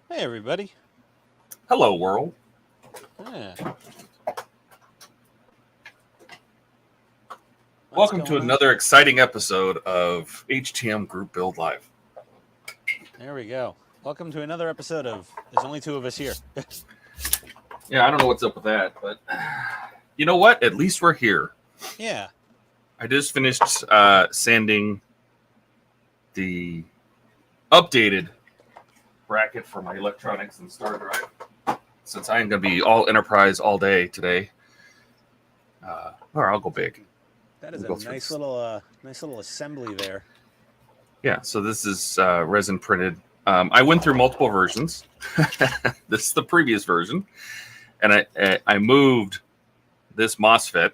Hey, everybody. Hello, world. Yeah. Welcome to another exciting episode of HTM Group Build Live. There we go. Welcome to another episode of There's Only Two of Us Here. Yeah, I don't know what's up with that, but you know what? At least we're here. Yeah. I just finished sanding the updated bracket for my electronics and star drive. Since I am going to be all enterprise all day today, or I'll go big. That is a nice little assembly there. Yeah, so this is resin printed. I went through multiple versions. This is the previous version, and I moved this MOSFET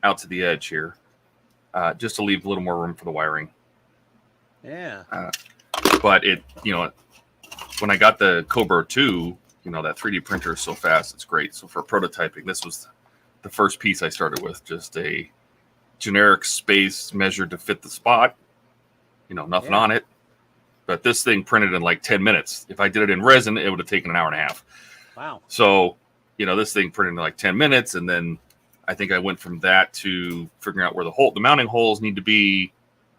out to the edge here, just to leave a little more room for the wiring. Yeah. But when I got the Cobra 2, that 3D printer is so fast, it's great. So for prototyping, this was the first piece I started with, just a generic space measured to fit the spot. Nothing on it. But this thing printed in like 10 minutes. If I did it in resin, it would have taken an hour and a half. Wow. So, this thing printed in like 10 minutes. And then I think I went from that to figuring out where the mounting holes need to be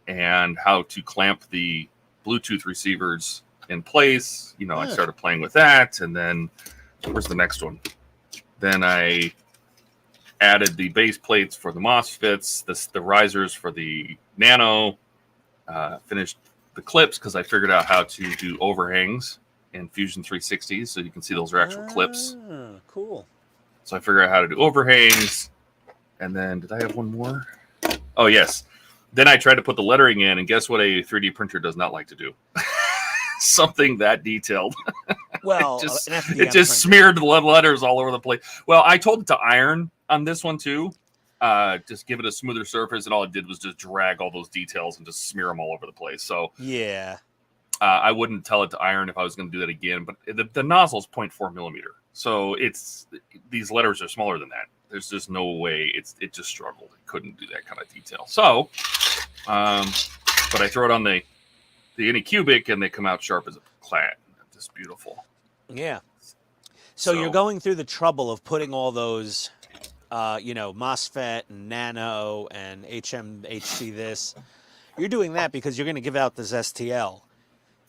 and how to clamp the Bluetooth receivers in place. I started playing with that. And then where's the next one? Then I added the base plates for the MOSFETs, the risers for the Nano. Finished the clips because I figured out how to do overhangs in Fusion 360, so you can see those are actual clips. Cool. So I figured out how to do overhangs, and then did I have one more? Oh yes. Then I tried to put the lettering in, and guess what? A 3D printer does not like to do something that detailed. Well, it just smeared the letters all over the place. Well, I told it to iron on this one too. Just give it a smoother surface, and all it did was just drag all those details and just smear them all over the place. So yeah, I wouldn't tell it to iron if I was going to do that again. But the nozzle is 0.4 millimeter, so these letters are smaller than that. There's just no way it just struggled. It couldn't do that kind of detail. So, but I throw it on the Anycubic, and they come out sharp as a clat. Just beautiful. Yeah. So you're going through the trouble of putting all those. MOSFET and Nano and HC this. You're doing that because you're going to give out this STL.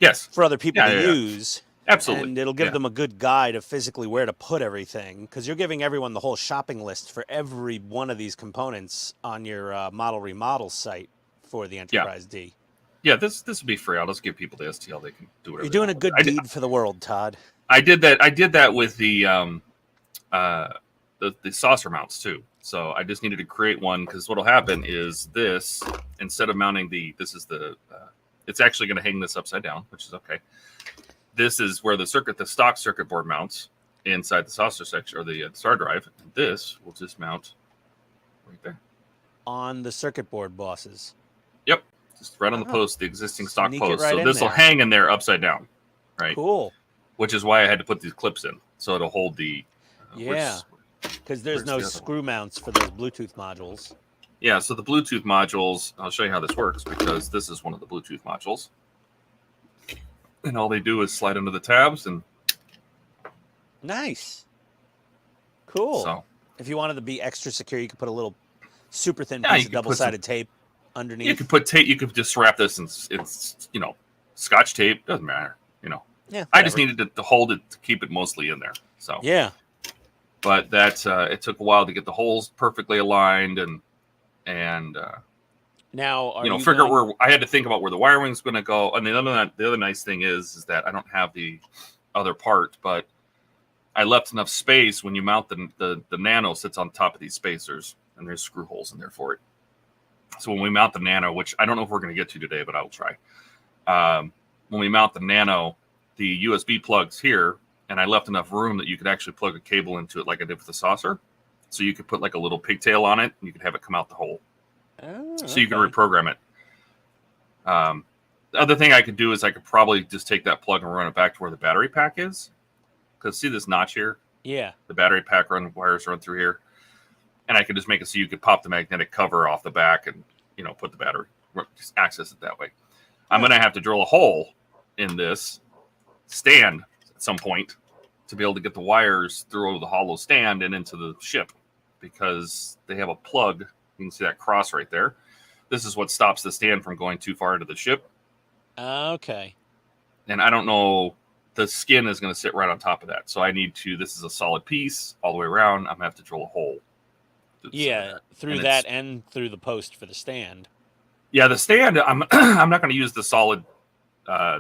Yes. For other people to use. Absolutely. And it'll give them a good guide of physically where to put everything. Because you're giving everyone the whole shopping list for every one of these components on your model remodel site for the Enterprise D. Yeah, this will be free. I'll just give people the STL. They can do whatever. You're doing a good deed for the world, Todd. I did that with the saucer mounts too. So I just needed to create one because what'll happen is this, instead of mounting it's actually going to hang this upside down, which is okay. This is where the stock circuit board mounts inside the saucer section or the star drive. And this will just mount right there on the circuit board bosses. Yep, just right on the post, the existing stock post. Right, so this will hang in there upside down, right? Cool. Which is why I had to put these clips in, so it'll hold the because there's no screw mounts for those Bluetooth modules. Yeah, so the Bluetooth modules, I'll show you how this works because this is one of the Bluetooth modules. And all they do is slide under the tabs and... Nice. Cool. So, if you wanted to be extra secure, you could put a little super thin piece of double-sided tape underneath. You could put tape, you could just wrap this in Scotch tape. Doesn't matter, Yeah, I just needed to hold it to keep it mostly in there. So yeah. But that it took a while to get the holes perfectly aligned and now figure where I had to think about where the wiring's going to go. And the other nice thing is that I don't have the other part, but I left enough space when you mount the Nano sits on top of these spacers and there's screw holes in there for it. So when we mount the Nano, which I don't know if we're going to get to today, but I'll try. When we mount the Nano, the USB plugs here. And I left enough room that you could actually plug a cable into it like I did with the saucer. So you could put like a little pigtail on it and you could have it come out the hole. So you can reprogram it. The other thing I could do is I could probably just take that plug and run it back to where the battery pack is. Because see this notch here? Yeah. The battery pack wires run through here. And I could just make it so you could pop the magnetic cover off the back and, put the battery, just access it that way. I'm going to have to drill a hole in this stand some point to be able to get the wires through the hollow stand and into the ship, because they have a plug. You can see that cross right there. This is what stops the stand from going too far into the ship. Okay. And I don't know, the skin is going to sit right on top of that. So I need to, this is a solid piece all the way around. I'm going to have to drill a hole. Yeah, through that and through the post for the stand. Yeah, the stand, I'm I'm not going to use the solid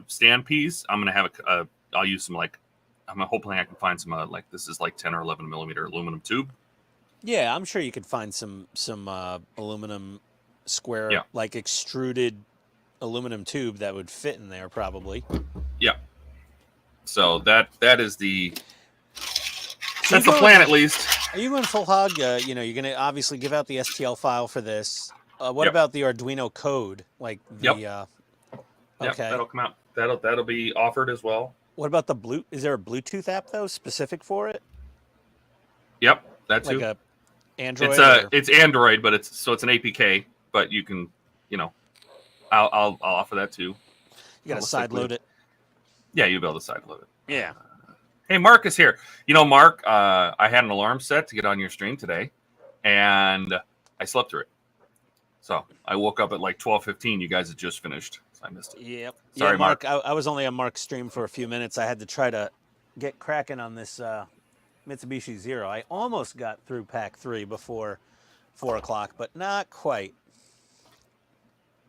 stand piece. I'm going to have I'll use some, like, I'm hoping I can find some, like, this is like 10 or 11 millimeter aluminum tube. Yeah, I'm sure you could find some aluminum square, like extruded aluminum tube that would fit in there probably. Yeah. So that's the plan, at least. Are you going full hog? You know, you're going to obviously give out the STL file for this. What about the Arduino code? Like the okay, that'll come out. That'll be offered as well. What about the Bluetooth? Is there a Bluetooth app though specific for it? Yep, that's like a Android. It's Android, but it's an APK. But you can, you know, I'll offer that too. You got to side load it. Yeah, you'll be able to side load it. Yeah. Hey, Mark is here. You know, Mark, I had an alarm set to get on your stream today, and I slept through it. So I woke up at like 12:15. You guys had just finished, so I missed it. Yep. Sorry, Mark. I was only on Mark's stream for a few minutes. I had to try to get cracking on this Mitsubishi Zero. I almost got through pack 3 before 4 o'clock, but not quite.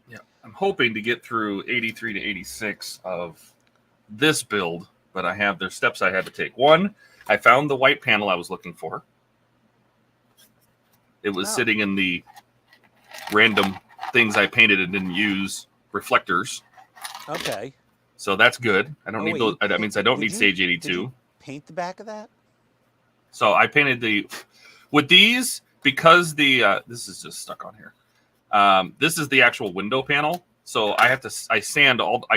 Yeah, I'm hoping to get through 83 to 86 of this build, but there's steps I had to take. One, I found the white panel I was looking for. It was sitting in the random things I painted and didn't use, reflectors. Okay. So that's good. I don't need those. That means I don't need Sage 82. Did you paint the back of that? So I painted with these, because this is just stuck on here. This is the actual window panel. So I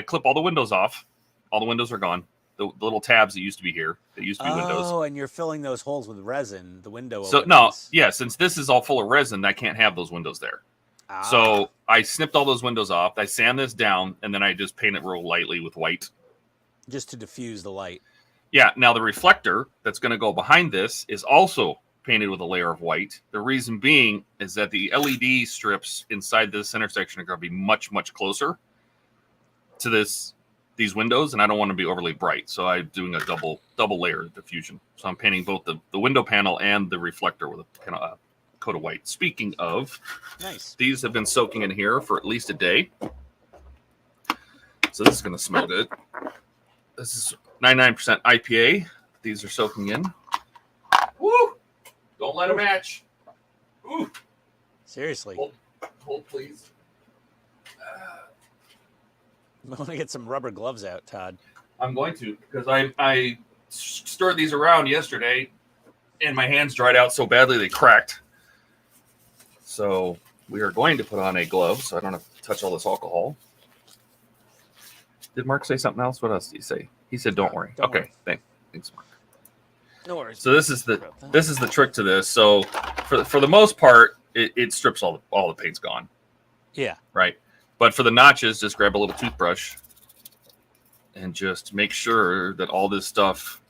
clip all the windows off. All the windows are gone. The little tabs that used to be here, that used to be windows. Oh, and you're filling those holes with resin, the window So openings. since this is all full of resin, I can't have those windows there. Ah. So I snipped all those windows off. I sand this down, and then I just paint it real lightly with white. Just to diffuse the light. Yeah, now the reflector that's going to go behind this is also painted with a layer of white. The reason being is that the LED strips inside this intersection are going to be much, much closer to these windows, and I don't want to be overly bright. So I'm doing a double layer of diffusion. So I'm painting both the window panel and the reflector with a kind of coat of white. Speaking of, nice. These have been soaking in here for at least a day. So this is going to smell good. This is 99% IPA. These are soaking in. Woo! Don't let them match. Ooh. Seriously. Hold please. You want to get some rubber gloves out, Todd. I'm going to, because I stirred these around yesterday, and my hands dried out so badly they cracked. So we are going to put on a glove so I don't have to touch all this alcohol. Did Mark say something else? What else did he say? He said, "Don't worry." Don't okay, worry. Thanks, Mark. No worries. So this is the trick to this. So for the most part, it strips all the paint's gone. Yeah. Right. But for the notches, just grab a little toothbrush and just make sure that all this stuff,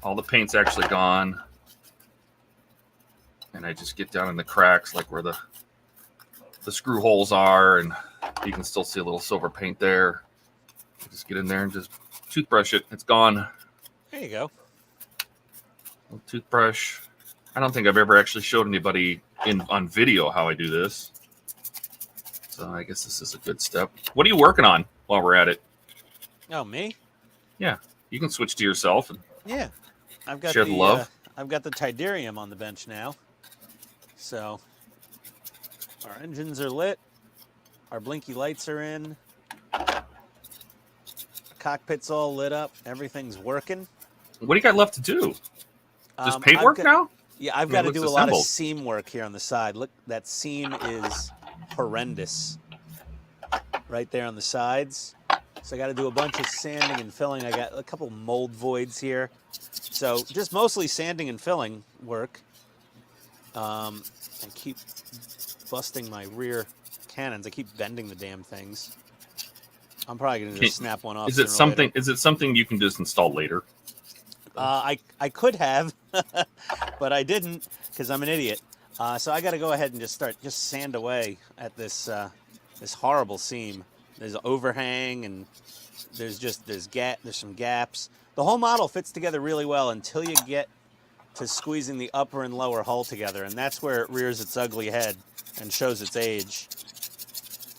all the paint's actually gone. And I just get down in the cracks, like where the screw holes are, and you can still see a little silver paint there. Just get in there and just toothbrush it. It's gone. There you go. Little toothbrush. I don't think I've ever actually showed anybody on video how I do this. So I guess this is a good step. What are you working on while we're at it? Oh, me? Yeah, you can switch to yourself and I've got share the love. I've got the Tidarium on the bench now. So our engines are lit. Our blinky lights are in. The cockpit's all lit up. Everything's working. What do you got left to do? Just paintwork now? Yeah, I've got to do a lot of seam work here on the side. Look, that seam is horrendous right there on the sides. So I got to do a bunch of sanding and filling. I got a couple mold voids here. So just mostly sanding and filling work. I keep busting my rear cannons. I keep bending the damn things. I'm probably gonna just snap one off. Is it something? Is it something you can just install later? I could have, but I didn't because I'm an idiot. So I got to go ahead and just sand away at this this horrible seam. There's an overhang and there's some gaps. The whole model fits together really well until you get to squeezing the upper and lower hull together, and that's where it rears its ugly head and shows its age.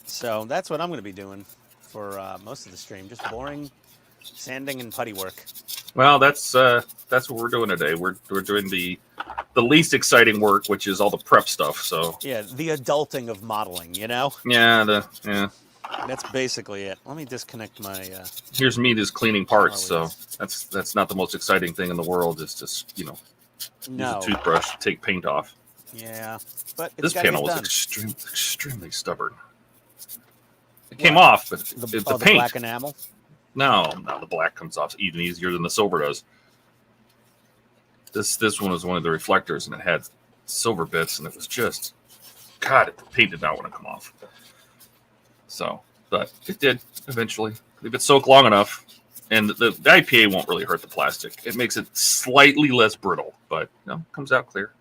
So that's what I'm going to be doing for most of the stream, just boring sanding and putty work. Well, that's what we're doing today. We're doing the least exciting work, which is all the prep stuff. So yeah, the adulting of modeling, you know. Yeah. That's basically it. Let me disconnect my. Here's me just cleaning parts. So that's not the most exciting thing in the world. It's just use a toothbrush, take paint off. Yeah, but this panel was extremely stubborn. It came off, but the paint. The black enamel. No, the black comes off even easier than the silver does. This one was one of the reflectors, and it had silver bits, and it was just, God, the paint did not want to come off. So, but it did eventually. Leave it soak long enough, and the IPA won't really hurt the plastic. It makes it slightly less brittle, but comes out clear.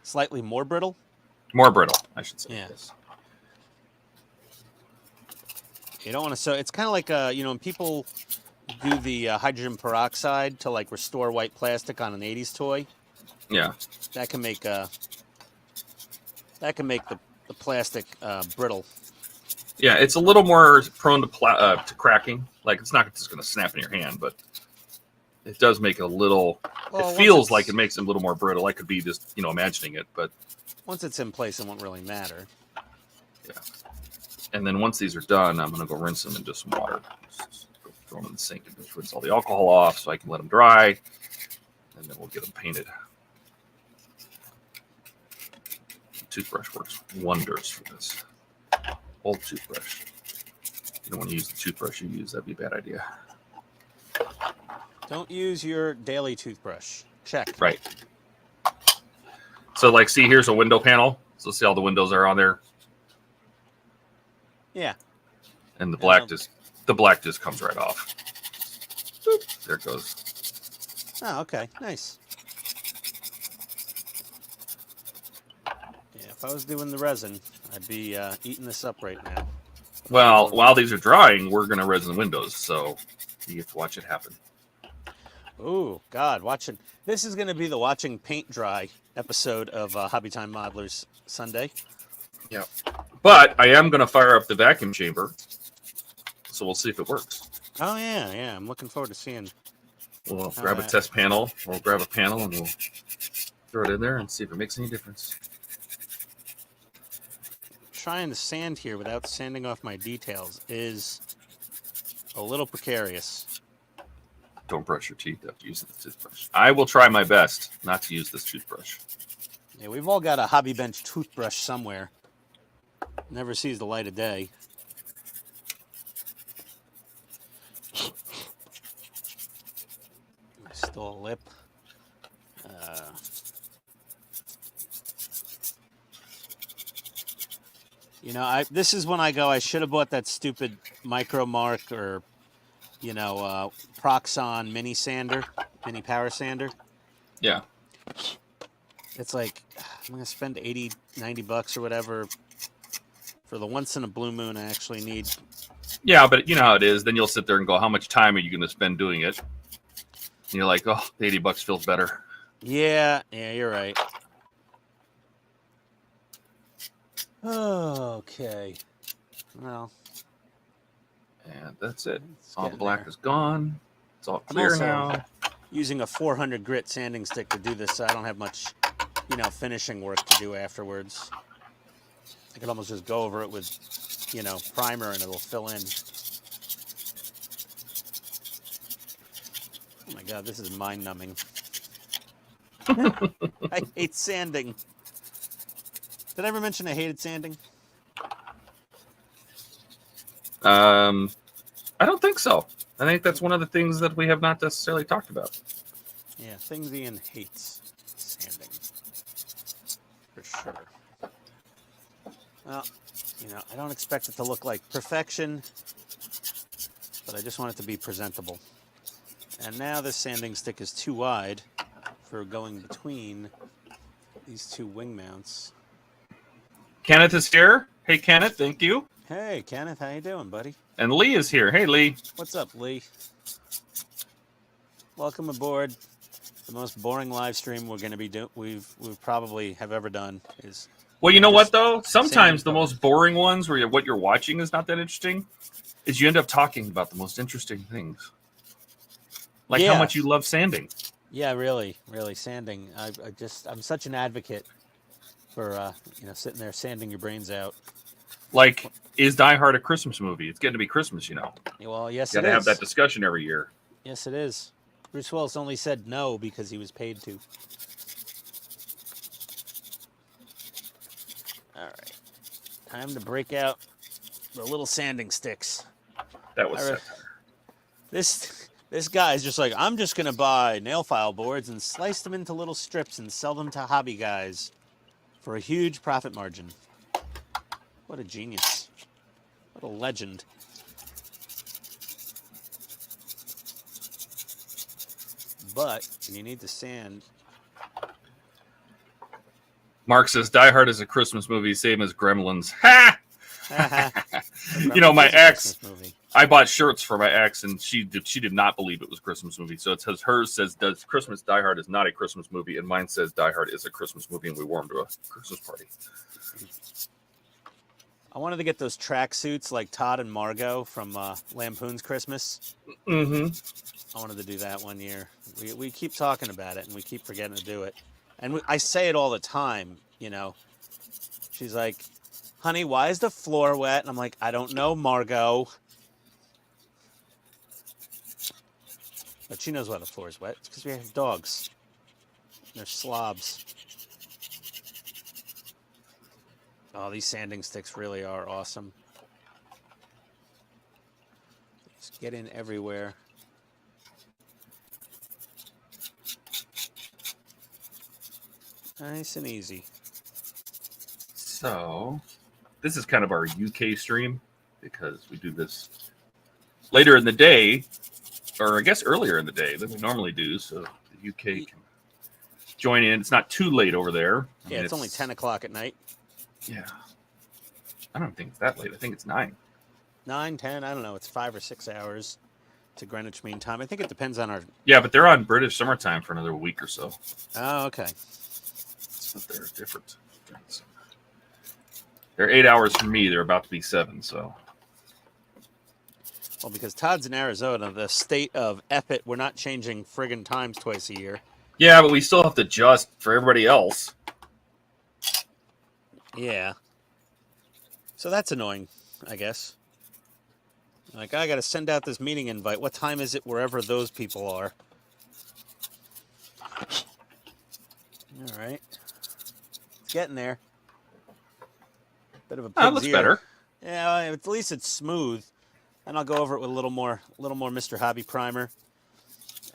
Slightly more brittle? More brittle, I should say. Yeah. Yes. You don't want to. So it's kind of like when people do the hydrogen peroxide to like restore white plastic on an '80s toy. Yeah. That can make the plastic brittle. Yeah, it's a little more prone to cracking. Like it's not just going to snap in your hand, but it does make it a little. Well, it feels like it makes it a little more brittle. I could be just imagining it, but once it's in place, it won't really matter. Yeah. And then once these are done, I'm going to go rinse them in just some water. Just throw them in the sink and just rinse all the alcohol off so I can let them dry. And then we'll get them painted. The toothbrush works wonders for this. Old toothbrush. You don't want to use the toothbrush you use. That'd be a bad idea. Don't use your daily toothbrush. Check. Right. So, like, see, here's a window panel. So, see all the windows are on there. Yeah. And the black just comes right off. Boop. There it goes. Oh, okay. Nice. Yeah, if I was doing the resin, I'd be eating this up right now. Well, while these are drying, we're going to resin windows, so you get to watch it happen. Ooh, God, watching. This is going to be the watching paint dry episode of Hobby Time Modelers Sunday. Yeah. But I am going to fire up the vacuum chamber, so we'll see if it works. Oh, yeah. I'm looking forward to seeing. We'll grab a test panel. We'll grab a panel, and we'll throw it in there and see if it makes any difference. Trying to sand here without sanding off my details is a little precarious. Don't brush your teeth after using the toothbrush. I will try my best not to use this toothbrush. Yeah, we've all got a hobby bench toothbrush somewhere. Never sees the light of day. Still a lip. This is when I go, I should have bought that stupid Micro Mark or, Proxon mini power sander. Yeah. It's like, I'm going to spend $80, $90 or whatever for the once in a blue moon I actually need. Yeah, but you know how it is. Then you'll sit there and go, how much time are you going to spend doing it? And you're like, oh, the $80 feels better. Yeah, you're right. Okay. Well. And that's it. All the black is gone. It's all clear I'm also now. Using a 400 grit sanding stick to do this, so I don't have much, finishing work to do afterwards. I could almost just go over it with, primer and it'll fill in. Oh my God, this is mind-numbing. I hate sanding. Did I ever mention I hated sanding? I don't think so. I think that's one of the things that we have not necessarily talked about. Yeah, things Ian hates. Sanding. For sure. Well, I don't expect it to look like perfection. but I just want it to be presentable. And now this sanding stick is too wide for going between these two wing mounts. Kenneth is here. Hey, Kenneth, thank you. Hey, Kenneth, how you doing, buddy? And Lee is here. Hey, Lee. What's up, Lee? Welcome aboard. The most boring live stream we're going to be doing. We've probably have ever done is. Well, you know what though? Sometimes the sanding most boring ones, where what you're watching is not that interesting, is you end up talking about the most interesting things, like how much you love sanding. Yeah, really, sanding. I'm such an advocate for sitting there sanding your brains out. Like, is Die Hard a Christmas movie? It's getting to be Christmas, you know. Well, yes, you it is. Got to have that discussion every year. Yes, it is. Bruce Willis only said no because he was paid to. All right, time to break out the little sanding sticks. That was This guy's just like, I'm just gonna buy nail file boards and slice them into little strips and sell them to hobby guys for a huge profit margin. What a genius. What a legend. But you need to sand. Mark says Die Hard is a Christmas movie, same as Gremlins. Ha! You know, my ex, I bought shirts for my ex, and she did not believe it was a Christmas movie. So it says, hers says, "Does Christmas Die Hard is not a Christmas movie," and mine says Die Hard is a Christmas movie, and we wore them to a Christmas party. I wanted to get those track suits like Todd and Margot from Lampoon's Christmas. Mm-hmm. I wanted to do that one year. We keep talking about it, and we keep forgetting to do it. And I say it all the time, you know. She's like, honey, why is the floor wet? And I'm like, I don't know, Margot. But she knows why the floor is wet. It's because we have dogs. They're slobs. Oh, these sanding sticks really are awesome. Just get in everywhere. Nice and easy. So, this is kind of our UK stream because we do this later in the day, or I guess earlier in the day than we normally do, so the UK can join in. It's not too late over there. Yeah, it's only 10 o'clock at night. Yeah. I don't think it's that late. I think it's 9. 9, 10, I don't know. It's 5 or 6 hours to Greenwich Mean Time. I think it depends on our... Yeah, but they're on British summertime for another week or so. Oh, okay. So they're different. They're 8 hours from me. They're about to be 7, so... Well, because Todd's in Arizona, the state of Epit, we're not changing friggin' times twice a year. Yeah, but we still have to adjust for everybody else. Yeah. So that's annoying, I guess. Like, I got to send out this meeting invite. What time is it wherever those people are? All right. It's getting there. Bit of a pig's looks ear. better. Yeah, at least it's smooth. And I'll go over it with a little more Mr. Hobby primer.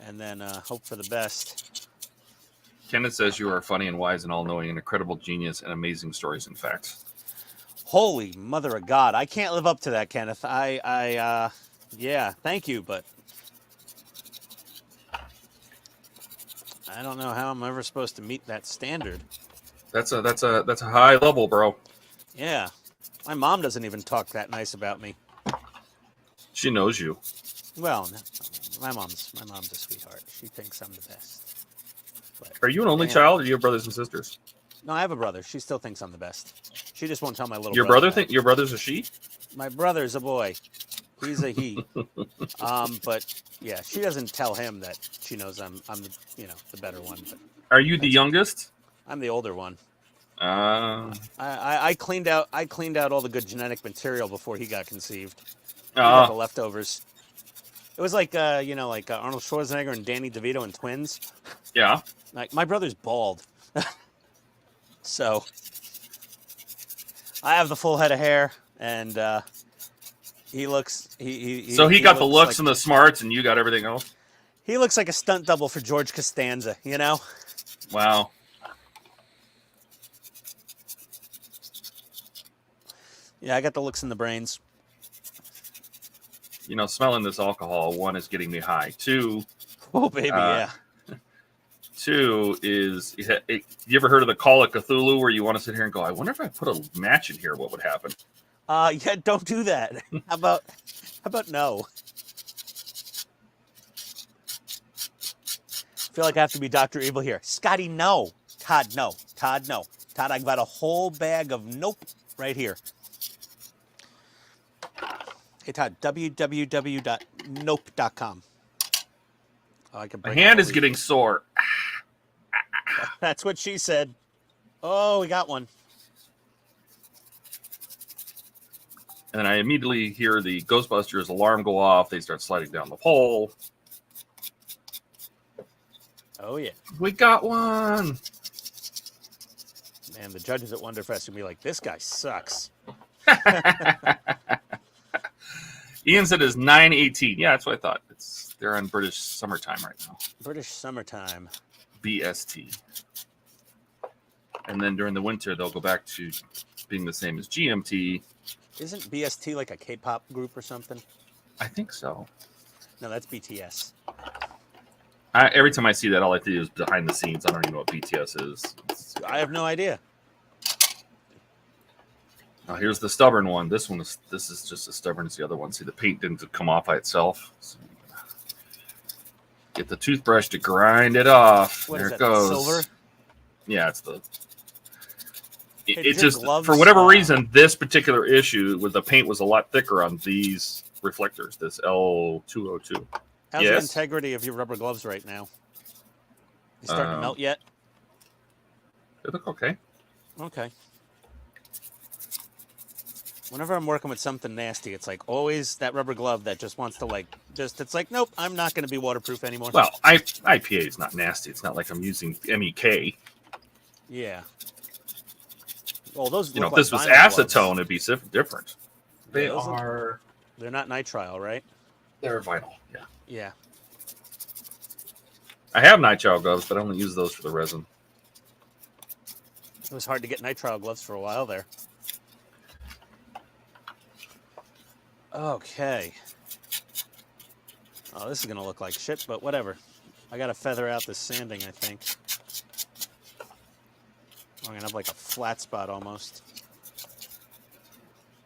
And then hope for the best. Kenneth says you are funny and wise and all-knowing, an incredible genius, and amazing stories and facts. Holy mother of God. I can't live up to that, Kenneth. Yeah, thank you, but I don't know how I'm ever supposed to meet that standard. That's a high level, bro. Yeah. My mom doesn't even talk that nice about me. She knows you. Well, no, my mom's a sweetheart. She thinks I'm the best. But, Are you an only child, or do you have brothers and sisters? No, I have a brother. She still thinks I'm the best. She just won't tell my little Your brother. Your brother's a she? My brother's a boy. He's a he. But yeah, she doesn't tell him that she knows I'm the better one. But are you the youngest? I'm the older one. I cleaned out all the good genetic material before he got conceived. He got the leftovers. It was like Arnold Schwarzenegger and Danny DeVito in Twins. Yeah. Like, my brother's bald. So I have the full head of hair, and he looks So he got the looks and the smarts, and you got everything else? He looks like a stunt double for George Costanza, you know? Wow. Yeah, I got the looks and the brains. you know, smelling this alcohol, one, is getting me high. Two, Oh, baby, yeah. two is, you ever heard of the Call of Cthulhu, where you want to sit here and go, I wonder if I put a match in here, what would happen? Yeah, don't do that. How about no? I feel like I have to be Dr. Evil here. Scotty, no. Todd, no. Todd, no. Todd, I've got a whole bag of nope right here. Hey, Todd, www.nope.com. Oh, I can My bring hand all is these. getting sore. That's what she said. Oh, we got one. And then I immediately hear the Ghostbusters alarm go off. They start sliding down the pole. Oh, yeah. We got one. Man, the judges at Wonderfest will be like, this guy sucks. Ian said it's 9:18. Yeah, that's what I thought. They're on British summertime right now. British summertime. BST. And then during the winter, they'll go back to being the same as GMT. Isn't BST like a K-pop group or something? I think so. No, that's BTS. Every time I see that, all I do is behind the scenes. I don't even know what BTS is. I have no idea. Now here's the stubborn one. This is just as stubborn as the other one. See, the paint didn't come off by itself. So get the toothbrush to grind it off. What there is it that, goes. silver? Yeah, it's the. Hey, It just, for whatever reason, this particular issue with the paint was a lot thicker on these reflectors. This L202. How's Yes? the integrity of your rubber gloves right now? You starting to melt yet? They look okay. Okay. Whenever I'm working with something nasty, it's like always that rubber glove that just wants to it's like, nope, I'm not going to be waterproof anymore. Well, IPA is not nasty. It's not like I'm using MEK. Yeah. Well, those You know, look if this like was vinyl acetone, gloves. it'd be different. They those look- are. They're not nitrile, right? They're vinyl. Yeah. Yeah. I have nitrile gloves, but I only use those for the resin. It was hard to get nitrile gloves for a while there. Okay. Oh, this is going to look like shit, but whatever. I got to feather out this sanding, I think. I'm going to have like a flat spot almost.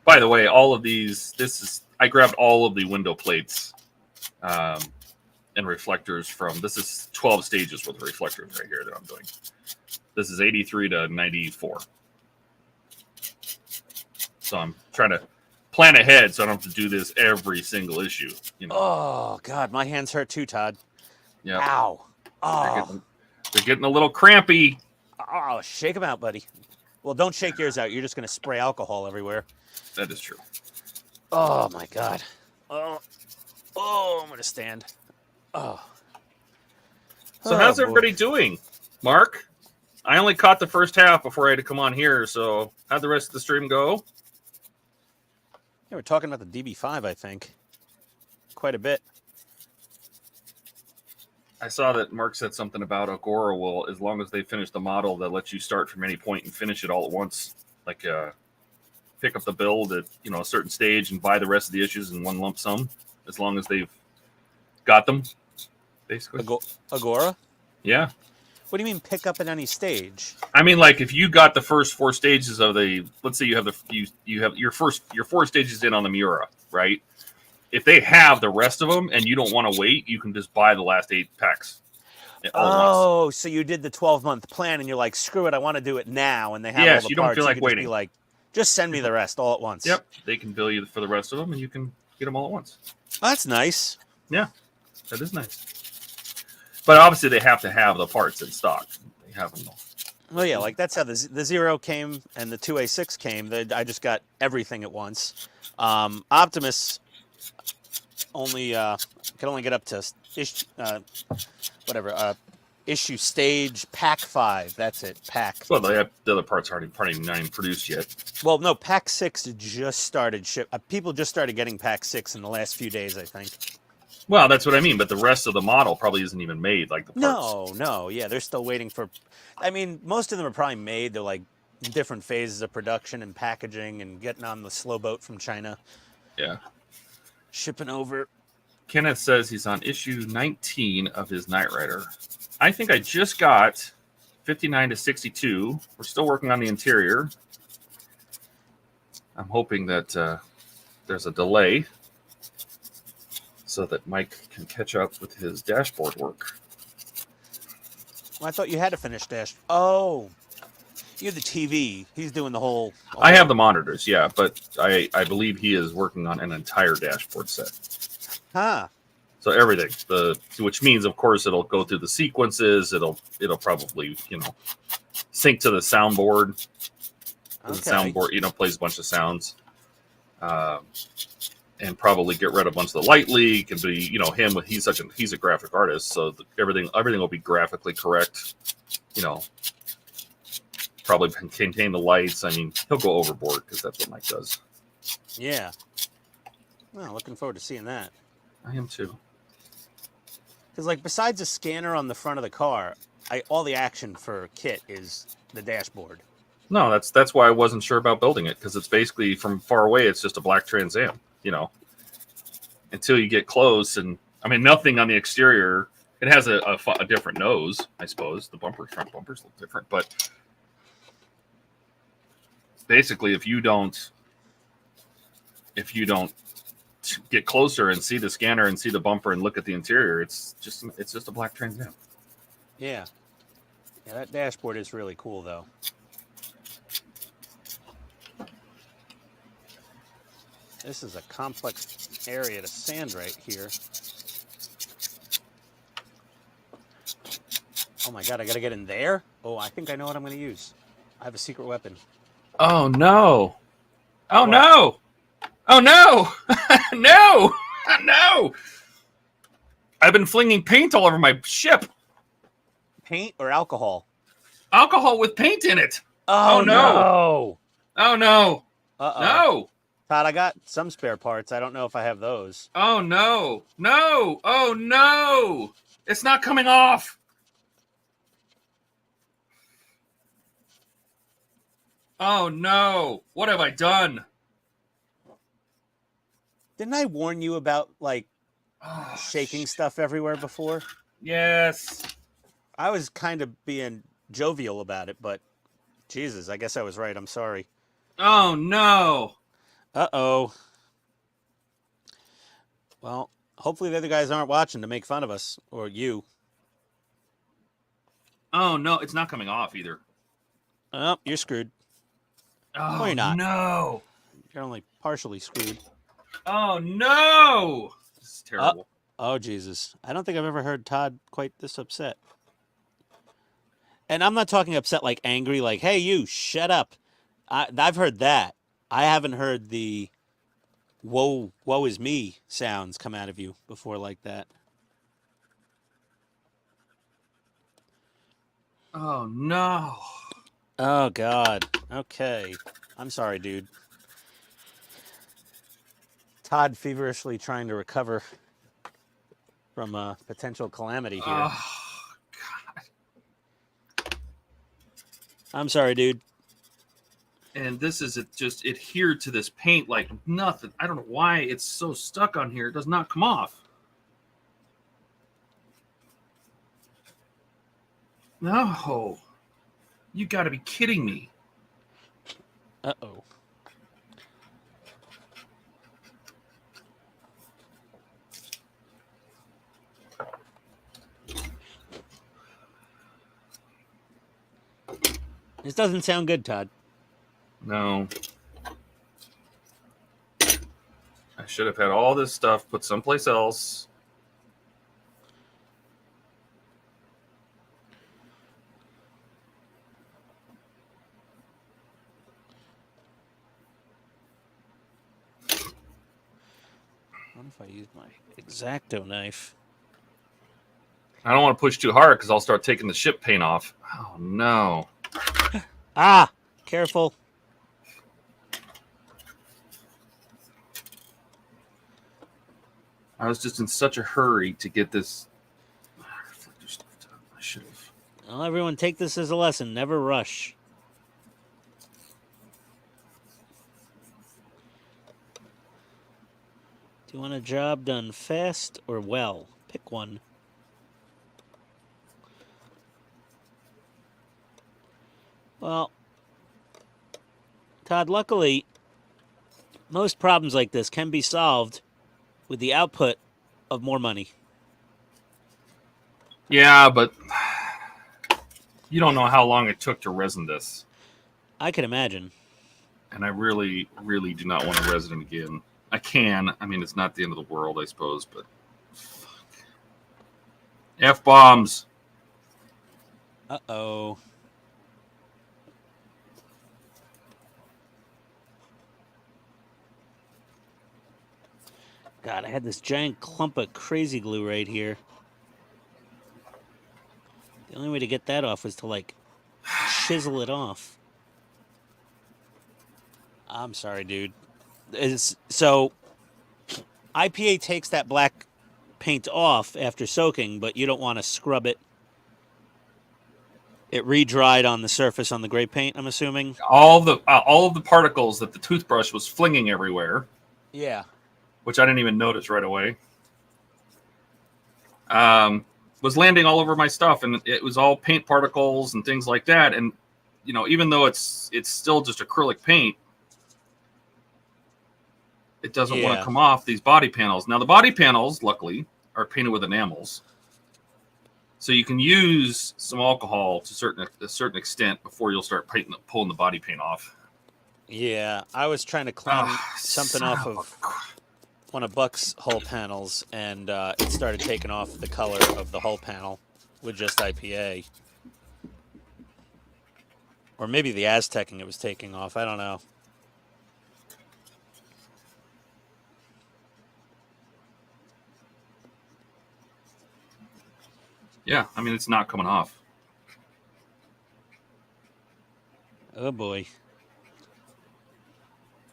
By the way, all of these, I grabbed all of the window plates and reflectors from, this is 12 stages worth of reflectors right here that I'm doing. This is 83 to 94. So I'm trying to plan ahead so I don't have to do this every single issue. You know? Oh, God, my hands hurt too, Todd. Yeah. Ow. Oh. They're getting a little crampy. Oh, shake them out, buddy. Well, don't shake yours out. You're just going to spray alcohol everywhere. That is true. Oh, my God. Oh, I'm going to stand. Oh. So how's everybody doing? Mark? I only caught the first half before I had to come on here, so how'd the rest of the stream go? Yeah, we're talking about the DB5, I think. Quite a bit. I saw that Mark said something about Agora will, as long as they finish the model, they'll let you start from any point and finish it all at once. Like, pick up the build at, a certain stage and buy the rest of the issues in one lump sum, as long as they've got them, basically. Agora? Yeah. What do you mean pick up at any stage? I mean, like, if you got the first 4 stages of let's say you have you have your 4 stages in on the Miura, right? If they have the rest of them and you don't want to wait, you can just buy the last 8 packs. Oh, so you did the 12-month plan and you're like, screw it, I want to do it now, and they have all the parts. You don't feel like you waiting. Just be like, just send me the rest all at once. Yep, they can bill you for the rest of them, and you can get them all at once. Oh, that's nice. Yeah, that is nice. But obviously, they have to have the parts in stock. They have them all. Well, yeah, like that's how the Zero came and the 2A6 came. I just got everything at once. Optimus only can only get up to issue stage pack 5. That's it, pack. Well, the other parts aren't even produced yet. Well, no, pack 6 just started ship. People just started getting pack 6 in the last few days, I think. Well, that's what I mean. But the rest of the model probably isn't even made, like the parts. No, yeah, they're still waiting for. I mean, most of them are probably made. They're like in different phases of production and packaging and getting on the slow boat from China. Yeah. shipping over. Kenneth says he's on issue 19 of his Knight Rider. I think I just got 59 to 62. We're still working on the interior. I'm hoping that there's a delay so that Mike can catch up with his dashboard work. Well, I thought you had to finish dash. Oh, you have the TV. He's doing the whole. I have the monitors, yeah, but I believe he is working on an entire dashboard set. Huh. So everything, which means, of course, it'll go through the sequences. It'll probably, sync to the soundboard. Okay. The soundboard, plays a bunch of sounds, and probably get rid of a bunch of the light leak and be, him. He's a graphic artist, so everything will be graphically correct. Probably contain the lights. I mean, he'll go overboard because that's what Mike does. Yeah. Well, looking forward to seeing that. I am too. Because, besides a scanner on the front of the car, all the action for Kit is the dashboard. No, that's why I wasn't sure about building it, because it's basically, from far away, it's just a black Trans Am, until you get close. And, I mean, nothing on the exterior. It has a different nose, I suppose. The front bumpers look different. But basically, if you don't get closer and see the scanner and see the bumper and look at the interior, it's just a black Trans Am. Yeah. Yeah, that dashboard is really cool, though. This is a complex area to sand right here. Oh my God, I gotta get in there? Oh, I think I know what I'm gonna use. I have a secret weapon. Oh no. Oh What? no. Oh no. No. No. I've been flinging paint all over my ship. Paint or alcohol? Alcohol with paint in it. Oh, Oh, no. Oh no. Uh-oh. No. Todd, I got some spare parts. I don't know if I have those. Oh no. No. Oh no. It's not coming off. Oh no. What have I done? Didn't I warn you about, Oh, shaking stuff everywhere before? yes. I was kind of being jovial about it, but Jesus, I guess I was right. I'm sorry. Oh no. Uh-oh. Well, hopefully the other guys aren't watching to make fun of us, or you. Oh no, it's not coming off either. Oh, you're screwed. Oh, No, you're not. No. You're only partially screwed. Oh no. This is terrible. Oh, Jesus. I don't think I've ever heard Todd quite this upset. And I'm not talking upset like angry, like, hey, you, shut up. I've heard that. I haven't heard the woe is me sounds come out of you before like that. Oh no. Oh, God. Okay. I'm sorry, dude. Todd feverishly trying to recover from a potential calamity here. Oh God. I'm sorry, dude. And this is just adhered to this paint like nothing. I don't know why it's so stuck on here. It does not come off. No. You got to be kidding me. Uh-oh. This doesn't sound good, Todd. No. I should have had all this stuff put someplace else. What if I use my X-Acto knife? I don't want to push too hard because I'll start taking the ship paint off. Oh, no. Ah! Careful. I was just in such a hurry to get this. I should have. Well, everyone take this as a lesson. Never rush. you want a job done fast or well, pick one. Well, Todd, luckily, most problems like this can be solved with the output of more money. Yeah, but you don't know how long it took to resin this. I can imagine. And I really, really do not want to resin it again. I can. I mean, it's not the end of the world, I suppose, but fuck. F-bombs. Uh-oh. God, I had this giant clump of crazy glue right here. The only way to get that off was to, like, chisel it off. I'm sorry, dude. So, IPA takes that black paint off after soaking, but you don't want to scrub it. It re-dried on the surface on the gray paint, I'm assuming. All of the particles that the toothbrush was flinging everywhere. Yeah. Which I didn't even notice right away. Was landing all over my stuff, and it was all paint particles and things like that. And you know, even though it's still just acrylic paint, it doesn't want to come off these body panels. Now the body panels, luckily, are painted with enamels, so you can use some alcohol to a certain extent before you'll start pulling the body paint off. Yeah, I was trying to clean something off of one of Buck's hull panels, and it started taking off the color of the hull panel with just IPA. Or maybe the Aztecing it was taking off. I don't know. Yeah, I mean, it's not coming off. Oh, boy.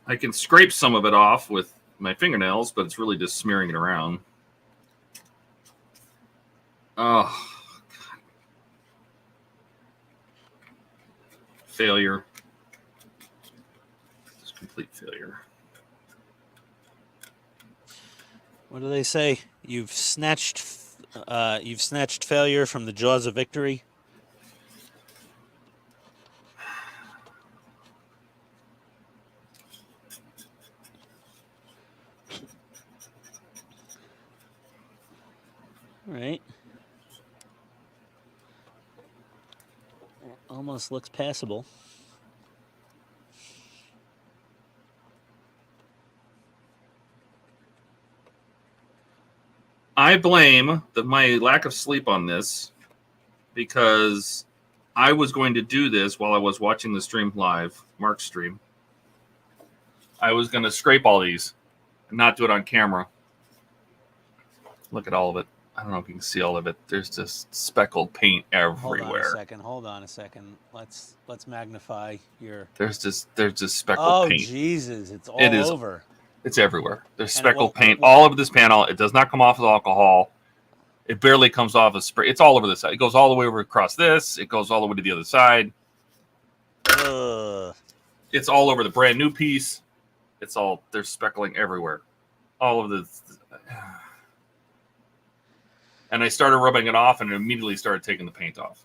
I can scrape some of it off with my fingernails, but it's really just smearing it around. Oh, God. Failure. Just complete failure. What do they say? You've snatched failure from the jaws of victory. All right. Almost looks passable. I blame my lack of sleep on this because I was going to do this while I was watching the stream live, Mark's stream. I was going to scrape all these and not do it on camera. Look at all of it. I don't know if you can see all of it. There's just speckled paint everywhere. Hold on a second. Let's magnify your. There's just speckled paint. Oh Jesus! It's all over. It's everywhere. There's speckled paint all over this panel. It does not come off with alcohol. It barely comes off of spray. It's all over this side. It goes all the way over across this. It goes all the way to the other side. It's all over the brand new piece. It's all, there's speckling everywhere. All of the. And I started rubbing it off and it immediately started taking the paint off.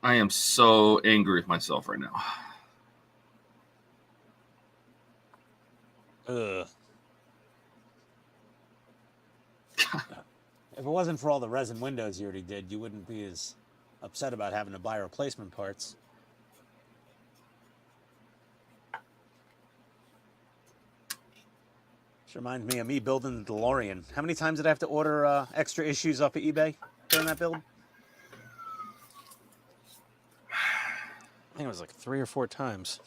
I am so angry with myself right now. Ugh. If it wasn't for all the resin windows you already did, you wouldn't be as upset about having to buy replacement parts. This reminds me of me building the DeLorean. How many times did I have to order extra issues off of eBay during that build? I think it was like 3 or 4 times.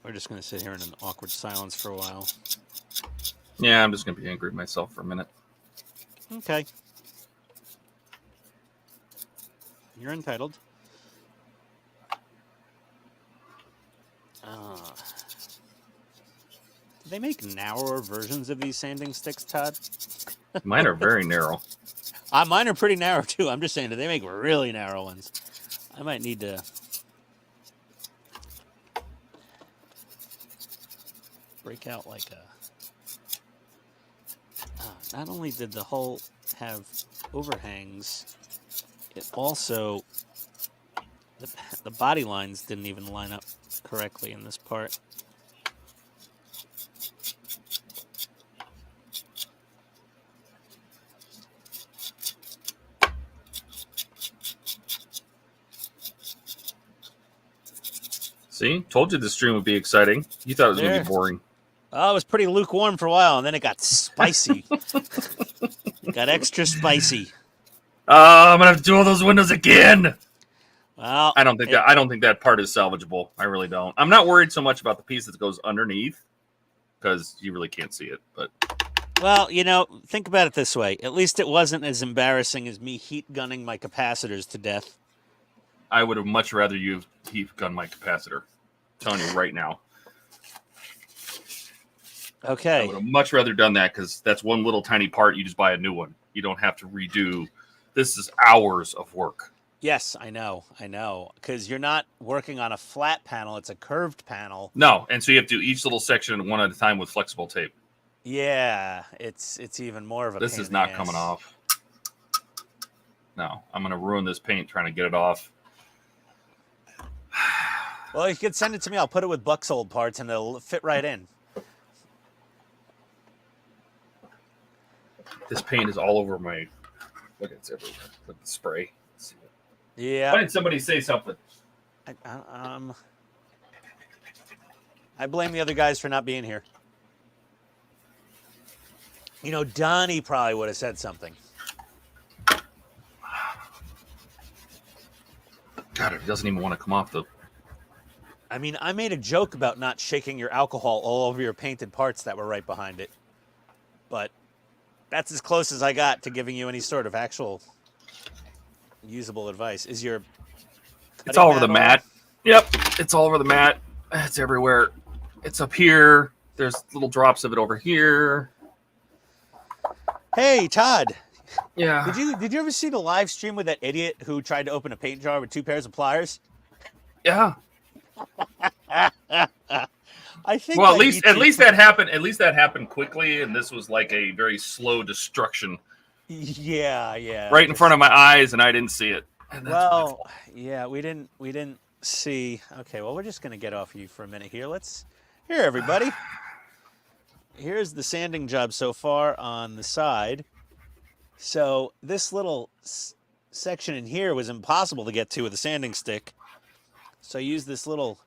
We're just going to sit here in an awkward silence for a while. Yeah, I'm just going to be angry with myself for a minute. Okay. You're entitled. They make narrower versions of these sanding sticks, Todd. Mine are very narrow. Mine are pretty narrow too. I'm just saying that they make really narrow ones. I might need to break out like a... not only did the hull have overhangs, it also... The body lines didn't even line up correctly in this part. See? Told you this stream would be exciting. You thought it was going to be boring. Oh, it was pretty lukewarm for a while, and then it got spicy. It got extra spicy. I'm going to have to do all those windows again. Well, I don't think that part is salvageable. I really don't. I'm not worried so much about the piece that goes underneath because you really can't see it. But well, you know, think about it this way. At least it wasn't as embarrassing as me heat gunning my capacitors to death. I would have much rather you heat gun my capacitor. I'm telling you right now. Okay. I would have much rather done that because that's one little tiny part. You just buy a new one. You don't have to redo. This is hours of work. Yes, I know. Because you're not working on a flat panel. It's a curved panel. No, and so you have to do each little section one at a time with flexible tape. Yeah, it's even more of a This is not coming off. No, I'm going to ruin this paint trying to get it off. Well, you could send it to me. I'll put it with Buck's old parts, and it'll fit right in. This paint is all over my... Look, it's everywhere. Look at the spray. Let's see. Yeah. Why did somebody say something? I blame the other guys for not being here. You know, Donnie probably would have said something. God, it doesn't even want to come off the... I mean, I made a joke about not shaking your alcohol all over your painted parts that were right behind it. But that's as close as I got to giving you any sort of actual usable advice. Is your... It's all over the mat. Yep, it's all over the mat. It's everywhere. It's up here. There's little drops of it over here. Hey, Todd. Yeah. Did you ever see the live stream with that idiot who tried to open a paint jar with 2 pairs of pliers? Yeah. I think. Well, at least that happened. At least that happened quickly, and this was like a very slow destruction. Yeah. Right in front of my eyes, and I didn't see it. Well, yeah, we didn't see. Okay, well, we're just gonna get off you for a minute here. Here, everybody. Here's the sanding job so far on the side. So this little section in here was impossible to get to with a sanding stick. So I used this little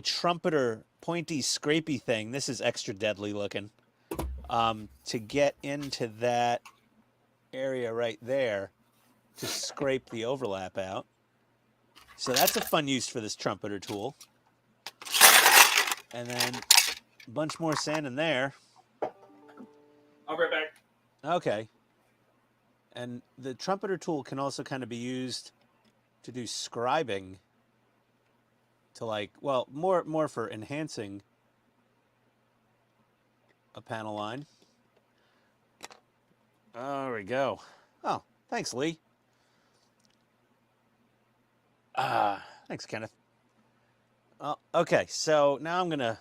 trumpeter pointy scrapey thing. This is extra deadly looking. To get into that area right there to scrape the overlap out. So that's a fun use for this trumpeter tool. And then a bunch more sand in there. I'll be right back. Okay. And the trumpeter tool can also kind of be used to do scribing to more for enhancing a panel line. There we go. Oh, thanks, Lee. Thanks, Kenneth. Okay, so now I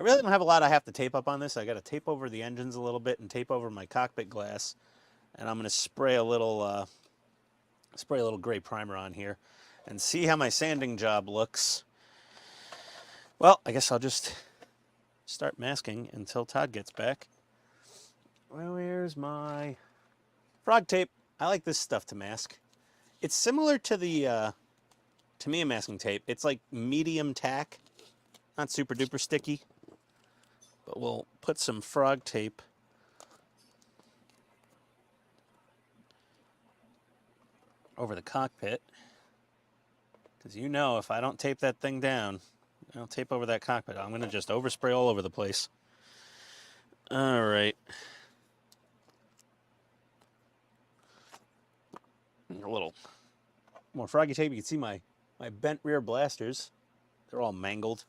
really don't have a lot I have to tape up on this. I got to tape over the engines a little bit and tape over my cockpit glass. And I'm going to spray a little gray primer on here and see how my sanding job looks. Well, I guess I'll just start masking until Todd gets back. Well, where's my frog tape? I like this stuff to mask. It's similar to the Tamiya masking tape. It's like medium tack, not super duper sticky. But we'll put some frog tape over the cockpit, because you know if I don't tape that thing down, I'll tape over that cockpit, I'm going to just overspray all over the place. All right. A little more froggy tape. You can see my bent rear blasters. They're all mangled.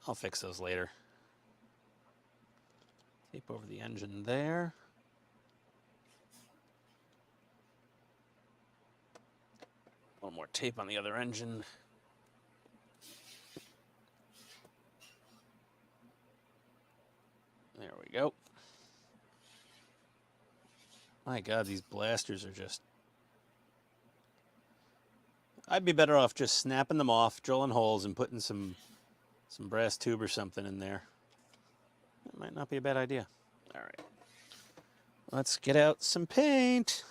I'll fix those later. Tape over the engine there. A little more tape on the other engine. There we go. My God, these blasters are just... I'd be better off just snapping them off, drilling holes, and putting some brass tube or something in there. That might not be a bad idea. All right. Let's get out some paint.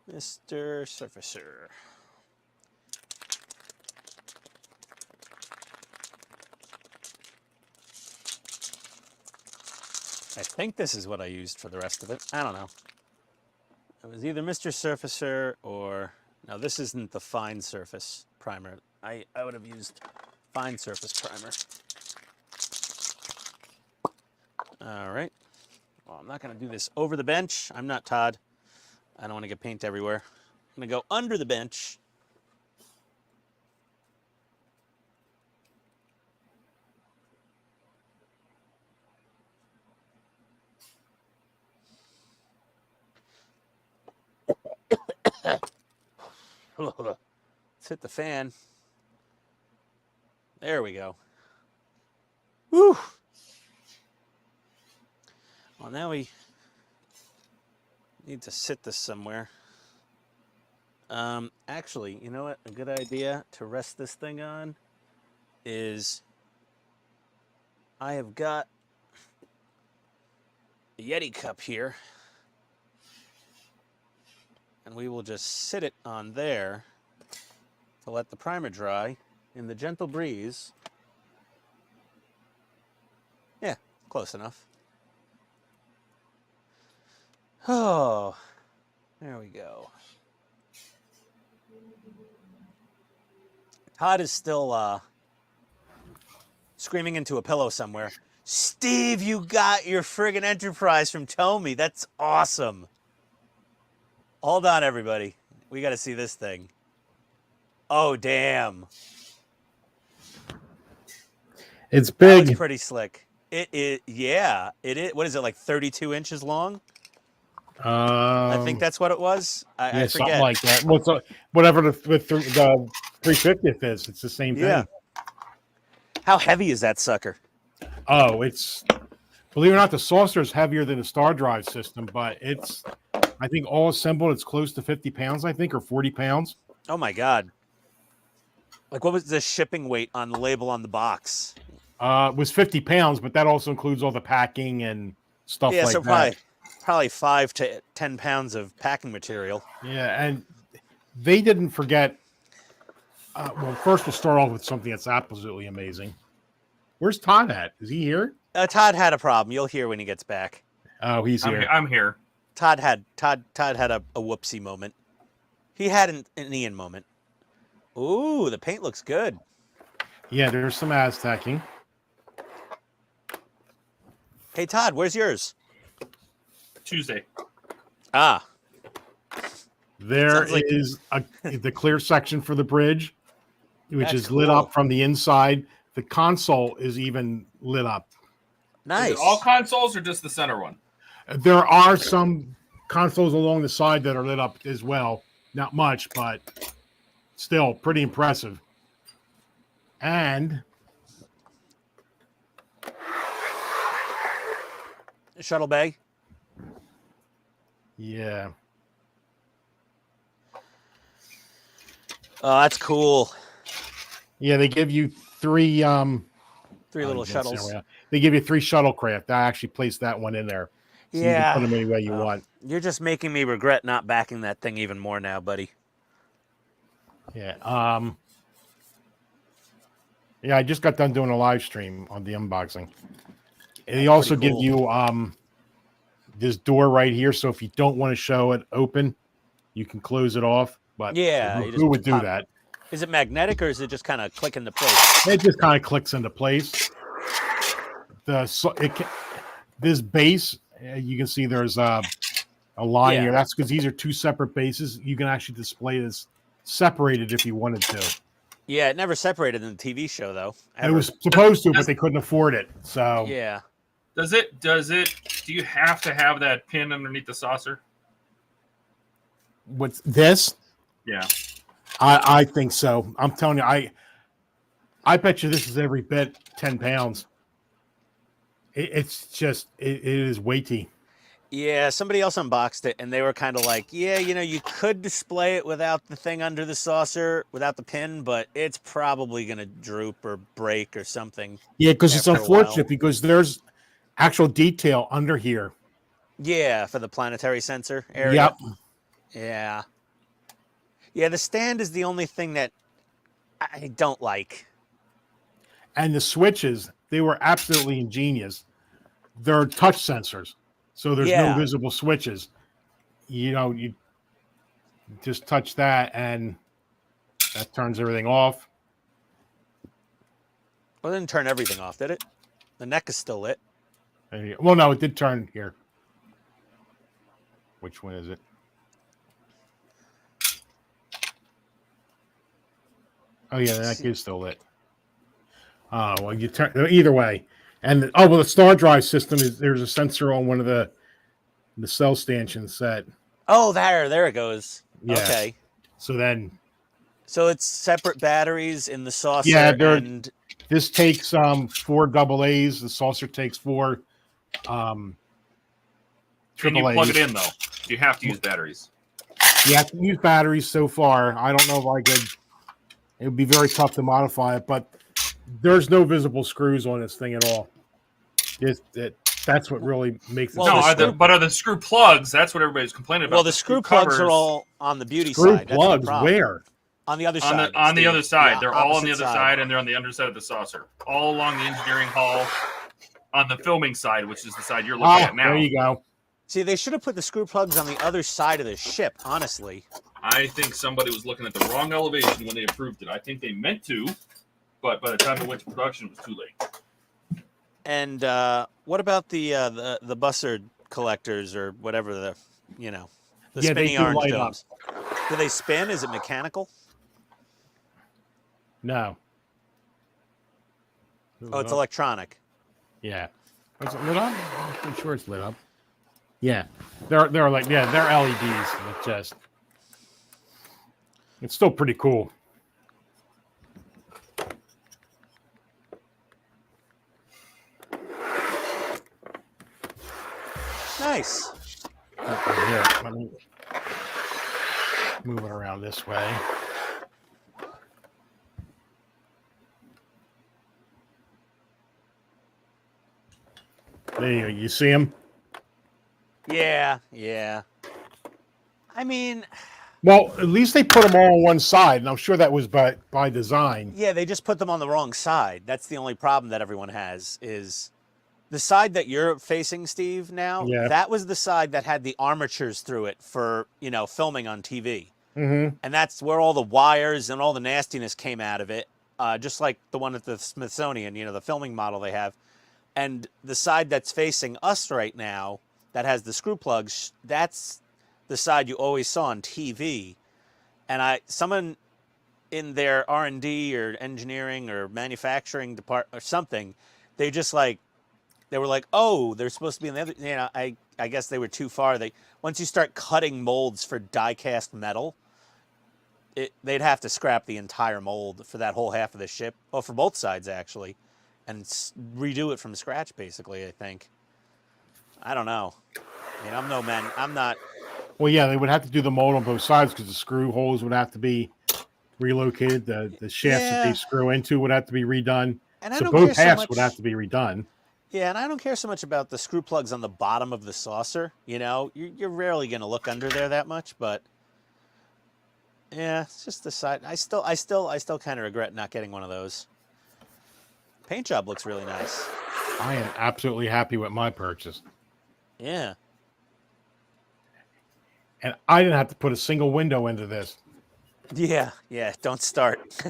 Mr. Surfacer. I think this is what I used for the rest of it. I don't know. It was either Mr. Surfacer or... No, this isn't the fine surface primer. I would have used fine surface primer. All right. Well, I'm not going to do this over the bench. I'm not Todd. I don't want to get paint everywhere. I'm going to go under the bench. Let's hit the fan. There we go. Woo! Well, now we need to sit this somewhere. Actually, you know what? A good idea to rest this thing on is I have got a Yeti cup here. And we will just sit it on there to let the primer dry in the gentle breeze. Yeah, close enough. Oh, there we go. Todd is still screaming into a pillow somewhere. Steve, you got your friggin' Enterprise from Tommy. That's awesome. Hold on, everybody. We got to see this thing. Oh, damn. It's big. That was pretty slick. It is, yeah. It is. What is it, like 32 inches long? I think that's what it was. I forget. Something like that. Whatever the 350th is, it's the same thing. Yeah. How heavy is that sucker? Oh, it's, believe it or not, the saucer is heavier than the Star Drive system, but it's, I think all assembled, it's close to 50 pounds, I think, or 40 pounds. Oh, my God. Like, what was the shipping weight on the label on the box? It was 50 pounds, but that also includes all the packing and stuff like so that. Probably 5 to 10 pounds of packing material. Yeah, and they didn't forget. Well, first we'll start off with something that's absolutely amazing. Where's Todd at? Is he here? Todd had a problem. You'll hear when he gets back. Oh, he's here. I'm here. Todd had a whoopsie moment. He had an Ian moment. Ooh, the paint looks good. Yeah, there's some Aztecing. Hey, Todd, where's yours? Tuesday. Ah. There is the clear section for the bridge, which is lit cool. up from the inside. The console is even lit up. Nice. Is it all consoles or just the center one? There are some consoles along the side that are lit up as well. Not much, but still pretty impressive. And Shuttle bay. yeah. Oh, that's cool. Yeah, they give you three little shuttles. They give you 3 shuttlecraft. I actually placed that one in there. So you can put them any way you want. You're just making me regret not backing that thing even more now, buddy. Yeah. Yeah, I just got done doing a live stream on the unboxing. And they also give you this door right here, so if you don't want to show it open, you can close it off. But yeah, who would do that? Is it magnetic or is it just kind of click into place? It just kind of clicks into place. This base, you can see there's a line here. That's because these are 2 separate bases. You can actually display this separated if you wanted to. Yeah, it never separated in the TV show though. Ever. It was supposed to, but they couldn't afford it. So yeah, Does it? Do you have to have that pin underneath the saucer? What's this? Yeah. I think so. I'm telling you, I bet you this is every bit 10 pounds. It's just it is weighty. Yeah, somebody else unboxed it, and they were kind of like, yeah, you know, you could display it without the thing under the saucer, without the pin, but it's probably going to droop or break or something. Yeah, because it's after a while. unfortunate because there's actual detail under here. Yeah, for the planetary sensor area. Yep. Yeah. Yeah, the stand is the only thing that I don't like. And the switches, they were absolutely ingenious. They're touch sensors, so there's no Yeah. visible switches. You know, you just touch that, and that turns everything off. Well, it didn't turn everything off, did it? The neck is still lit. Well, no, it did turn here. Which one is it? Oh yeah, the neck is still lit. Well, you turn either way, and well, the star drive system is there's a sensor on one of the cell stanchions set. Oh, there it goes. Yeah. Okay. So So it's separate batteries in the saucer. Yeah, and this takes 4 AA's. The saucer takes 4 Can triple you A's. plug it in though? Do you have to use batteries? You have to use batteries so far. I don't know if I could. It would be very tough to modify it, but there's no visible screws on this thing at all. That's what really makes it. Well, No, but are the screw plugs? That's what everybody's complaining about. well, the screw plugs covers are all on the beauty screw side. That's the plugs. problem. Where? On the other side. on the other side. They're all on the opposite other side, and they're on the underside of the saucer, all along the engineering hall, on the filming side, which is the side you're looking at now. There you go. See, they should have put the screw plugs on the other side of the ship, honestly. I think somebody was looking at the wrong elevation when they approved it. I think they meant to, but by the time it went to production, it was too late. And what about the Bussard collectors or whatever the They spinny do orange light up. domes? Do they spin? Is it mechanical? No. Oh, it's electronic. Yeah. Is it lit up? I'm pretty sure it's lit up. Yeah. They're like they're LEDs. It's still pretty cool. Nice. Here, let me move it around this way. There you go. You see them? Yeah, yeah. I mean, well, at least they put them all on one side, and I'm sure that was by design. Yeah, they just put them on the wrong side. That's the only problem that everyone has is the side that you're facing, Steve, now. Yeah. That was the side that had the armatures through it for, filming on TV. Mm-hmm. And that's where all the wires and all the nastiness came out of it, just like the one at the Smithsonian, the filming model they have. And the side that's facing us right now that has the screw plugs, that's the side you always saw on TV. And someone in their R&D or engineering or manufacturing department or something, they were like, oh, they're supposed to be in the other, I guess they were too far. Once you start cutting molds for die-cast metal, they'd have to scrap the entire mold for that whole half of the ship, well, for both sides actually, and redo it from scratch basically, I think. I don't know. I'm no man. I'm not. Well, yeah, they would have to do the mold on both sides because the screw holes would have to be relocated. The shafts that they screw into would have to be redone. And I so don't both care halves would have to be redone. Yeah, and I don't care so much about the screw plugs on the bottom of the saucer. You're rarely going to look under there that much, but yeah, it's just the side. I still kind of regret not getting one of those. Paint job looks really nice. I am absolutely happy with my purchase. Yeah. And I didn't have to put a single window into this. Yeah. Don't start.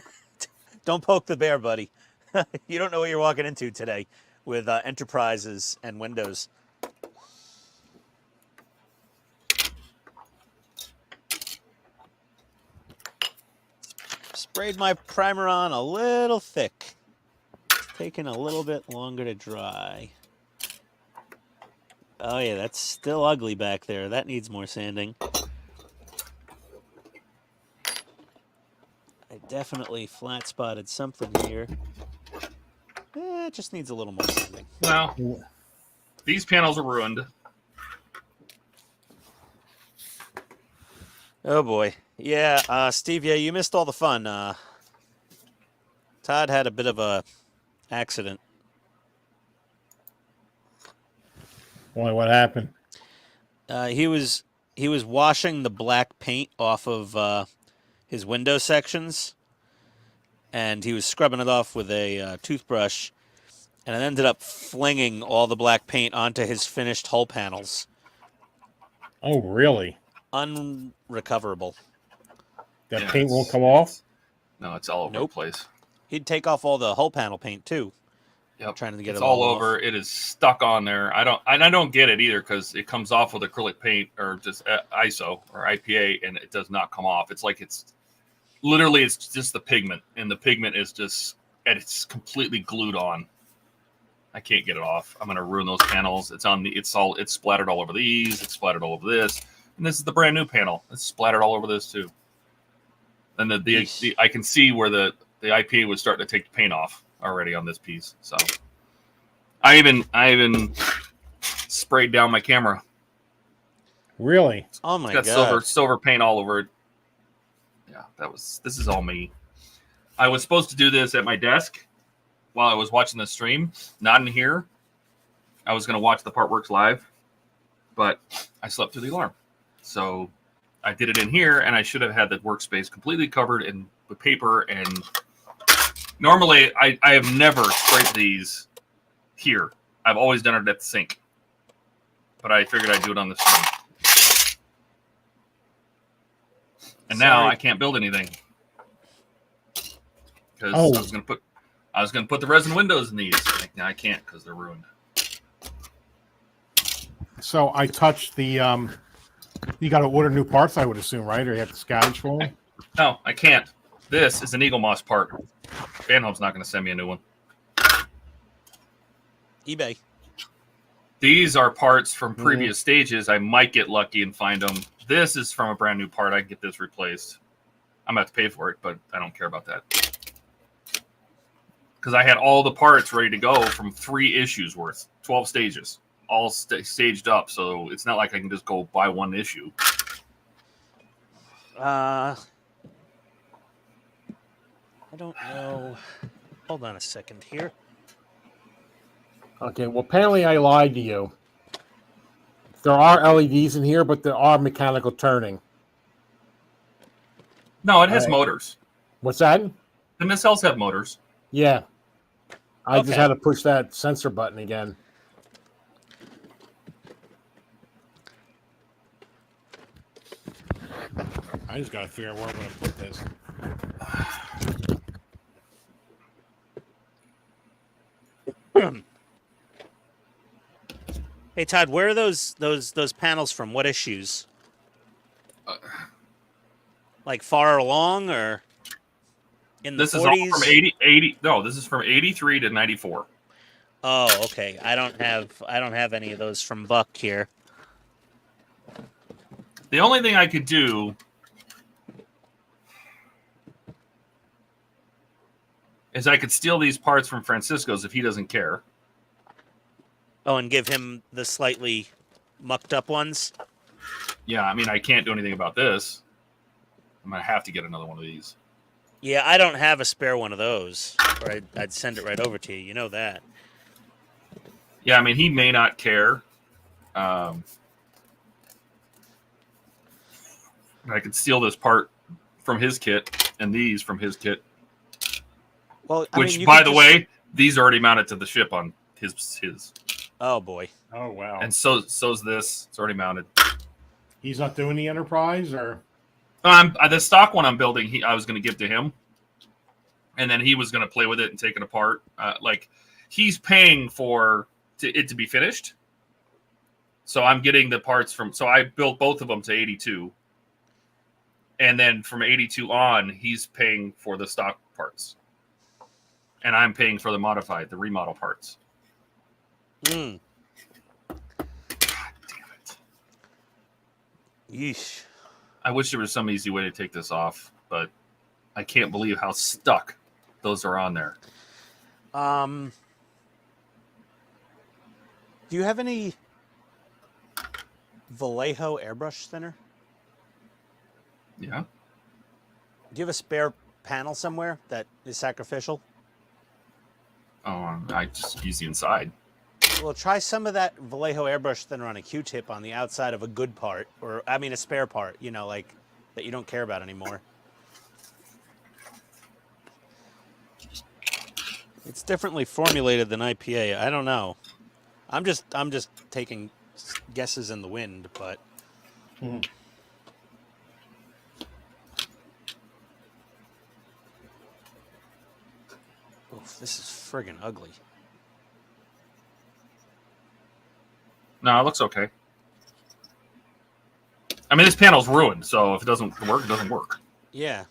Don't poke the bear, buddy. You don't know what you're walking into today with Enterprises and Windows. Sprayed my primer on a little thick. It's taking a little bit longer to dry. Oh yeah, that's still ugly back there. That needs more sanding. I definitely flat spotted something here. It just needs a little more sanding. Well, these panels are ruined. Oh boy. Yeah, Steve, yeah, you missed all the fun. Todd had a bit of a accident. Boy, what happened? He was washing the black paint off of his window sections, and he was scrubbing it off with a toothbrush, and it ended up flinging all the black paint onto his finished hull panels. Oh, really? Unrecoverable. That paint won't come off? No, it's all over the place. He'd take off all the hull panel paint too. Yep, trying to get it's it all over. off. It is stuck on there. I don't get it either because it comes off with acrylic paint or just ISO or IPA, and it does not come off. It's like it's just the pigment, and the pigment is just it's completely glued on. I can't get it off. I'm gonna ruin those panels. It's splattered all over these. It's splattered all over this, and this is the brand new panel. It's splattered all over this too. And the I can see where the IPA was starting to take the paint off already on this piece. So I even sprayed down my camera. Really? Oh my God. God. Silver paint all over it. Yeah, this is all me. I was supposed to do this at my desk while I was watching the stream, not in here. I was going to watch the Part Works live, but I slept through the alarm. So I did it in here, and I should have had the workspace completely covered in with paper. And normally, I have never sprayed these here. I've always done it at the sink. But I figured I'd do it on the stream. And now I can't build anything. Because I was gonna put the resin windows in these. I can't because they're ruined. So I touched the you got to order new parts, I would assume, right? Or you have to scavenge for them? No, I can't. This is an Eagle Moss part. Van Home's not going to send me a new one. eBay. These are parts from previous stages. I might get lucky and find them. This is from a brand new part. I can get this replaced. I'm going to have to pay for it, but I don't care about that. Because I had all the parts ready to go from 3 issues worth, 12 stages, all staged up. So it's not like I can just go buy one issue. I don't know. Hold on a second here. Okay, well, apparently I lied to you. There are LEDs in here, but there are mechanical turning. No, it has motors. What's that? The nacelles have motors. Yeah. I just had to push that sensor button again. I just got to figure out where I'm going to put this. Hey Todd, where are those panels from? What issues? Like far along or in the 40s? This is all from 80. No, this is from 83 to 94. Oh, okay. I don't have any of those from Buck here. The only thing I could do is I could steal these parts from Francisco's if he doesn't care. Oh, and give him the slightly mucked up ones? Yeah, I mean, I can't do anything about this. I'm going to have to get another one of these. Yeah, I don't have a spare one of those. Or I'd send it right over to you. You know that. Yeah, I mean, he may not care. I could steal this part from his kit and these from his kit. Well, which, by the way, these are already mounted to the ship on his. Oh, boy. Oh, wow. And so's this. It's already mounted. He's not doing the Enterprise, or? The stock one I'm building, I was going to give to him. And then he was going to play with it and take it apart. He's paying for it to be finished. So I'm getting the parts from... So I built both of them to 82. And then from 82 on, he's paying for the stock parts. And I'm paying for the remodel parts. Yeesh. I wish there was some easy way to take this off, but I can't believe how stuck those are on there. Do you have any Vallejo airbrush thinner? Yeah. Do you have a spare panel somewhere that is sacrificial? I just use the inside. Well, try some of that Vallejo airbrush thinner on a Q-tip on the outside of a good part, or I mean a spare part, you know, like that you don't care about anymore. It's differently formulated than IPA. I don't know. I'm just taking guesses in the wind, but Mm. oof, this is friggin' ugly. No, it looks okay. I mean, this panel's ruined, so if it doesn't work, it doesn't work. Yeah.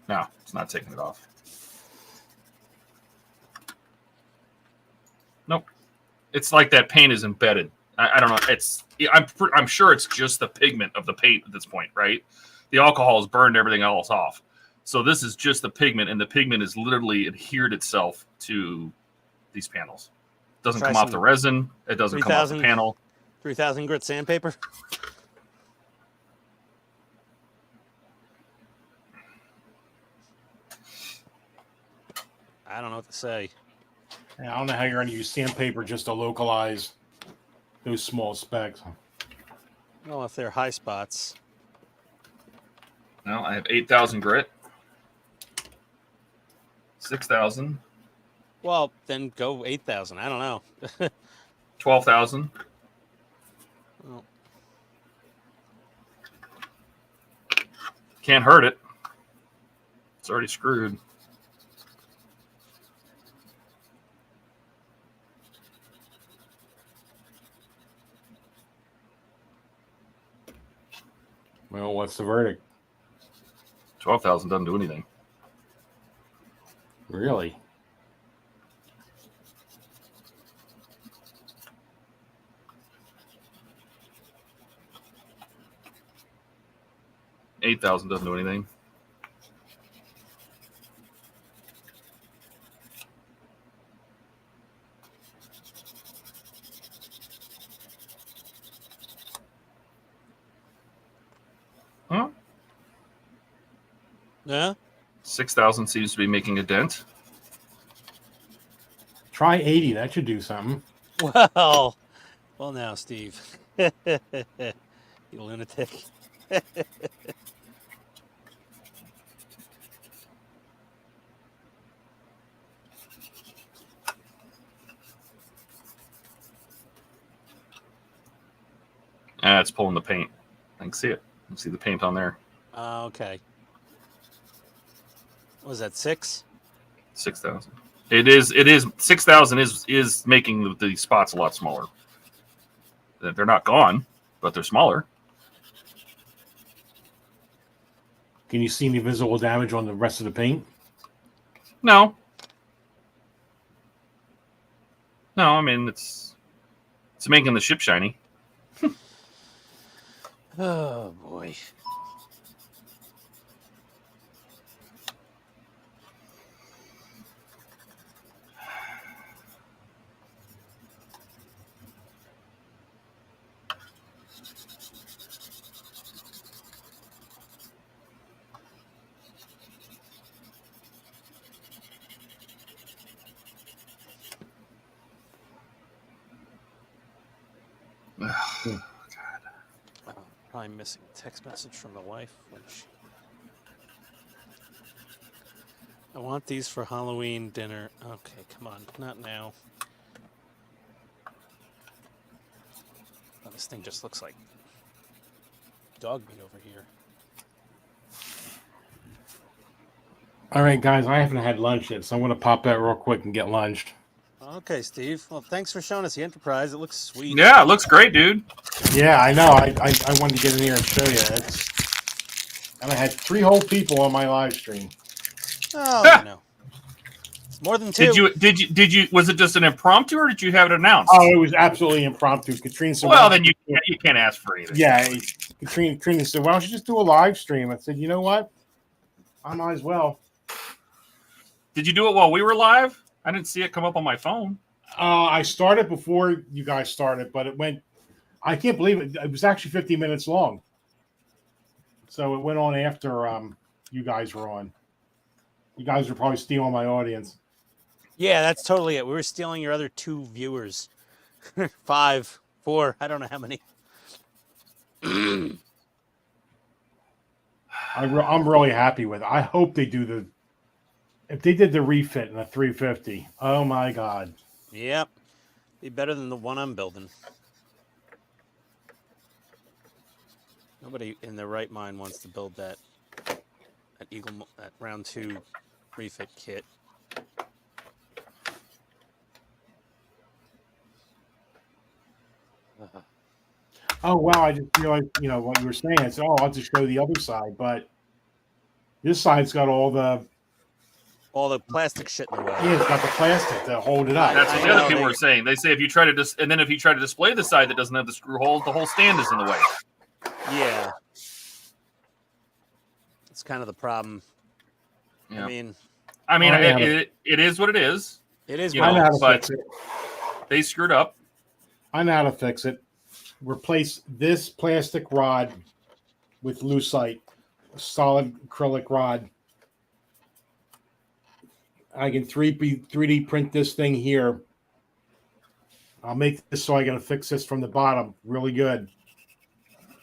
No, it's not taking it off. Nope. It's like that paint is embedded. I don't know. I'm sure it's just the pigment of the paint at this point, right? The alcohol has burned everything else off. So this is just the pigment, and the pigment has literally adhered itself to these panels. It doesn't come off the resin. It doesn't come off the panel. 3,000 grit sandpaper? I don't know what to say. Yeah, I don't know how you're going to use sandpaper just to localize those small specks. Well, if they're high spots. No, I have 8,000 grit. 6,000. Well, then go 8,000. I don't know. 12,000. Well, Can't hurt it. It's already screwed. Well, what's the verdict? 12,000 doesn't do anything. Really? $8,000 doesn't do anything. Huh? yeah? 6,000 seems to be making a dent. Try 80. That should do something. Well now, Steve. You lunatic. It's pulling the paint. I can see it. I can see the paint on there. Okay. What was that, 6? 6,000. It is 6,000 is making the spots a lot smaller. They're not gone, but they're smaller. Can you see any visible damage on the rest of the paint? No. No, I mean it's making the ship shiny. Oh boy. Probably missing a text message from the wife, which I want these for Halloween dinner. Okay, come on, not now. Oh, this thing just looks like dog meat over here. All right, guys, I haven't had lunch yet, so I'm going to pop out real quick and get lunched. Okay, Steve. Well, thanks for showing us the Enterprise. It looks sweet. Yeah, it looks great, dude. Yeah, I know. I wanted to get in here and show you. And I had 3 whole people on my live stream. Oh, you know. More than two. Did you was it just an impromptu or did you have it announced? Oh, it was absolutely impromptu. Katrina said, well, then you can't ask for anything. Yeah, Katrina said, "Why don't you just do a live stream?" I said, "You know what? I might as well." Did you do it while we were live? I didn't see it come up on my phone. I started before you guys started, but it went. I can't believe it. It was actually 50 minutes long. So it went on after you guys were on. You guys were probably stealing my audience. Yeah, that's totally it. We were stealing your other 2 viewers. 5, 4, I don't know how many. I'm really happy with it. I hope they do if they did the refit in a 350. Oh my God. Yep. Be better than the one I'm building. Nobody in their right mind wants to build that round 2 refit kit. Oh wow! I just realized, what you were saying. I said, "Oh, I'll just show the other side," but this side's got all the plastic shit in the way. Yeah, it's got the plastic to hold it up. That's what the other people were saying. They say if you try to if you try to display the side that doesn't have the screw holes, the whole stand is in the way. Yeah, that's kind of the problem. Yeah. I mean, it is what it is. It is. I know how to fix it. They screwed up. I know how to fix it. Replace this plastic rod with lucite, a solid acrylic rod. I can 3D print this thing here. I'll make this so I got to fix this from the bottom really good.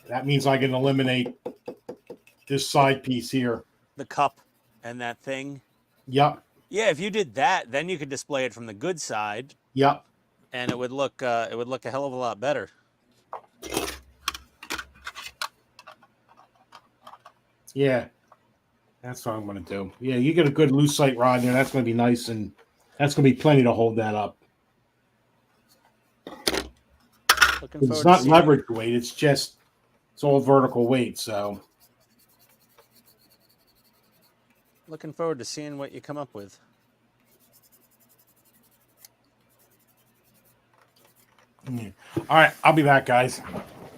That means I can eliminate this side piece here. The cup and that thing. Yep. Yeah, if you did that, then you could display it from the good side. Yep. And it would look a hell of a lot better. Yeah. That's what I'm going to do. Yeah, you get a good lucite rod there. That's going to be nice, and that's going to be plenty to hold that up. It's not leverage weight. It's all vertical weight. So, looking forward to seeing what you come up with. Yeah. All right, I'll be back, guys.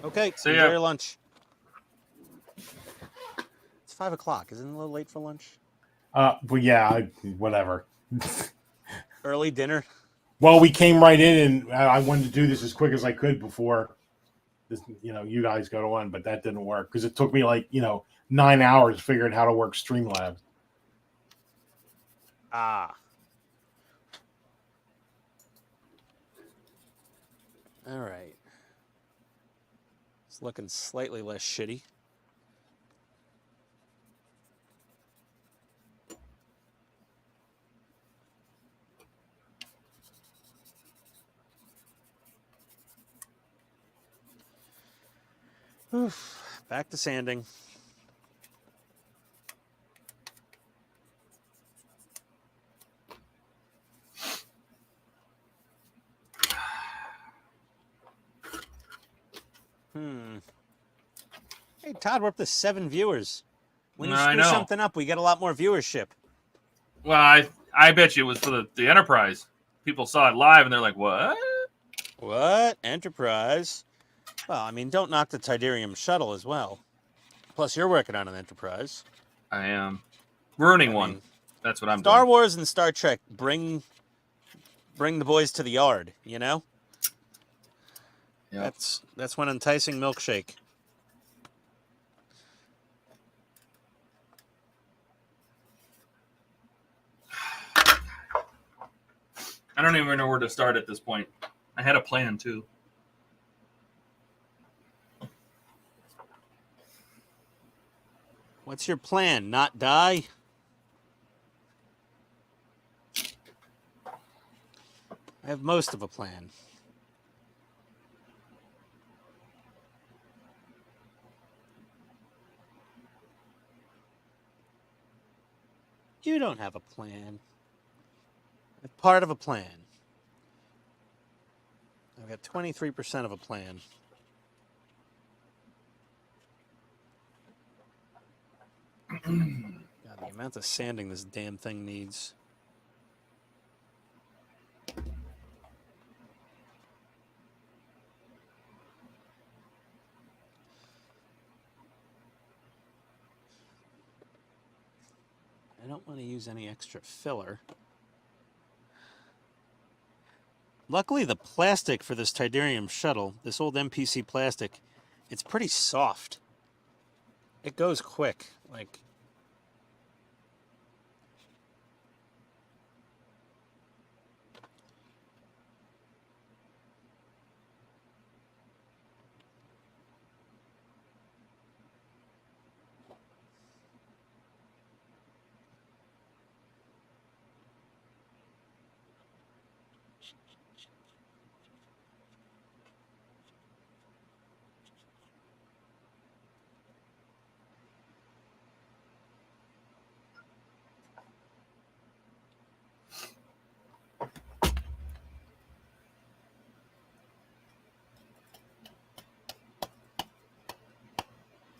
Okay, see enjoy ya. your lunch. It's 5 o'clock. Isn't it a little late for lunch? But yeah, whatever. Early dinner. Well, we came right in, and I wanted to do this as quick as I could before this, you guys go on, but that didn't work because it took me 9 hours to figure out how to work Streamlabs. Ah. All right. It's looking slightly less shitty. Oof. Back to sanding. Hey, Todd, we're up to 7 viewers. When you screw something up, we get a lot more viewership. Well, I bet you it was for the Enterprise. People saw it live and they're like, "What? What? Enterprise?" Well, I mean, don't knock the Tidarium shuttle as well. Plus, you're working on an Enterprise. I am ruining one. That's what I'm doing. Star Wars and Star Trek bring the boys to the yard, Yep. That's one enticing milkshake. I don't even know where to start at this point. I had a plan too. What's your plan? Not die? I have most of a plan. You don't have a plan. I have part of a plan. I've got 23% of a plan. God, the amount of sanding this damn thing needs. don't want to use any extra filler. Luckily, the plastic for this Tidarium shuttle, this old MPC plastic, it's pretty soft. It goes quick. Like,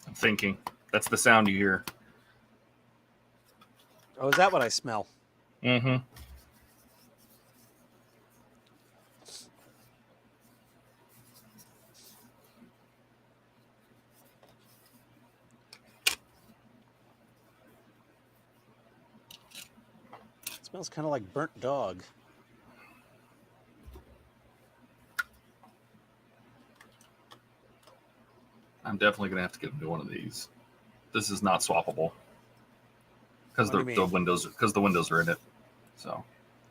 I'm thinking. That's the sound you hear. oh, is that what I smell? Mm-hmm. It smells kind of like burnt dog. I'm definitely gonna have to get into one of these. This is not swappable because What do you the mean? windows are in it. So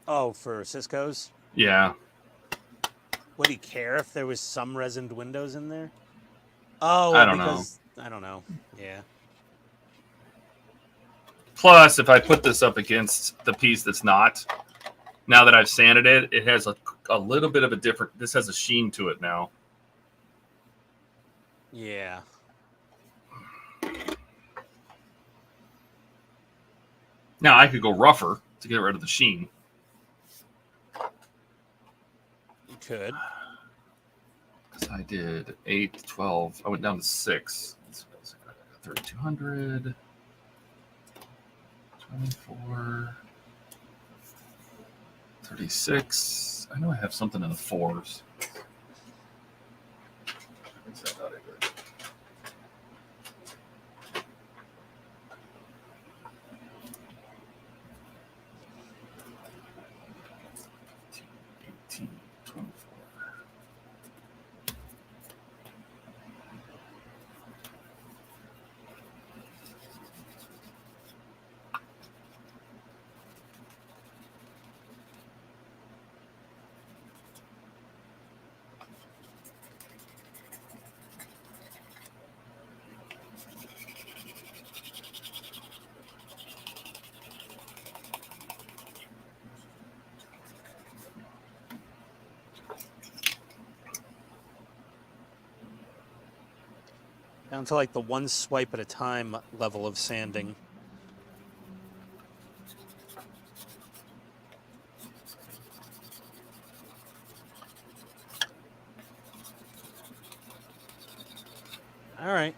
Oh, for Cisco's? yeah, Would he care if there was some resined windows in there? Oh, I don't know. because I don't know. Yeah. Plus, if I put this up against the piece that's not, now that I've sanded it, it has a little bit of a different. This has a sheen to it now. Yeah. Now I could go rougher to get rid of the sheen. You could. Because I did 8, 12. I went down to 6. 3,200. 24. 36. I know I have something in the 4s. Is that not it? Down to like the one swipe at a time level of sanding. All right.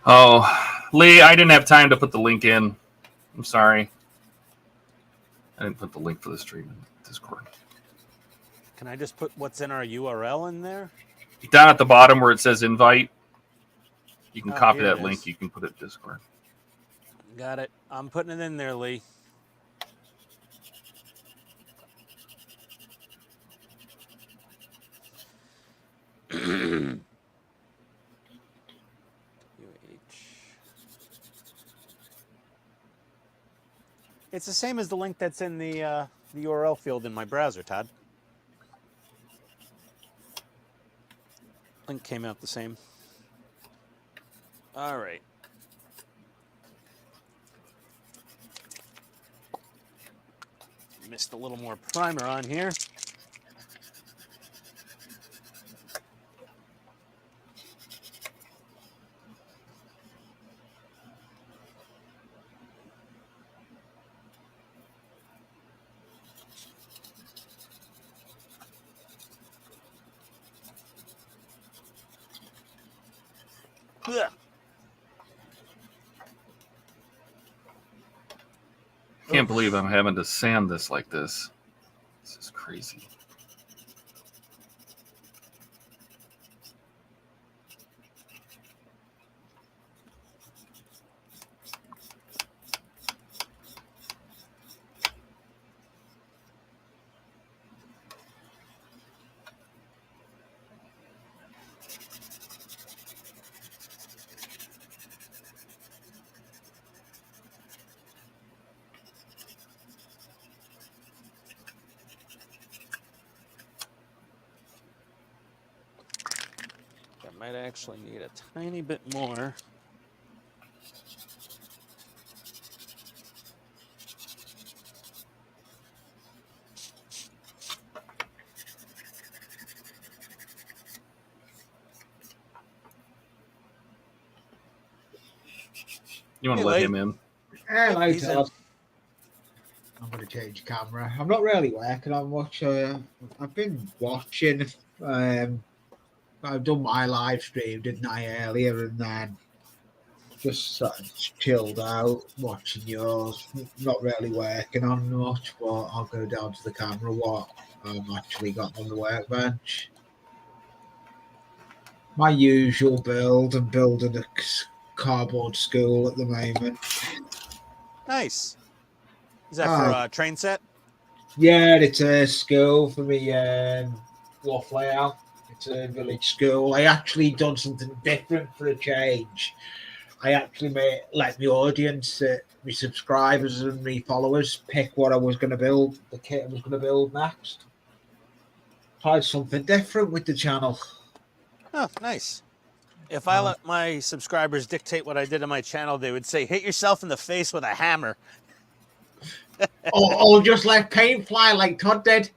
Oh, Lee, I didn't have time to put the link in. I'm sorry. I didn't put the link for the stream in Discord. Can I just put what's in our URL in there? Down at the bottom where it says invite, you can copy here it that link. is. You can put it in Discord. Got it. I'm putting it in there, Lee. It's the same as the link that's in the URL field in my browser, Todd. Link came out the same. All right. Missed a little more primer on here. Ugh. Can't believe I'm having to sand this like this. This is crazy. Might actually need a tiny bit more. You want to Hey, let Lee. him in? Hello, He's in. Todd. I'm going to change camera. I'm not really working on much. I've been watching. I've done my live stream, didn't I, earlier, and then just sort of chilled out watching yours. Not really working on much, but I'll go down to the camera what I've actually got on the workbench. My usual build. I'm building a cardboard school at the moment. Nice. Is that for a train set? Yeah, it's a school for me. Bluff layout. It's a village school. I actually done something different for a change. I actually let my audience, my subscribers and my followers pick what I was going to build, the kit I was going to build next. Tried something different with the channel. Oh, nice. If I let my subscribers dictate what I did on my channel, they would say, hit yourself in the face with a hammer. or just let paint fly like Todd did.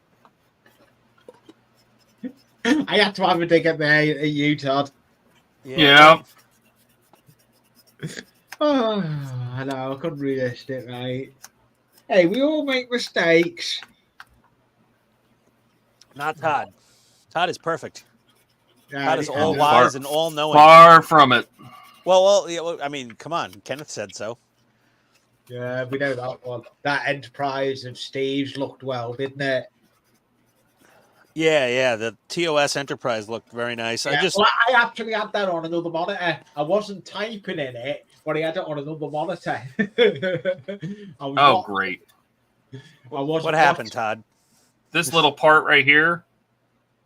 I had to have a dig at you, Todd. Yeah. Oh, I know, I couldn't resist it, right? Hey, we all make mistakes. Not Todd. Todd is perfect. Yeah, Todd is all far- wise and all knowing. Far from it. Well, yeah, I mean, come on. Kenneth said so. Yeah, we know that one. That Enterprise of Steve's looked well, didn't it? Yeah. The TOS Enterprise looked very nice. Yeah, well, I actually had that on another monitor. I wasn't typing in it, but I had it on another monitor. Great. What happened, Todd? This little part right here,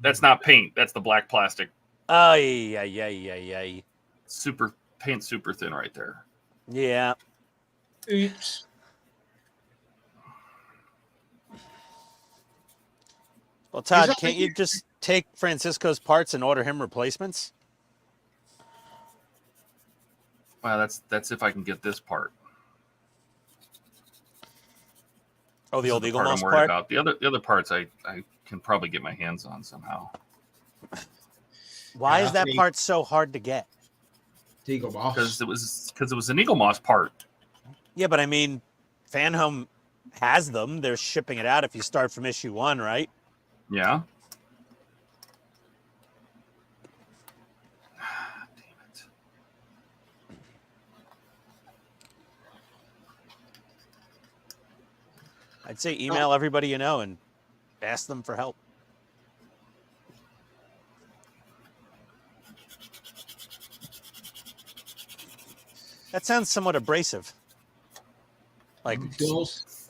that's not paint. That's the black plastic. Oh, yeah. Super paint, super thin right there. Yeah. Oops. Well, Todd, can't you just take Francisco's parts and order him replacements? Well, that's if I can get this part. Oh, the This old is Eagle part Moss I'm worried part? about. The other parts I can probably get my hands on somehow. Why is that part so hard to get? Eagle Moss. Because it was an Eagle Moss part. Yeah, but I mean, Fanhome has them. They're shipping it out if you start from issue 1, right? Yeah. Damn it. I'd say email everybody you know and ask them for help. That sounds somewhat abrasive. Like It does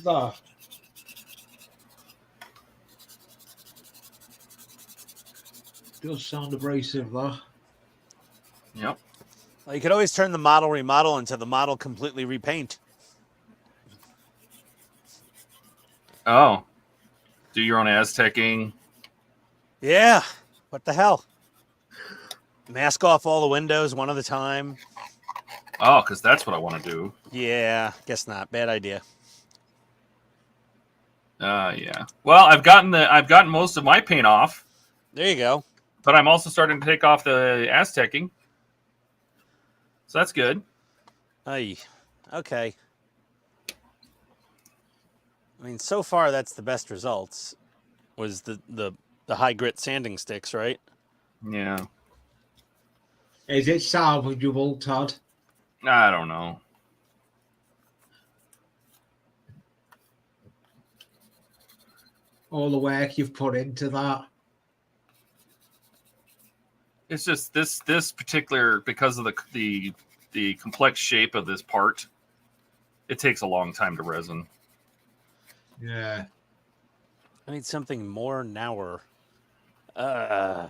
that. It does sound abrasive, though. Yep. well, you could always turn the model remodel into the model completely repaint. Oh. Do your own Aztecing. Yeah. What the hell? Mask off all the windows one at a time. Oh, because that's what I want to do. Yeah, guess not. Bad idea. Yeah. Well, I've gotten most of my paint off, There you go. but I'm also starting to take off the Aztecing. So that's good. Ay, okay. I mean, so far that's the best results. Was the high grit sanding sticks, right? Yeah. Is it salvageable, Todd? I don't know. All the work you've put into that. It's just this particular, because of the complex shape of this part, it takes a long time to resin. Yeah. I need something more nower. Oh,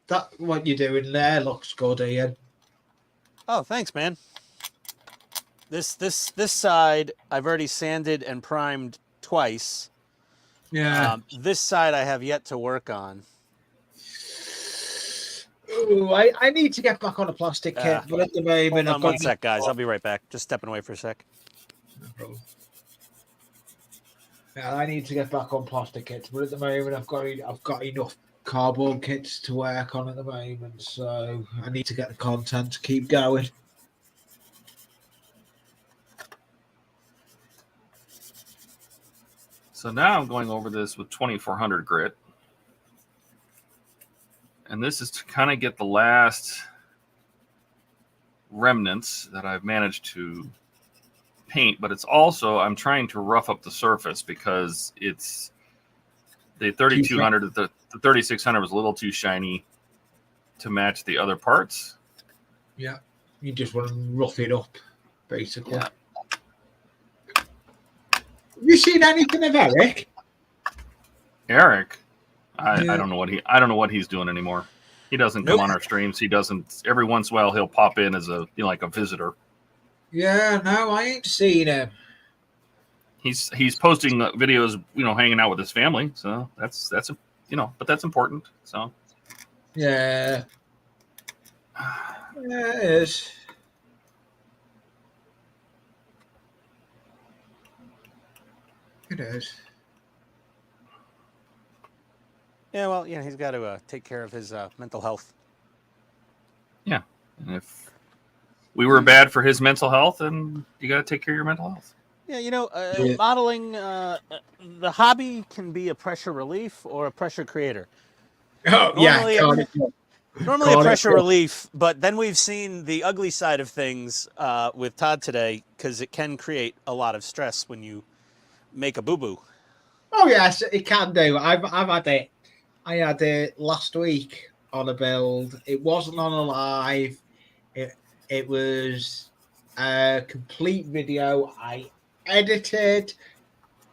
That what you're doing there looks good, Ian. oh, thanks, man. This side I've already sanded and primed twice. Yeah. This side I have yet to work on. Ooh, I need to get back on a plastic kit, but at the moment Hold I've on got one sec, guys. I'll be right back. Just stepping away for a sec. No problem. Yeah, I need to get back on plastic kits, but at the moment I've got enough cardboard kits to work on at the moment, so I need to get the content to keep going. So now I'm going over this with 2400 grit. And this is to kind of get the last remnants that I've managed to paint, but it's also, I'm trying to rough up the surface because it's the 3200, the 3600 was a little too shiny to match the other parts. Yeah, you just want to rough it up, basically. Yeah. Have you seen anything of Eric? Eric, I don't know what he's doing anymore. He doesn't come on our streams. He doesn't. Every once in a while, he'll pop in as a like a visitor. Yeah, no, I ain't seen him. He's posting videos, hanging out with his family. So that's but that's important. So Yeah, yeah, it is. It is. Yeah, well, he's got to take care of his mental health. Yeah, and if we were bad for his mental health, then you got to take care of your mental health. Yeah, modeling, the hobby can be a pressure relief or a pressure creator. Oh, Normally a pressure relief, but then we've seen the ugly side of things with Todd today, because it can create a lot of stress when you make a boo-boo. Oh yes, it can do. I've had it. I had it last week on a build. It wasn't on a live. It was a complete video I edited,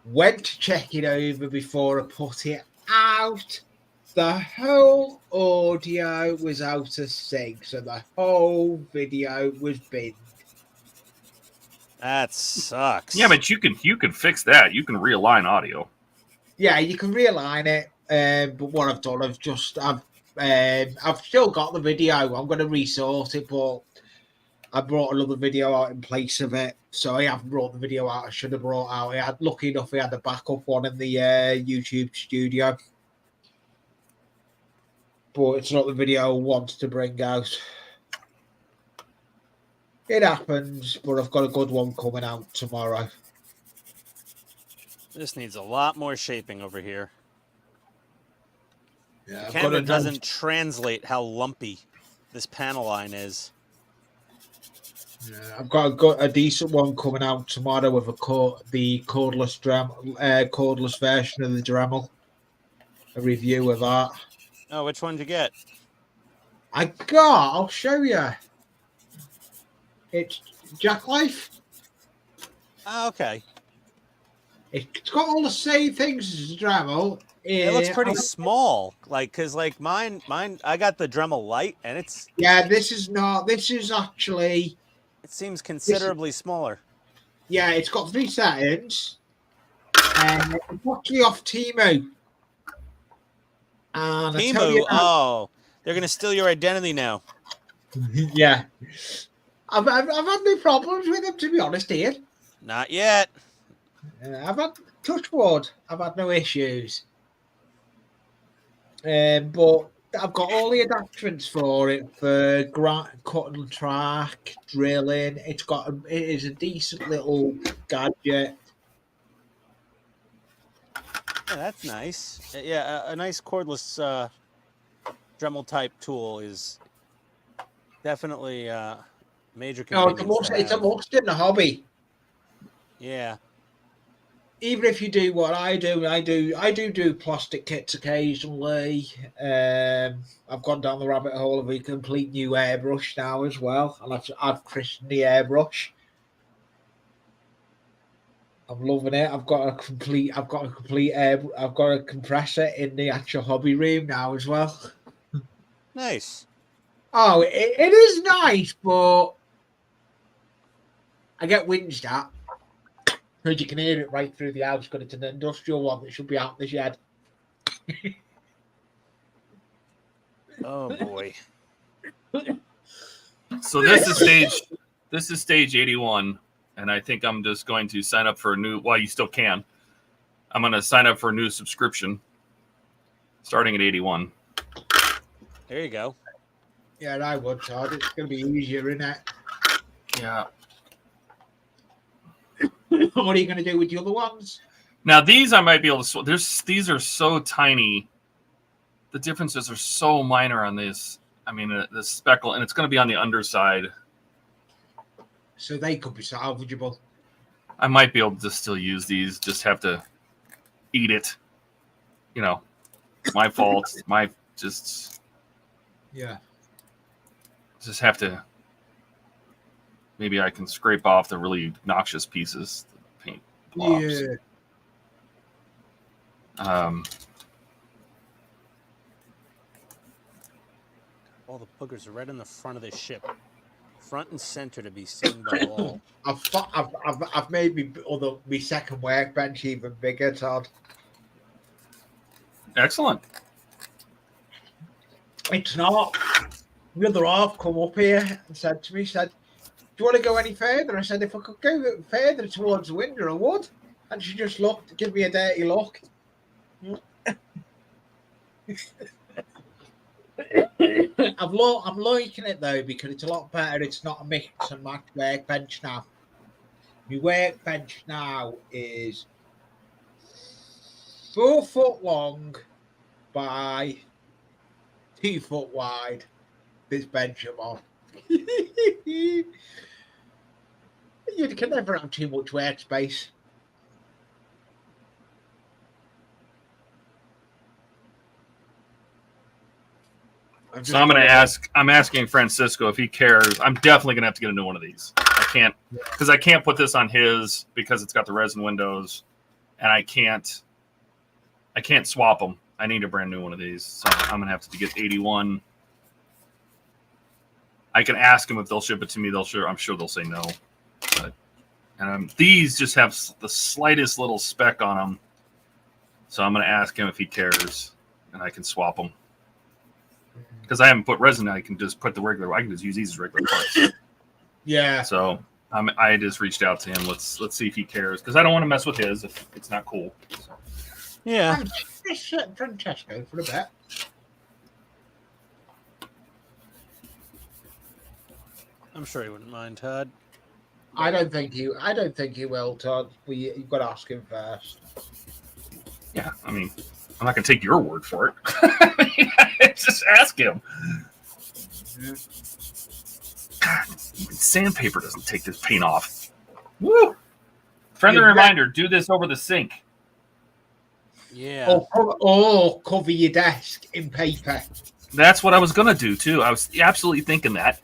went to check it over before I put it out. The whole audio was out of sync, so the whole video was binned. That sucks. Yeah, but you can fix that. You can realign audio. Yeah, you can realign it. But what I've done, I've still got the video. I'm going to resort it, but I brought another video out in place of it. So I haven't brought the video out I should have brought out. Lucky enough, we had a backup one in the YouTube studio. But it's not the video I want to bring out. It happens, but I've got a good one coming out tomorrow. This needs a lot more shaping over here. Yeah, the camera doesn't translate how lumpy this panel line is. Yeah, I've got a decent one coming out tomorrow with the cordless version of the Dremel. A review of that. Oh, which one did you get? I'll show you. It's Jackknife. Oh, okay. It's got all the same things as the Dremel. It looks pretty small, because mine, I got the Dremel Lite, and it's... Yeah, this is actually... It seems considerably smaller. Yeah, it's got 3 settings. And it's actually off Temu. And Temu? Oh, they're going to steal your identity now. Yeah. I've had no problems with them, to be honest, Ian. Not yet. I've had touch wood. I've had no issues. But I've got all the attachments for it for cut and track, drilling. It is a decent little gadget. Yeah, that's nice. Yeah, a nice cordless Dremel type tool is definitely major convenience. It's a must in the hobby. Yeah. Even if you do what I do plastic kits occasionally. I've gone down the rabbit hole of a complete new airbrush now as well, and I've christened the airbrush. I'm loving it. I've got a compressor in the actual hobby room now as well. Nice. Oh, it is nice, but I get whinged at. Because you can hear it right through the house, because it's an industrial one that should be out in the shed. Oh, boy. So this is stage 81, and I think I'm just going to sign up for a new. Well, you still can. I'm going to sign up for a new subscription, starting at 81. There you go. Yeah, I would, Todd. It's going to be easier, isn't it? Yeah. What are you going to do with the other ones? Now these I might be able to. These are so tiny. The differences are so minor on this. I mean, the speckle, and it's going to be on the underside. So they could be salvageable. I might be able to still use these. Just have to eat it. You know, my fault. Yeah. Just have to. Maybe I can scrape off the really noxious pieces. The paint blobs. Yeah. All the boogers are right in the front of this ship, front and center to be seen by all. I've made me second workbench even bigger, Todd. Excellent. It's not. The other half come up here and said to me, "Do you want to go any further?" I said, "If I could go further towards the window, I would." And she just looked, give me a dirty look. I'm liking it though because it's a lot better. It's not a mix and match workbench now. My workbench now is 4 foot long by 2 foot wide. This bench I'm on. You can never have too much workspace. So I'm asking Francisco if he cares. I'm definitely gonna have to get a new one of these. I can't put this on his because it's got the resin windows, and I can't swap them. I need a brand new one of these, so I'm gonna have to get 81. I can ask them if they'll ship it to me. I'm sure they'll say no. But, these just have the slightest little speck on them, so I'm gonna ask him if he cares, and I can swap them. Because I haven't put resin, I can just put the regular. I can just use these as regular parts. Yeah. So I just reached out to him. Let's see if he cares, because I don't want to mess with his if it's not cool. So. Yeah. Francesco for a bit. I'm sure he wouldn't mind, Todd. I don't think he will, Todd. You've got to ask him first. Yeah, I mean, I'm not going to take your word for it. I mean, just ask him. Yeah. God, sandpaper doesn't take this paint off. Woo! Friendly reminder, do this over the sink. Yeah. Or cover your desk in paper. That's what I was going to do, too. I was absolutely thinking that.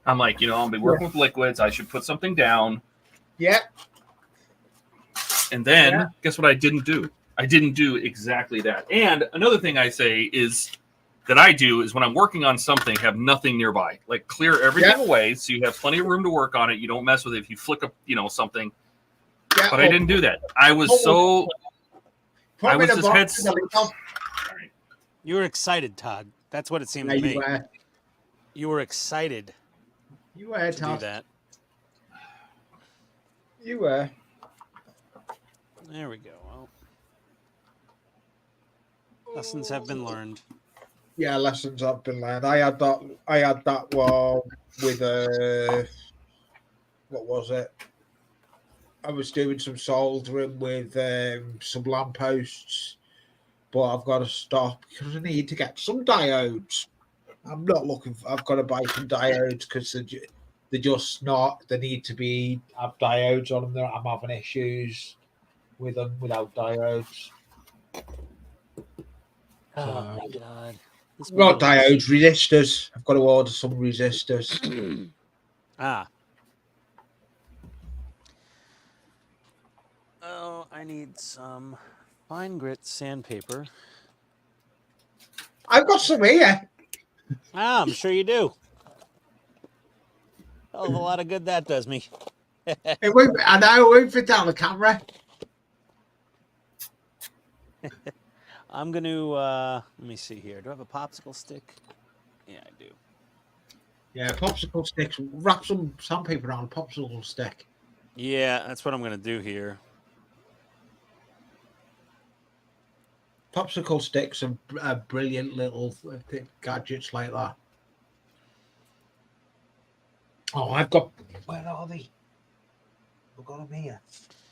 I'm like, I'll be working with liquids. I should put something down. Yeah. And then, guess what I didn't do? I didn't do exactly that. And another thing I say is that I do is when I'm working on something, have nothing nearby. Like clear everything away so you have plenty of room to work on it. You don't mess with it if you flick up, something. Yeah, but I didn't do that. I was just You were excited, Todd. That's what it seemed to me. You were excited. You were, to do that. You were. There we go. Well, lessons have been learned. Yeah, lessons have been learned. I had that one with what was it? I was doing some soldering with some lampposts, but I've got to stop because I need to get some diodes. I'm not looking for. I've got to buy some diodes because they're just not. They need to have diodes on them. I'm having issues with them without diodes. Oh my god! Not diodes, resistors. I've got to order some resistors. Oh, I need some fine grit sandpaper. I've got some here. I'm sure you do. Hell of a lot of good that does me. I know, it won't fit down the camera. I'm going to, let me see here. Do I have a popsicle stick? Yeah, I do. Yeah, popsicle sticks. Wrap some sandpaper around a popsicle stick. Yeah, that's what I'm going to do here. Popsicle sticks are brilliant little gadgets like that. Oh, I've got. Where are they? I've got them here.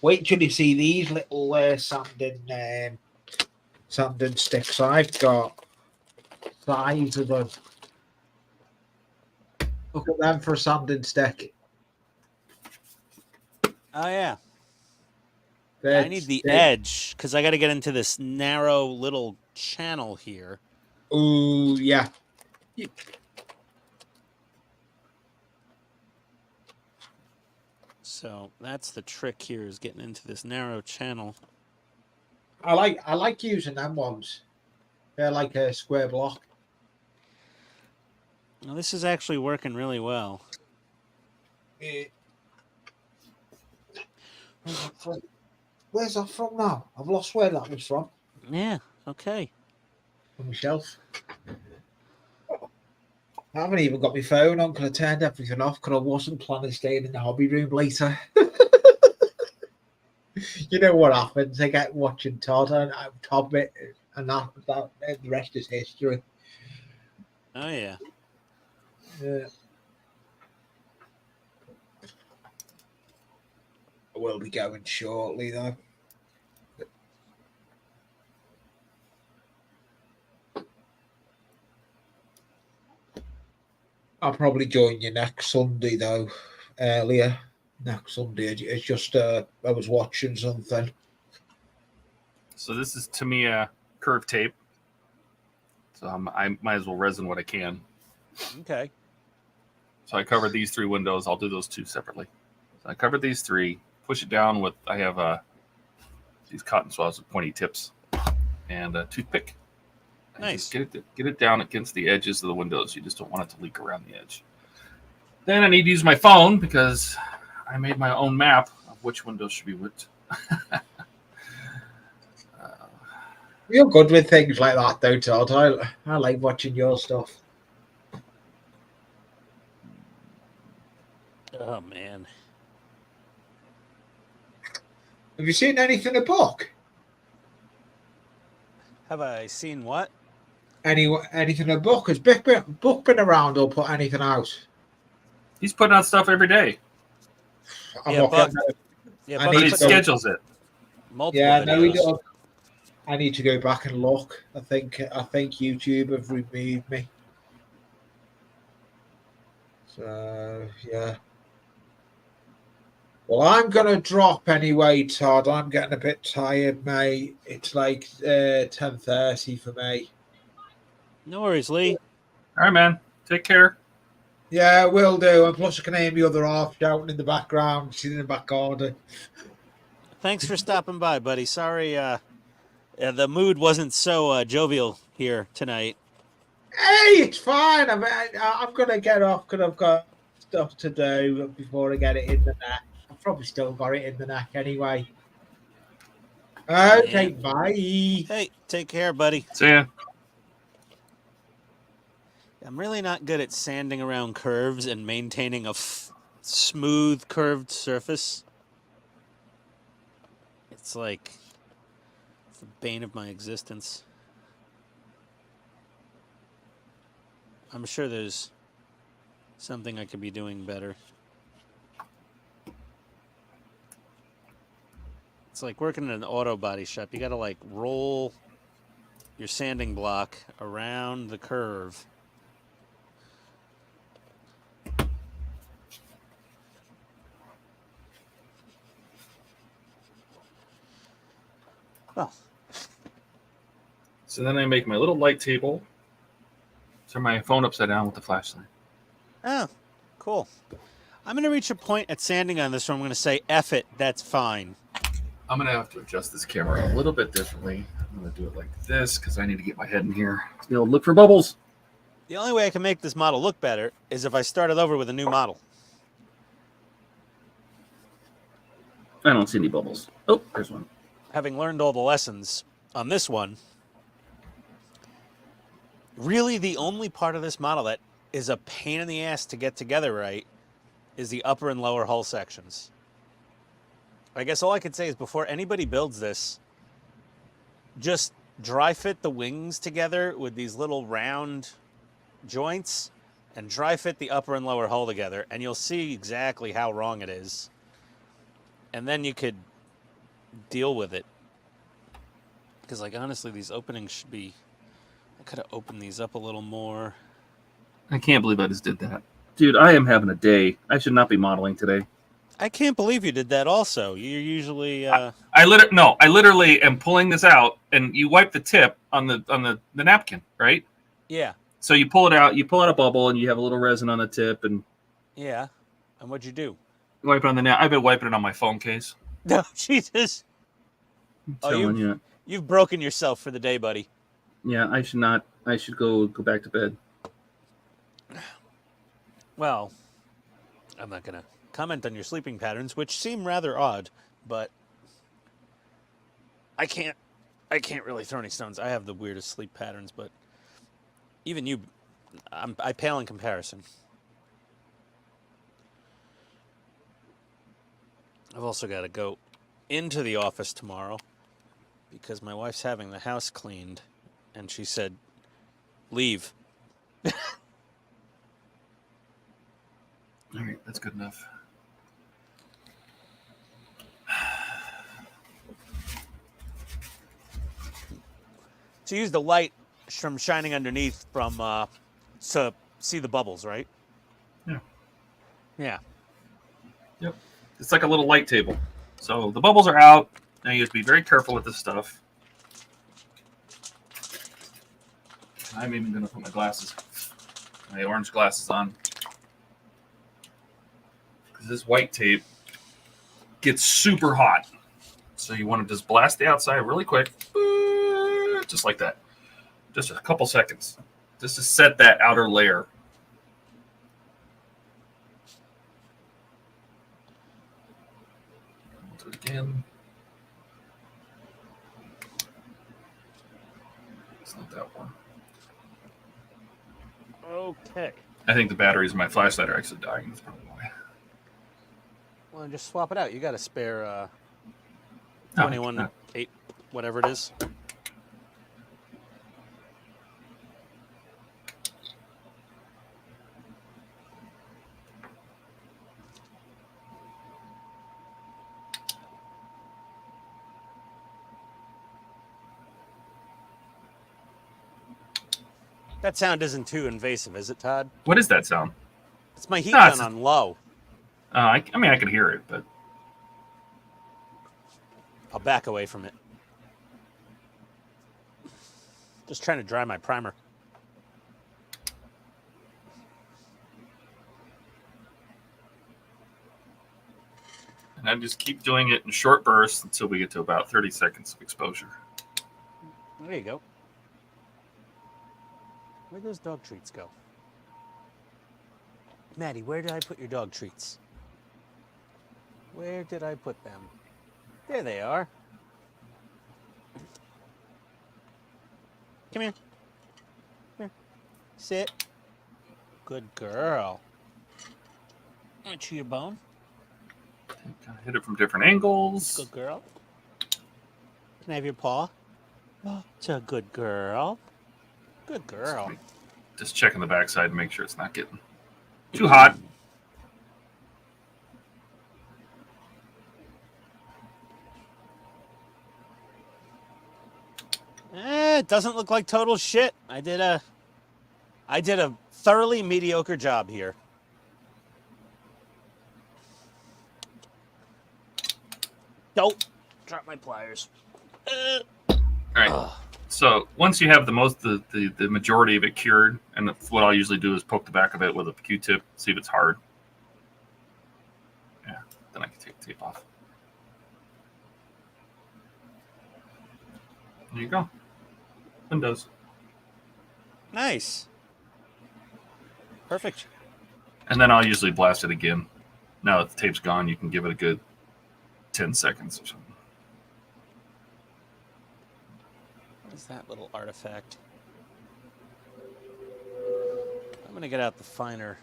Wait till you see these little sanding sticks. I've got 5 of them. Look at them for a sanding stick. Oh, yeah. They're- I need the they're- edge because I got to get into this narrow little channel here. Ooh, yeah. So that's the trick here, is getting into this narrow channel. I like using them ones. They're like a square block. Now, this is actually working really well. Where's that from now? I've lost where that was from. Yeah, okay. On my shelf. I haven't even got my phone on because I turned everything off because I wasn't planning staying in the hobby room later. You know what happens? I get watching Todd and Hobbit, and that the rest is history. Oh, yeah. Yeah. I will be going shortly though. I'll probably join you next Sunday though. Earlier next Sunday, it's just I was watching something. So this is Tamiya curve tape. So I might as well resin what I can. Okay. So I covered these 3 windows. I'll do those 2 separately. So I covered these 3. Push it down with, I have these cotton swabs with pointy tips and a toothpick. And Nice. just get it down against the edges of the windows. You just don't want it to leak around the edge. Then I need to use my phone because I made my own map of which windows should be whipped. You're good with things like that though, Todd. I like watching your stuff. Oh, man. Have you seen anything of Buck? Have I seen what? Anything of Buck? Has Buck been around or put anything out? He's putting out stuff every day, I'm Yeah, not Buck- getting- Yeah, I Buck but need he to puts go- schedules it. multiple Yeah, no, he videos. does. I need to go back and look. I think YouTube have removed me. So yeah. Well, I'm gonna drop anyway, Todd. I'm getting a bit tired, mate. It's like 10:30 for me. No worries, Lee. All right, man. Take care. Yeah, will do. And plus, I can hear the other half shouting in the background. She's in the back garden. Thanks for stopping by, buddy. Sorry, the mood wasn't so jovial here tonight. Hey, it's fine. I'm gonna get off because I've got stuff to do before I get it in the neck. I've probably still got it in the neck anyway. Okay, bye. Hey, take care, buddy. See ya. I'm really not good at sanding around curves and maintaining a smooth, curved surface. It's like it's the bane of my existence. I'm sure there's something I could be doing better. It's like working in an auto body shop. You got to like roll your sanding block around the curve. Well, So then I make my little light table. Turn my phone upside down with the flashlight. oh, cool. I'm going to reach a point at sanding on this where I'm going to say, F it, that's fine. I'm going to have to adjust this camera a little bit differently. I'm going to do it like this because I need to get my head in here to be able to look for bubbles. The only way I can make this model look better is if I started over with a new model. I don't see any bubbles. Oh, there's one. Having learned all the lessons on this one, really the only part of this model that is a pain in the ass to get together right is the upper and lower hull sections. I guess all I could say is before anybody builds this, just dry fit the wings together with these little round joints and dry fit the upper and lower hull together, and you'll see exactly how wrong it is. And then you could deal with it. Because, like, honestly, these openings should be... I could have opened these up a little more. I can't believe I just did that. Dude, I am having a day. I should not be modeling today. I can't believe you did that also. You're usually... I literally am pulling this out, and you wipe the tip on the napkin, right? Yeah. So you pull it out a bubble, and you have a little resin on the tip, and... Yeah. And what'd you do? Wipe it on the I've been wiping it on my phone case. No, Jesus. I'm telling you. You've broken yourself for the day, buddy. Yeah, I should not. I should go back to bed. Well, I'm not going to comment on your sleeping patterns, which seem rather odd, but I can't really throw any stones. I have the weirdest sleep patterns, but even you, I pale in comparison. I've also got to go into the office tomorrow because my wife's having the house cleaned, and she said, leave. All right, that's good enough. So use the light from shining underneath from to see the bubbles, right? Yeah. Yeah. Yep. It's like a little light table. So the bubbles are out. Now you have to be very careful with this stuff. I'm even going to put my orange glasses on. Because this white tape gets super hot. So you want to just blast the outside really quick. Just like that. Just a couple seconds. Just to set that outer layer. We'll do it again. It's not that one. Okay. I think the batteries in my flashlight are actually dying. That's probably why. Well, just swap it out. You got a spare 21, 8, whatever it is. That sound isn't too invasive, is it, Todd? What is that sound? It's my heat gun on low. I mean, I could hear it, but... I'll back away from it. Just trying to dry my primer. And I just keep doing it in short bursts until we get to about 30 seconds of exposure. There you go. Where'd those dog treats go? Maddie, where did I put your dog treats? Where did I put them? There they are. Come here. Here. Sit. Good girl. Want to chew your bone? Kind of hit it from different angles. Good girl. Can I have your paw? Oh, it's a good girl. Good girl. Just checking the backside to make sure it's not getting too hot. It doesn't look like total shit. I did a thoroughly mediocre job here. Don't drop my pliers. All right. So once you have the majority of it cured, and what I'll usually do is poke the back of it with a Q-tip, see if it's hard. Yeah, then I can take the tape off. There you go. Windows. Nice. Perfect. And then I'll usually blast it again. Now that the tape's gone, you can give it a good 10 seconds or something. What is that little artifact? I'm gonna get out the finer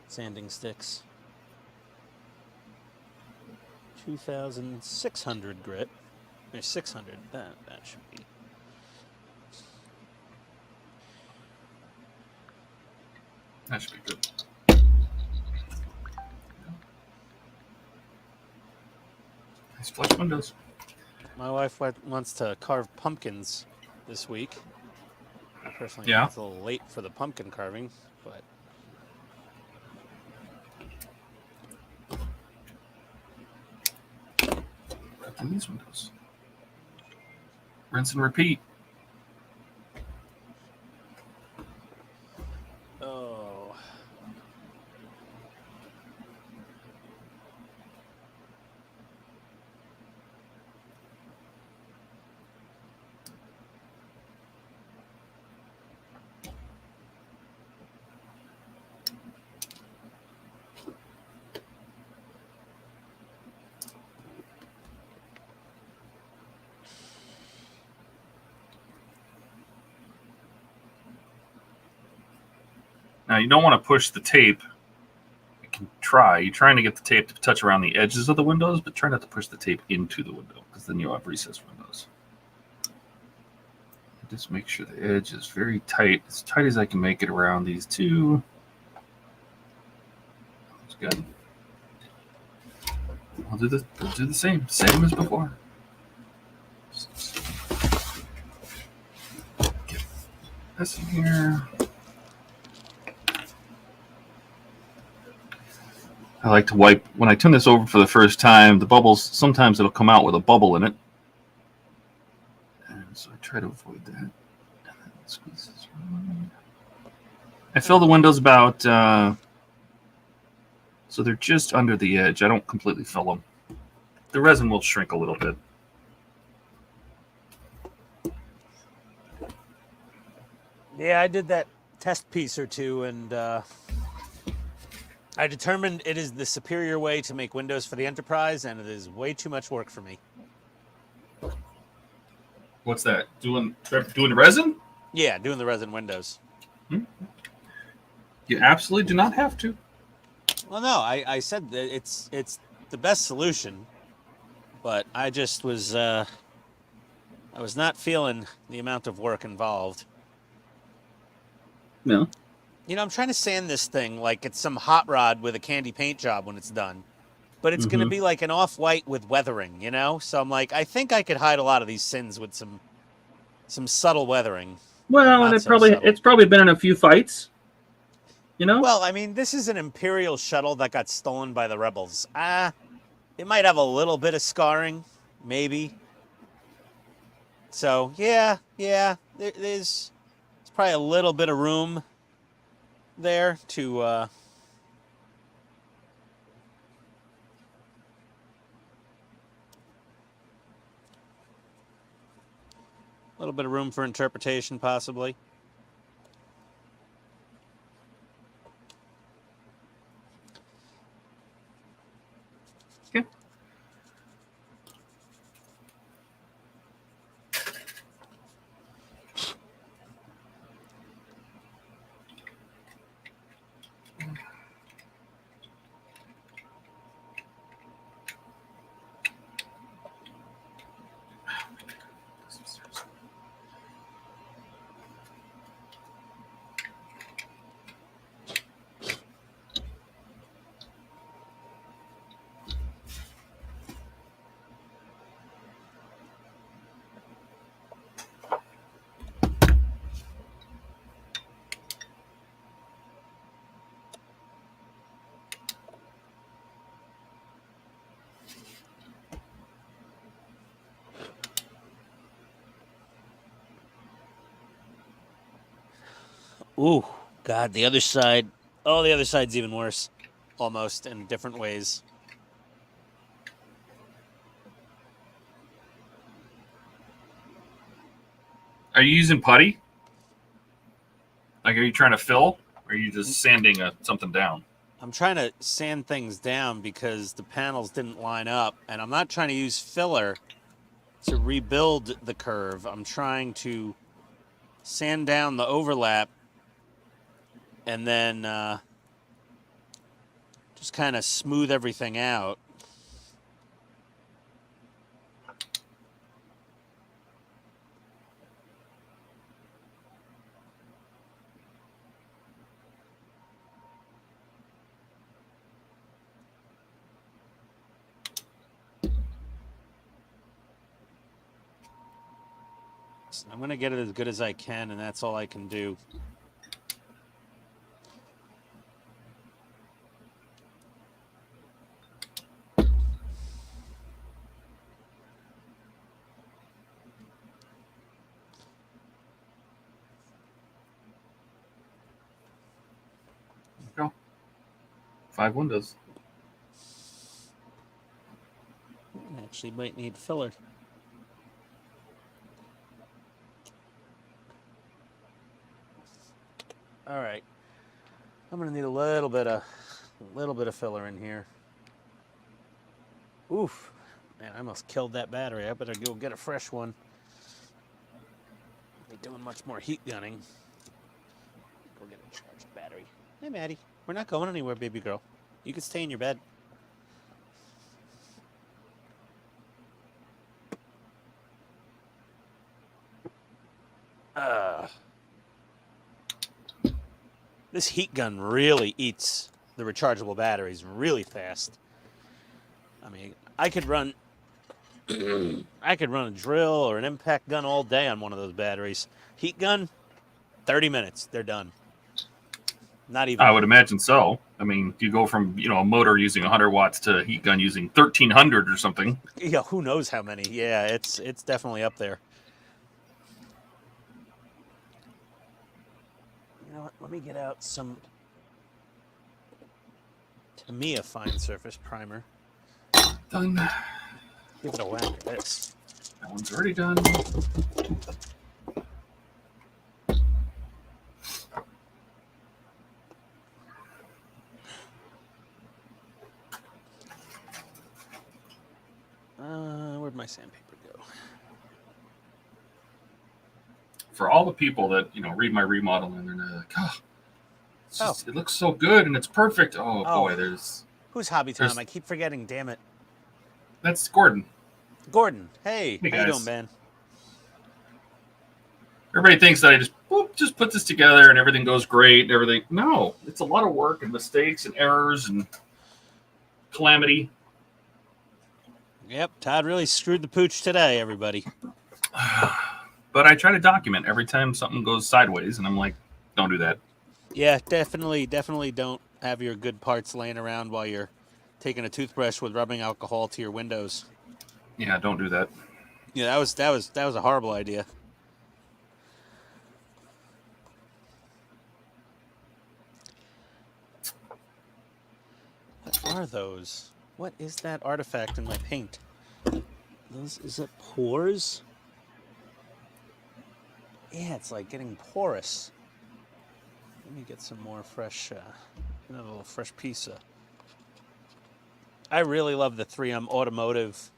sanding sticks. 2,600 grit. There's 600. That should be. That should be good. Nice flush windows. My wife wants to carve pumpkins this week. I personally Yeah. think it's a little late for the pumpkin carving, but Wrap in these windows. Rinse and repeat. oh, Now you don't want to push the tape. You can try. You're trying to get the tape to touch around the edges of the windows, but try not to push the tape into the window because then you'll have recessed windows. Just make sure the edge is very tight, as tight as I can make it around these two. That's good. I'll do the same as before. Get this in here. I like to wipe, when I turn this over for the first time, the bubbles, sometimes it'll come out with a bubble in it. And so I try to avoid that. And then squeeze this around. I fill the windows about, so they're just under the edge. I don't completely fill them. The resin will shrink a little bit. yeah, I did that test piece or two, and I determined it is the superior way to make windows for the Enterprise, and it is way too much work for me. What's that? Doing resin? Yeah, doing the resin windows. You absolutely do not have to. Well, no, I said that it's the best solution, but I just was I was not feeling the amount of work involved. No. You know, I'm trying to sand this thing like it's some hot rod with a candy paint job when it's done. But it's going to be like an off-white with weathering, you know? So I'm like, I think I could hide a lot of these sins with some subtle weathering. Well, and it's probably been in a few fights. You know? Well, I mean, this is an Imperial shuttle that got stolen by the rebels. It might have a little bit of scarring, maybe. So, yeah, there's probably a little bit of room there to a little bit of room for interpretation, possibly. Okay. Ooh, God, the other side. Oh, the other side's even worse. Almost, in different ways. Are you using putty? Like, are you trying to fill? Or are you just sanding something down? I'm trying to sand things down because the panels didn't line up. And I'm not trying to use filler to rebuild the curve. I'm trying to sand down the overlap and then just kind of smooth everything out. I'm going to get it as good as I can, and that's all I can do. Go. 5 windows. Actually might need filler. All right, I'm gonna need a little bit of filler in here. Oof, man, I almost killed that battery. I better go get a fresh one. Be doing much more heat gunning. Go get a charged battery. Hey, Maddie, we're not going anywhere, baby girl. You can stay in your bed. This heat gun really eats the rechargeable batteries really fast. I mean, I could run I could run a drill or an impact gun all day on one of those batteries. Heat gun, 30 minutes, they're done. Not even. I would imagine so. I mean, if you go from, a motor using 100 watts to a heat gun using 1,300 or something. Yeah, who knows how many. Yeah, it's definitely up there. You know what? Let me get out some Tamiya fine surface primer. Done. Give it a whack at this. That one's already done. Where'd my sandpaper go? For all the people that, read my remodel and they're like, it looks so good and it's perfect. Oh boy, there's... Who's Hobby Tom? I keep forgetting, damn it. That's Gordon. Gordon, hey how guys. you doing, man? Everybody thinks that I just put this together and everything goes great and everything. No, it's a lot of work and mistakes and errors and calamity. Yep, Todd really screwed the pooch today, everybody. But I try to document every time something goes sideways, and I'm like, don't do that. Yeah, definitely don't have your good parts laying around while you're taking a toothbrush with rubbing alcohol to your windows. Yeah, don't do that. Yeah, that was a horrible idea. What are those? What is that artifact in my paint? Is it pores? Yeah, it's like getting porous. Let me get some more fresh, another little fresh piece of... I really love the 3M Automotive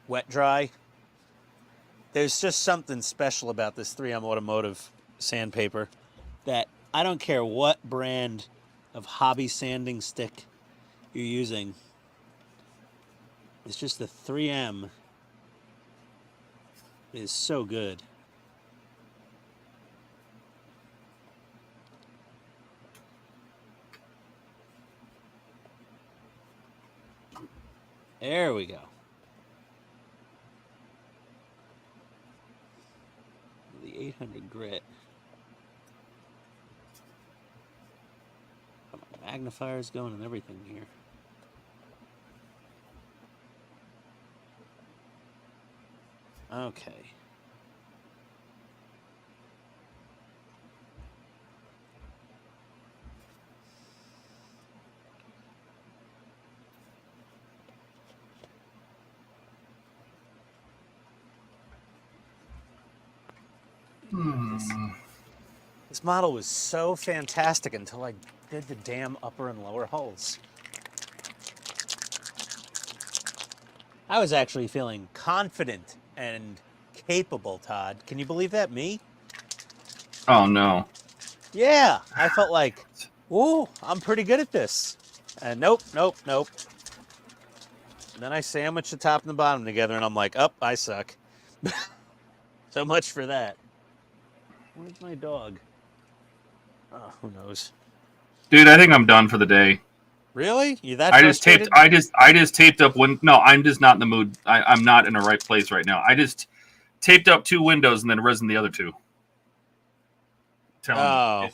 wet dry. There's just something special about this 3M Automotive sandpaper that I don't care what brand of hobby sanding stick you're using. It's just the 3M is so good. There we go. The 800 grit. Got my magnifier's going and everything here. Okay. This model was so fantastic until I did the damn upper and lower hulls. I was actually feeling confident and capable, Todd. Can you believe that? Me? Oh, no. Yeah, I felt like Ooh, I'm pretty good at this. And nope. Then I sandwich the top and the bottom together, and I'm like, oh, I suck. So much for that. Where's my dog? Oh, who knows? Dude, I think I'm done for the day. Really? You that I just frustrated? taped up no, I'm just not in the mood. I'm not in the right place right now. I just taped up 2 windows and then resin the other 2. Telling you,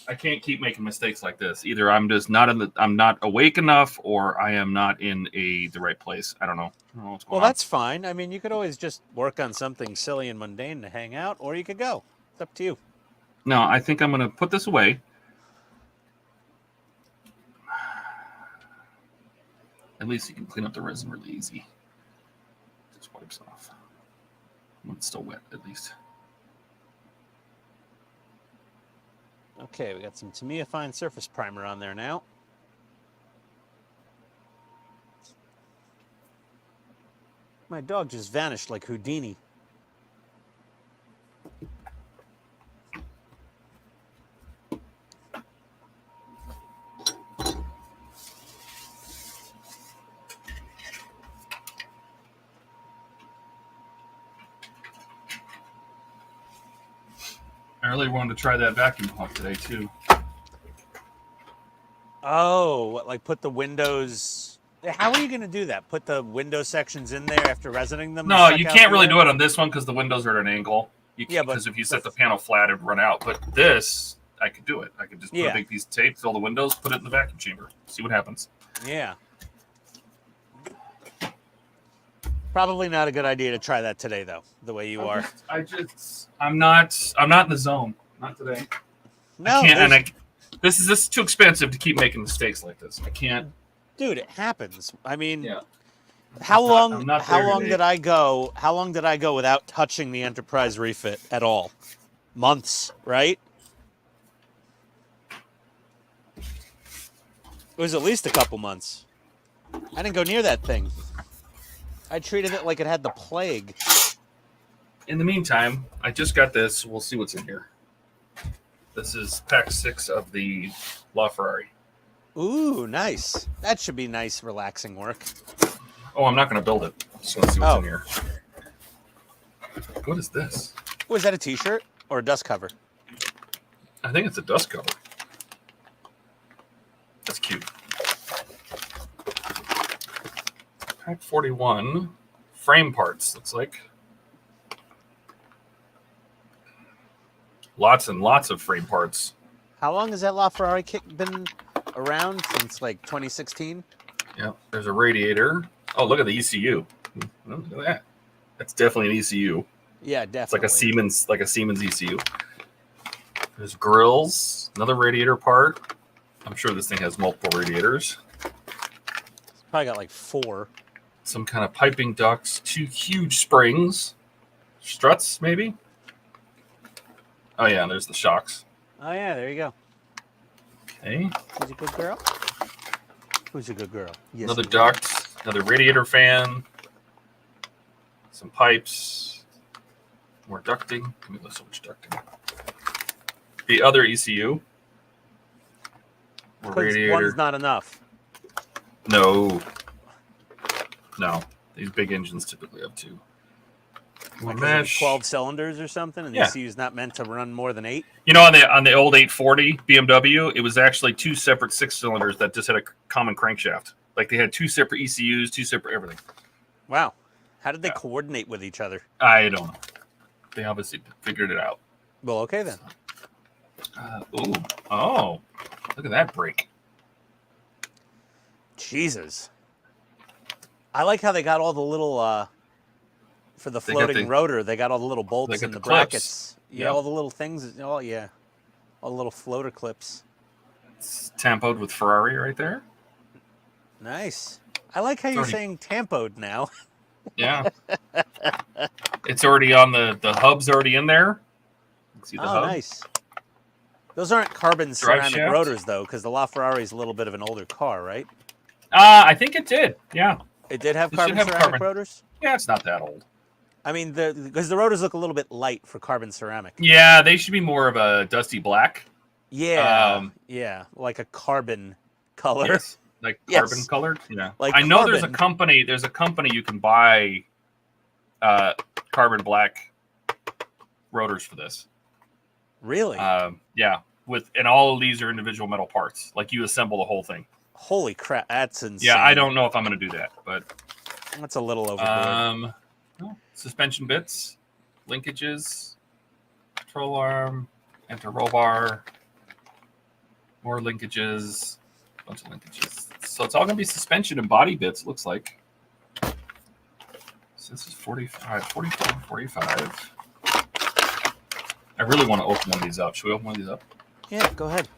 I can't keep making mistakes like this. Either I'm just not I'm not awake enough, or I am not in the right place. I don't know. What's going on. Well, that's fine. I mean, you could always just work on something silly and mundane to hang out, or you could go. It's up to you. No, I think I'm gonna put this away. At least you can clean up the resin really easy. Just wipes off. When it's still wet, at least. Okay, we got some Tamiya Fine Surface Primer on there now. My dog just vanished like Houdini. I really wanted to try that vacuum pump today too. Oh, what, like put the windows... How are you going to do that? Put the window sections in there after resining them? No, you can't really do it on this one because the windows are at an angle. Yeah, because if you set the panel flat, it'd run out. But this, I could do it. I could just put a big piece of tape, fill the windows, put it in the vacuum chamber, see what happens. Yeah. Probably not a good idea to try that today, though. The way you are. I'm not in the zone. Not today. No, I can't. And this is too expensive to keep making mistakes like this. I can't. Dude, it happens. I mean, Yeah. How long today. did I go? How long did I go without touching the Enterprise refit at all? Months, right? It was at least a couple months. I didn't go near that thing. I treated it like it had the plague. In the meantime, I just got this. We'll see what's in here. This is pack 6 of the LaFerrari. Ooh, nice. That should be nice, relaxing work. Oh, I'm not going to build it. Just want to see what's in here. What is this? Was that a T-shirt or a dust cover? I think it's a dust cover. That's cute. Pack 41. Frame parts, looks like. Lots and lots of frame parts. How long has that LaFerrari kit been around? Since like 2016? Yeah, there's a radiator. Oh, look at the ECU. Oh, look at that. That's definitely an ECU. Yeah, definitely. It's like a Siemens ECU. There's grills, another radiator part. I'm sure this thing has multiple radiators. It's probably got like 4. Some kind of piping ducts, 2 huge springs. Struts, maybe? Oh, yeah, there's the shocks. Oh, yeah, there you go. Okay. Who's a good girl? Who's a good girl? Yes, Another duct, another radiator fan, some pipes, more ducting. Let me list so much ducting. The other ECU. More radiator. One's not enough. No. These big engines typically have 2. More Like mesh. 12 cylinders or something, and the ECU is not meant to run more than 8. You know, on the old 840 BMW, it was actually 2 separate 6 cylinders that just had a common crankshaft. Like they had 2 separate ECUs, 2 separate everything. Wow. How did they coordinate with each other? I don't know. They obviously figured it out. Well, okay then. Oh, look at that brake. Jesus. I like how they got all the little, for the floating rotor, they got all the little bolts and the brackets. Yeah, all the little things. Oh, yeah. All the little floater clips. It's tampoed with Ferrari right there. Nice. I like how you're saying tampoed now. Yeah. It's already on the hub's already in there. See the hub? Nice. Those aren't carbon ceramic rotors, though, because the LaFerrari is a little bit of an older car, right? I think it did. Yeah. It did have carbon ceramic rotors? Yeah, it's not that old. I mean, because the rotors look a little bit light for carbon ceramic. Yeah, they should be more of a dusty black. Yeah, yeah, like a carbon color. Yes, like Yes. carbon colored. Yeah, Like I know there's a carbon. company. There's a company you can buy carbon black rotors for this. Really? Yeah, and all of these are individual metal parts. Like you assemble the whole thing. Holy crap, that's insane. Yeah, I don't know if I'm going to do that, but That's a little overboard. Suspension bits, linkages, control arm, anti-roll bar, more linkages, bunch of linkages. So it's all going to be suspension and body bits, looks like. So this is 45, 44, 45. I really want to open one of these up. Should we open one of these up? Yeah, go ahead.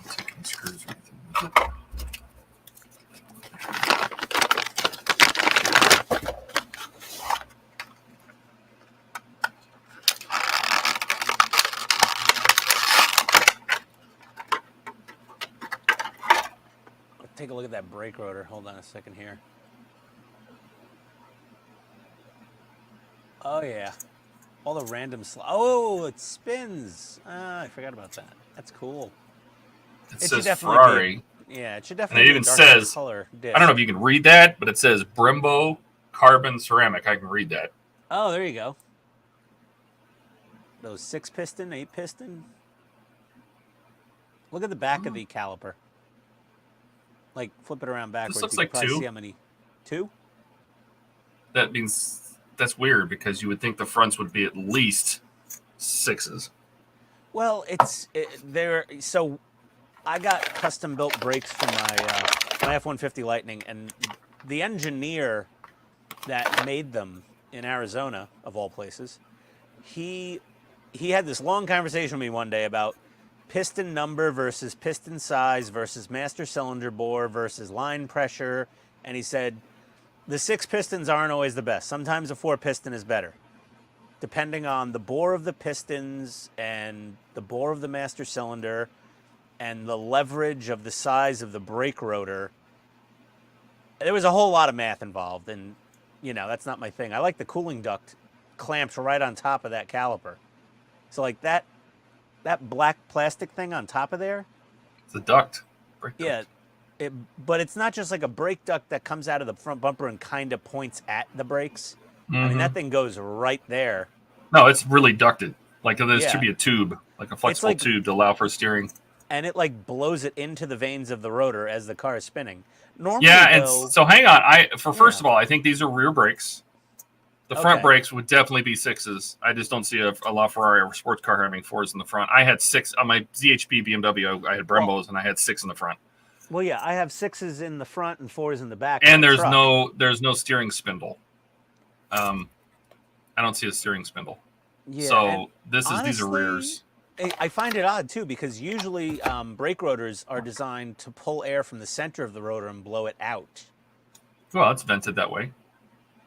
Taking screws or anything with it. Take a look at that brake rotor. Hold on a second here. Oh, yeah. All the random... Oh, it spins. I forgot about that. That's cool. It should says definitely Ferrari. Yeah, it should And definitely it be even a darker says, color disc. I don't know if you can read that, but it says Brembo carbon ceramic. I can read that. Oh, there you go. Those 6-piston, 8-piston. Look at the back of the caliper. Like, flip it around backwards. looks you can like probably 2. see how many. 2? That means that's weird because you would think the fronts would be at least 6s. Well, so I got custom built brakes for my F-150 Lightning, and the engineer that made them in Arizona, of all places, he had this long conversation with me one day about piston number versus piston size versus master cylinder bore versus line pressure, and he said the 6 pistons aren't always the best. Sometimes a 4-piston is better, depending on the bore of the pistons and the bore of the master cylinder and the leverage of the size of the brake rotor. There was a whole lot of math involved, and that's not my thing. I like the cooling duct clamped right on top of that caliper. So like that black plastic thing on top of there. It's a duct. Brake duct. Yeah, but it's not just like a brake duct that comes out of the front bumper and kind of points at the brakes. I mean, that thing goes right there. No, it's really ducted. Like there Yeah. should be a tube, like a flexible like- tube to allow for steering. And it like blows it into the veins of the rotor as the car is spinning. Normally, Yeah, and though, so hang on. First of all, I think these are rear brakes. The front Okay. brakes would definitely be 6s. I just don't see a LaFerrari or sports car having 4s in the front. I had 6 on my ZHP BMW. I had Brembos and I had 6 in the front. well, yeah, I have 6s in the front and 4s in the back. And on the there's truck. no steering spindle. I don't see a steering spindle. Yeah, So and these are honestly, rears. I find it odd too because usually brake rotors are designed to pull air from the center of the rotor and blow it out. Well, it's vented that way,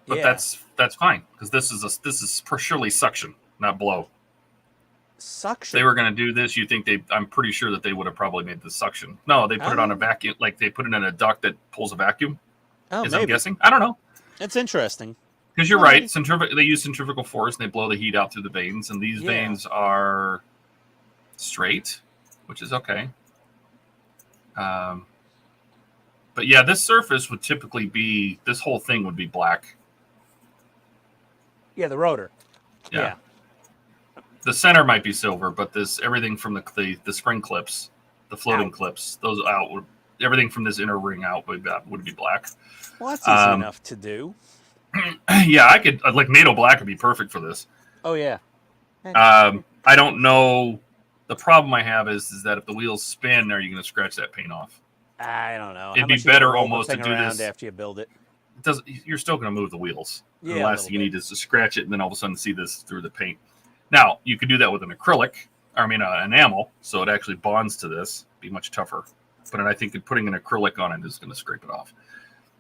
but Yeah. that's fine because this is surely suction, not blow. Suction. They were going to do this. I'm pretty sure that they would have probably made the suction. No, they put it on a vacuum, like they put it in a duct that pulls a vacuum. Oh, I'm maybe. guessing. I don't know. That's interesting. Because you're Well, right. maybe. They use centrifugal force and they blow the heat out through the veins, and these Yeah. veins are straight, which is okay. But yeah, this surface would typically be, this whole thing would be black. Yeah, the rotor. Yeah. The center might be silver, but everything from the spring clips, the floating Out. clips, those out, everything from this inner ring out would be black. Well, that's easy enough to do. Yeah, I could, like NATO black would be perfect for this. Oh yeah. I don't know. The problem I have is that if the wheels spin, are you going to scratch that paint off? I don't know. It'd How be much you gonna better roll the almost to thing do around this- after you build it. You're still going to move the wheels. Yeah, The a last little thing you bit. need is to scratch it, and then all of a sudden see this through the paint. Now you could do that with an acrylic. Enamel, so it actually bonds to this. Be much tougher, but I think that putting an acrylic on it is going to scrape it off.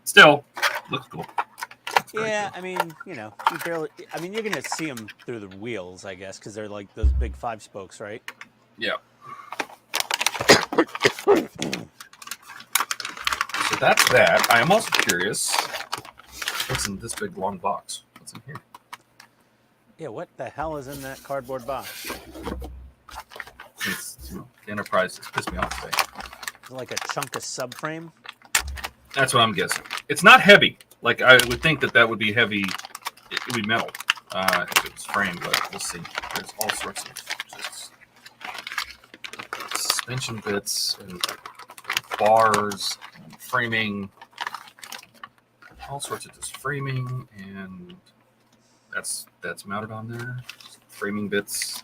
Still, looks cool. Looks Yeah, I mean, you know, you barely. I mean, you're gonna see them through the wheels, I guess, because they're like those big 5 spokes, right? Yeah. So that's that. I am also curious. What's in this big long box? What's in here? Yeah, what the hell is in that cardboard box? It's, you know, the Enterprise has pissed me off today. Is it like a chunk of subframe? That's what I'm guessing. It's not heavy. Like I would think that would be heavy. It would be metal if it was framed, but we'll see. There's all sorts of just suspension bits and bars and framing, all sorts of just framing, and that's mounted on there. Framing bits.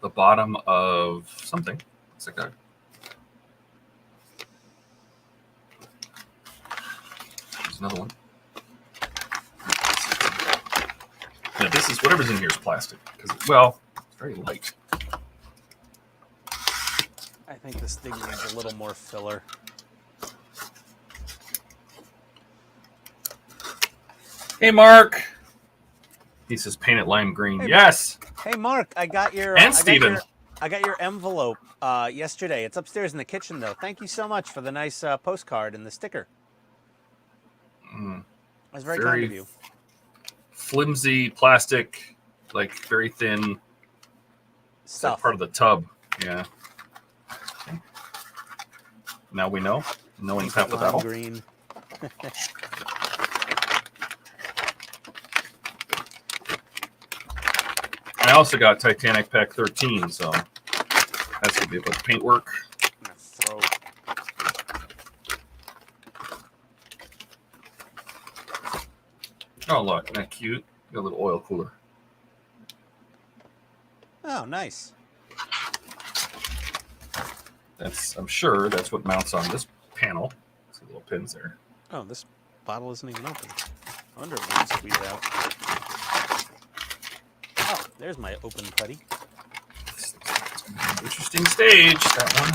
The bottom of something. Looks like a. There's another one. Yeah, this is whatever's in here is plastic because, well, it's very light. I think this thing needs a little more filler. Hey, Mark. He says paint it lime green. Hey, yes. Hey, Mark, I got your And Steven. I got your envelope yesterday. It's upstairs in the kitchen, though. Thank you so much for the nice postcard and the sticker. Mm, That was very kind of you. Flimsy plastic, like very thin Stuff. part of the tub. Yeah. Okay. Now we know. Knowing's half the Lime battle. green. I also got Titanic Pack 13, so that's gonna be a bunch of paint work. I'm gonna throw. Oh look, isn't that cute? Got a little oil cooler. Oh, nice. I'm sure that's what mounts on this panel. See little pins there. Oh, this bottle isn't even open. I wonder if we can squeeze out. Oh, there's my open putty. Interesting stage, that one.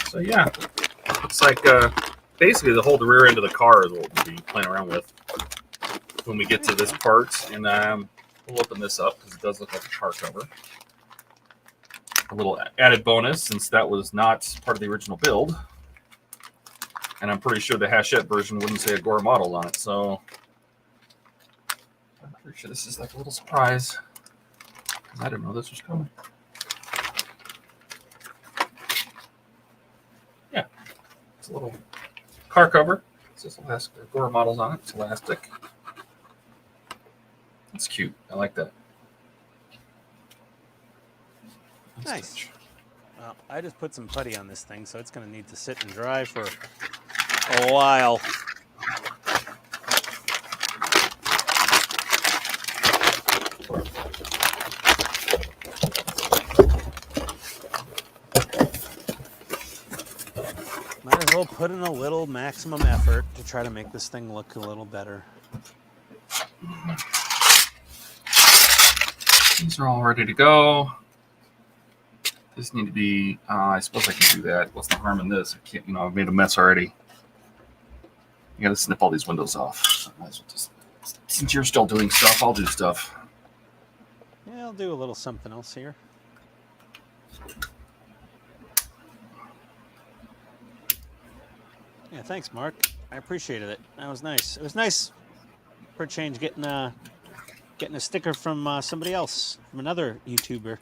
So yeah, it's like basically the whole rear end of the car is what we'll be playing around with when we get to this part. And we'll open this up because it does look like a car cover. A little added bonus since that was not part of the original build. And I'm pretty sure the Hachette version wouldn't say Agora model on it, so I'm pretty sure this is like a little surprise. I didn't know this was coming. Yeah, it's a little car cover. It says elastic, Agora models on it. It's elastic. It's cute. I like that. Nice. Well, I just put some putty on this thing, so it's going to need to sit and dry for a while. Might as well put in a little maximum effort to try to make this thing look a little better. These are all ready to go. These need to be, I suppose I can do that. What's the harm in this? I can't, I've made a mess already. You gotta snip all these windows off. So I might as well just, since you're still doing stuff, I'll do stuff. Yeah, I'll do a little something else here. Yeah, thanks, Mark. I appreciated it. That was nice. It was nice for a change getting a sticker from somebody else, from another YouTuber.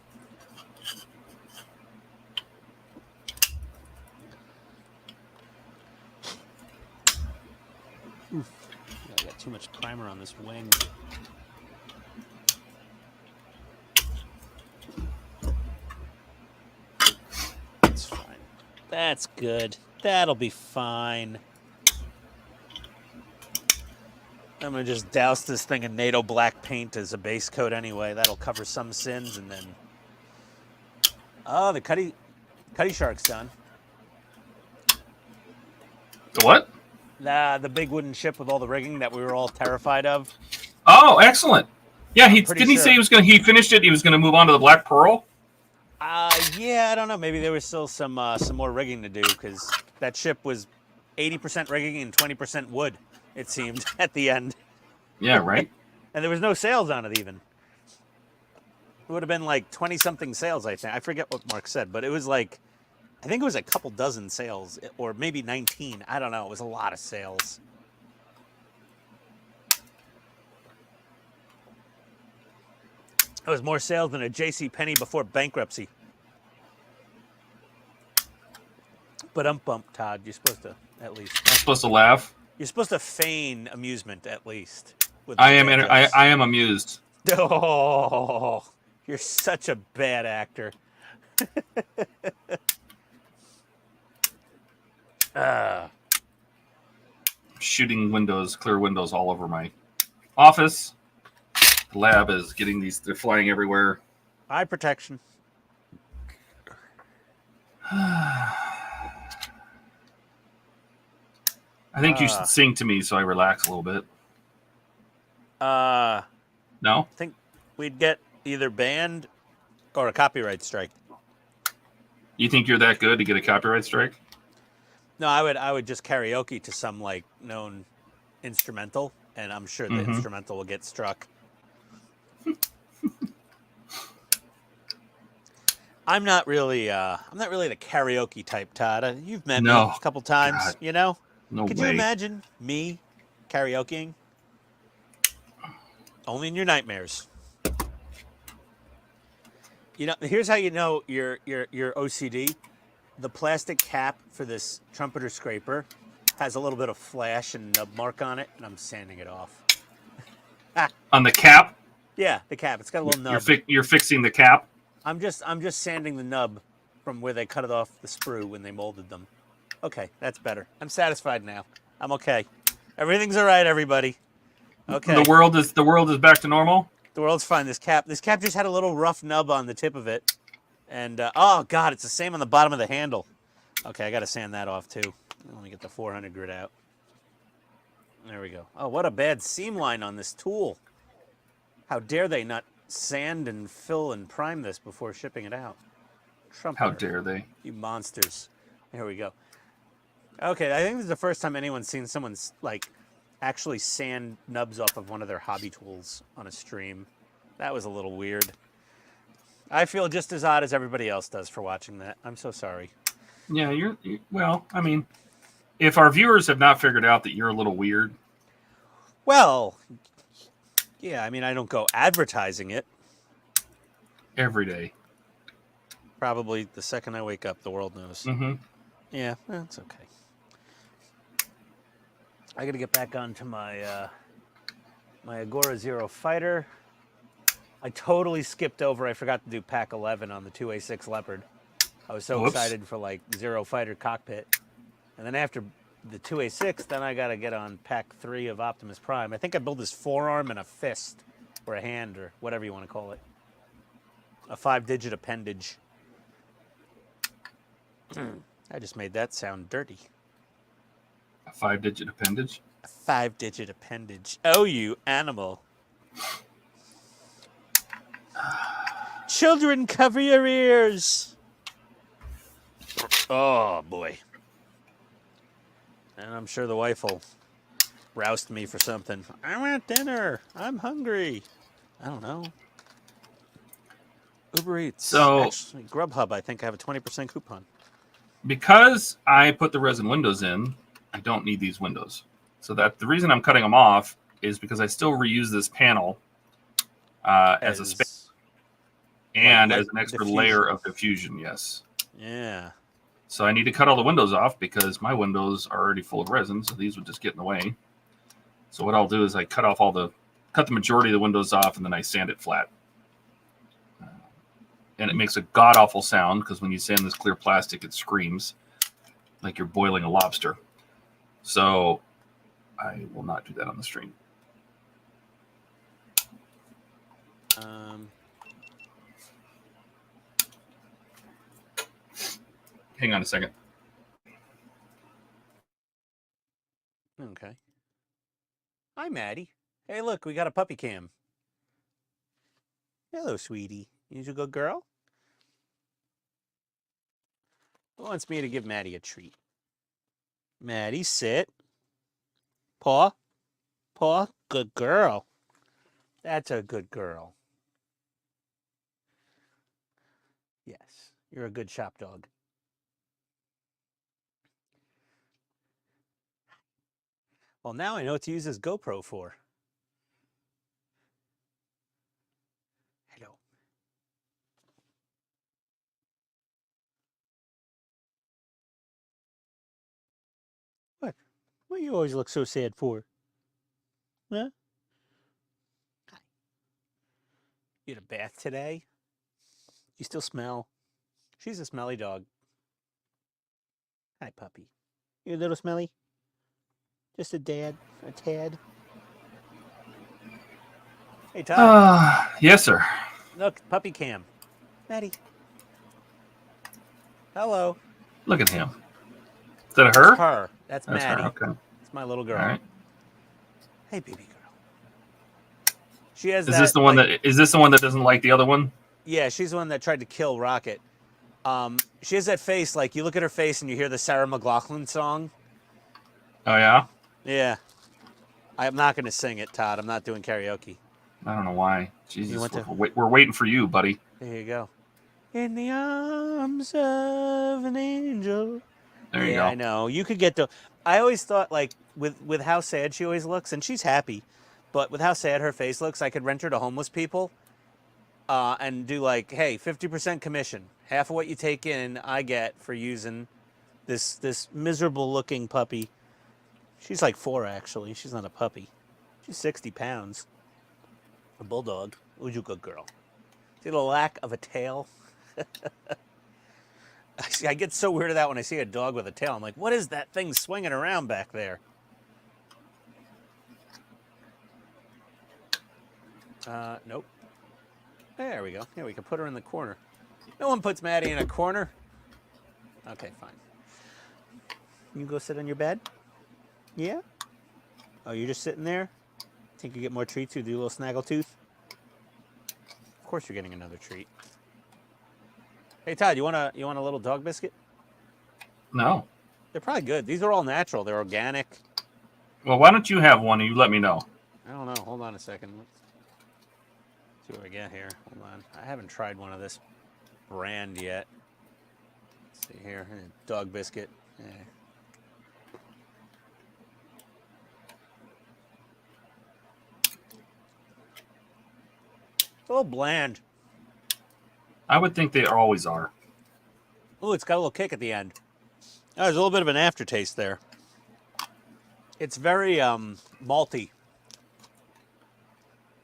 Oof. I got too much primer on this wing. That's fine. That's good. That'll be fine. I'm going to just douse this thing in NATO black paint as a base coat anyway. That'll cover some sins, and then... Oh, the Cuddy Shark's done. The what? The big wooden ship with all the rigging that we were all terrified of. Oh, excellent. Yeah, didn't he sure. say he finished it, he was going to move on to the Black Pearl? Yeah, I don't know. Maybe there was still some more rigging to do because that ship was 80% rigging and 20% wood. It seemed at the end, Yeah, right. and there was no sails on it even. It would have been like 20-something sails, I think. I forget what Mark said, but it was like, I think it was a couple dozen sails, or maybe 19. I don't know. It was a lot of sails. It was more sails than a J.C. Penney before bankruptcy. But bump, Todd. You're supposed to at least. I'm supposed to laugh. You're supposed to feign amusement at least. With I am. bad jokes. I am amused. Oh, you're such a bad actor. Shooting windows, clear windows all over my office. The lab is getting these. They're flying everywhere. Eye protection. I think you should sing to me so I relax a little bit. No? No? I think we'd get either banned or a copyright strike. You think you're that good to get a copyright strike? No, I would just karaoke to some like known instrumental, and I'm sure the instrumental will get struck. I'm not really the karaoke type, Todd. You've met me a couple times, God. you know? No Could way. you imagine me karaokeing? Only in your nightmares. You know, here's how you know your OCD. The plastic cap for this trumpeter scraper has a little bit of flash and nub mark on it, and I'm sanding it off. On the cap? Yeah, the cap. It's got a little nub. You're fixing the cap? I'm just sanding the nub from where they cut it off the sprue when they molded them. Okay, that's better. I'm satisfied now. I'm okay. Everything's all right, everybody. Okay. The world is back to normal? The world's fine. This cap just had a little rough nub on the tip of it. And, oh, God, it's the same on the bottom of the handle. Okay, I got to sand that off, too. Let me get the 400 grit out. There we go. Oh, what a bad seam line on this tool. How dare they not sand and fill and prime this before shipping it out? Trumpeter. How dare they? You monsters. Here we go. Okay, I think this is the first time anyone's seen someone, like, actually sand nubs off of one of their hobby tools on a stream. That was a little weird. I feel just as odd as everybody else does for watching that. I'm so sorry. Yeah, well, I mean, if our viewers have not figured out that you're a little weird. Well, yeah, I mean, I don't go advertising it. Every day. Probably the second I wake up, the world knows. Mm-hmm. Yeah, that's okay. I got to get back onto my my Agora Zero Fighter. I totally skipped over. I forgot to do Pack 11 on the 2A6 Leopard. I was so excited for like Zero Fighter cockpit. And then after the 2A6, then I got to get on Pack 3 of Optimus Prime. I think I built his forearm and a fist or a hand or whatever you want to call it. A 5-digit appendage. I just made that sound dirty. A 5-digit appendage? A 5-digit appendage. Oh, you animal. Children, cover your ears. Oh, boy. And I'm sure the wife will roust me for something. I want dinner. I'm hungry. I don't know. Uber Eats. So, actually, Grubhub, I think I have a 20% coupon. Because I put the resin windows in, I don't need these windows. So that the reason I'm cutting them off is because I still reuse this panel as a space and as an extra layer of diffusion. Yes. Yeah. So I need to cut all the windows off because my windows are already full of resin, so these would just get in the way. So what I'll do is I cut the majority of the windows off, and then I sand it flat. And it makes a god-awful sound because when you sand this clear plastic, it screams like you're boiling a lobster. So I will not do that on the stream. Hang on a second. Okay. Hi, Maddie. Hey, look, we got a puppy cam. Hello, sweetie. You a good girl? Who wants me to give Maddie a treat? Maddie, sit. Paw. Paw. Good girl. That's a good girl. Yes, you're a good shop dog. Well, now I know what to use this GoPro for. Hello. What? What you always look so sad for? Huh? Hi. You had a bath today? You still smell? She's a smelly dog. Hi, puppy. You a little smelly? Just a tad? Hey, Todd. Yes, sir. Look, puppy cam. Maddie. Hello. Look at him. Is that her? That's her. That's Maddie. Her. Okay. It's my little girl. All right. Hey, baby girl. She has. Is this the one that? Is this the one that doesn't like the other one? Yeah, she's the one that tried to kill Rocket. She has that face, like you look at her face and you hear the Sarah McLachlan song. Oh yeah. Yeah. I'm not going to sing it, Todd. I'm not doing karaoke. I don't know why. Jesus, You want to- we're waiting for you, buddy. There you go. In the arms of an angel. There you Yeah, go. I know. You could get the. I always thought, like, with how sad she always looks, and she's happy, but with how sad her face looks, I could rent her to homeless people, and do like, hey, 50% commission, half of what you take in, I get for using this miserable looking puppy. She's like 4 actually. She's not a puppy. She's 60 pounds. A bulldog. Who's you good girl? See the lack of a tail. I get so weirded out when I see a dog with a tail. I'm like, what is that thing swinging around back there? Nope. There we go. Yeah, we can put her in the corner. No one puts Maddie in a corner. Okay, fine. You go sit on your bed? Yeah? Oh, you're just sitting there? Think you get more treats? You do a little snaggle tooth? Of course you're getting another treat. Hey Todd, you want a little dog biscuit? No. They're probably good. These are all natural. They're organic. Well, why don't you have one and you let me know? I don't know. Hold on a second. Let's see what we get here. Hold on. I haven't tried one of this brand yet. Let's see here. Dog biscuit. Yeah. It's a little bland. I would think they always are. Oh, it's got a little kick at the end. Oh, there's a little bit of an aftertaste there. It's very malty.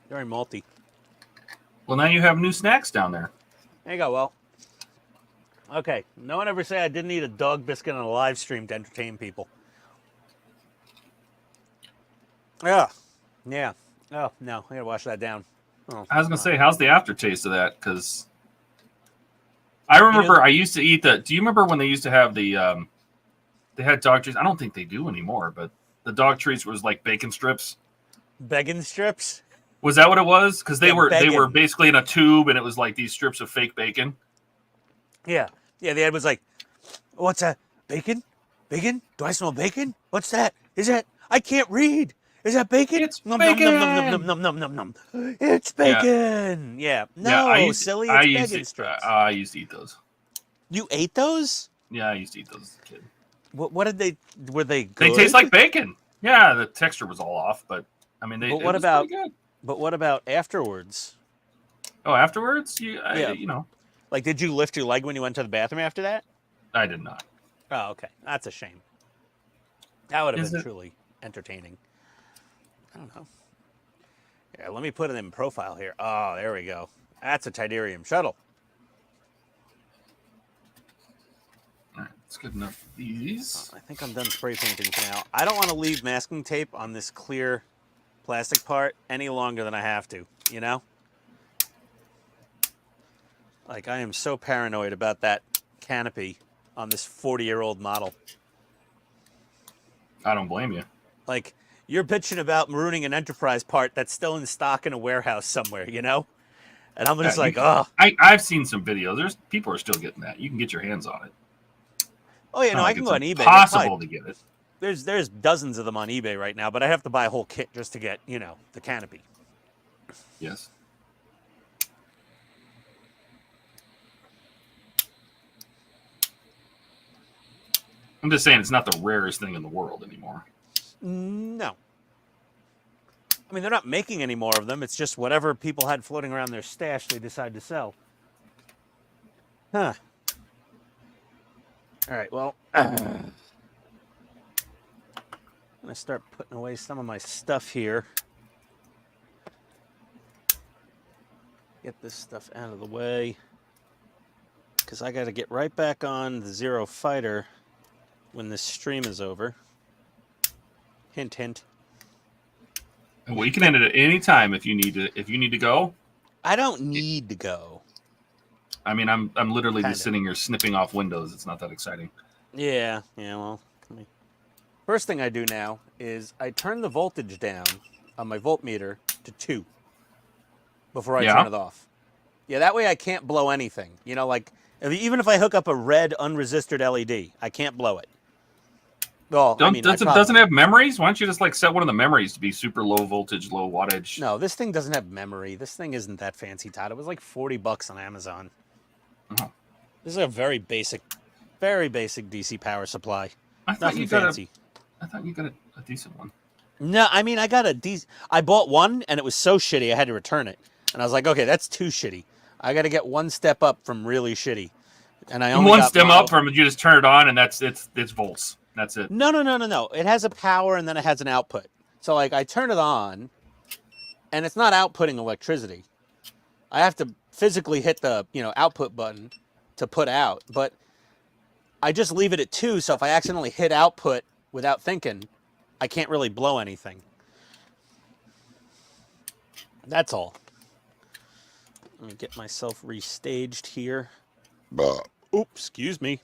Very malty. Well, now you have new snacks down there. There you go. Well, okay. No one ever say I didn't eat a dog biscuit on a live stream to entertain people. Yeah. Yeah. Oh, no. I gotta wash that down. Oh, I was gonna say, how's the aftertaste of that? Because I remember I used to eat the. Do you remember when they used to have the? They had dog treats. I don't think they do anymore, but the dog treats was like bacon strips. Bacon strips? Was that what it was? Because they were bacon. basically in a tube, and it was like these strips of fake bacon. Yeah. Yeah, the ad was like, what's that? Bacon? Bacon? Do I smell bacon? What's that? Is that? I can't read. Is that bacon? It's nom, bacon. Nom, nom, nom, nom, nom, nom, nom. It's bacon. Yeah. No, silly. It's bacon strips. I used to eat those. You ate those? Yeah, I used to eat those as a kid. What did they? Were they good? They taste like bacon. Yeah, the texture was all off, but I mean, But what about? But what about afterwards? Oh, afterwards? Yeah. You know, Like, did you lift your leg when you went to the bathroom after that? I did not. Oh, okay. That's a shame. That would have Is been it? truly entertaining. I don't know. Yeah, let me put it in profile here. Oh, there we go. That's a Tidarium shuttle. All right, it's good enough for these. I think I'm done spray painting for now. I don't want to leave masking tape on this clear plastic part any longer than I have to, you know? Like, I am so paranoid about that canopy on this 40-year-old model. I don't blame you. Like, you're bitching about marooning an Enterprise part that's still in stock in a warehouse somewhere, you know? And I'm just like, oh. I've seen some videos. There's people are still getting that. You can get your hands on it. Oh yeah, It's no, not I like can it's go on eBay. That's impossible fine. to get it. There's dozens of them on eBay right now, but I have to buy a whole kit just to get, you know, the canopy. Yes. I'm just saying it's not the rarest thing in the world anymore. No. I mean, they're not making any more of them. It's just whatever people had floating around their stash, they decide to sell. Huh. All right, well, I'm going to start putting away some of my stuff here. Get this stuff out of the way. Because I got to get right back on the Zero Fighter when this stream is over. Hint, hint. Well, you can end it at any time if you need to. If you need to go. I don't need to go. I mean, I'm literally Kinda. just sitting here snipping off windows. It's not that exciting. Yeah, well, first thing I do now is I turn the voltage down on my voltmeter to 2 before I turn it off. Yeah, that way I can't blow anything. You know, like, even if I hook up a red unresisted LED, I can't blow it. Well, doesn't it have memories? Why don't you just like set one of the memories to be super low voltage, low wattage? No, this thing doesn't have memory. This thing isn't that fancy, Todd. It was like $40 on Amazon. Oh. This is a very basic DC power supply. Nothing fancy. I thought you got a decent one. No, I mean, I bought one and it was so shitty I had to return it. And I was like, okay, that's too shitty. I got to get one step up from really shitty. And I only one got step up from you just turn it on and it's volts. That's it. No. It has a power and then it has an output. So like I turn it on and it's not outputting electricity. I have to physically hit the, output button to put out, but I just leave it at 2. So if I accidentally hit output without thinking, I can't really blow anything. That's all. Let me get myself restaged here. Oops, excuse me.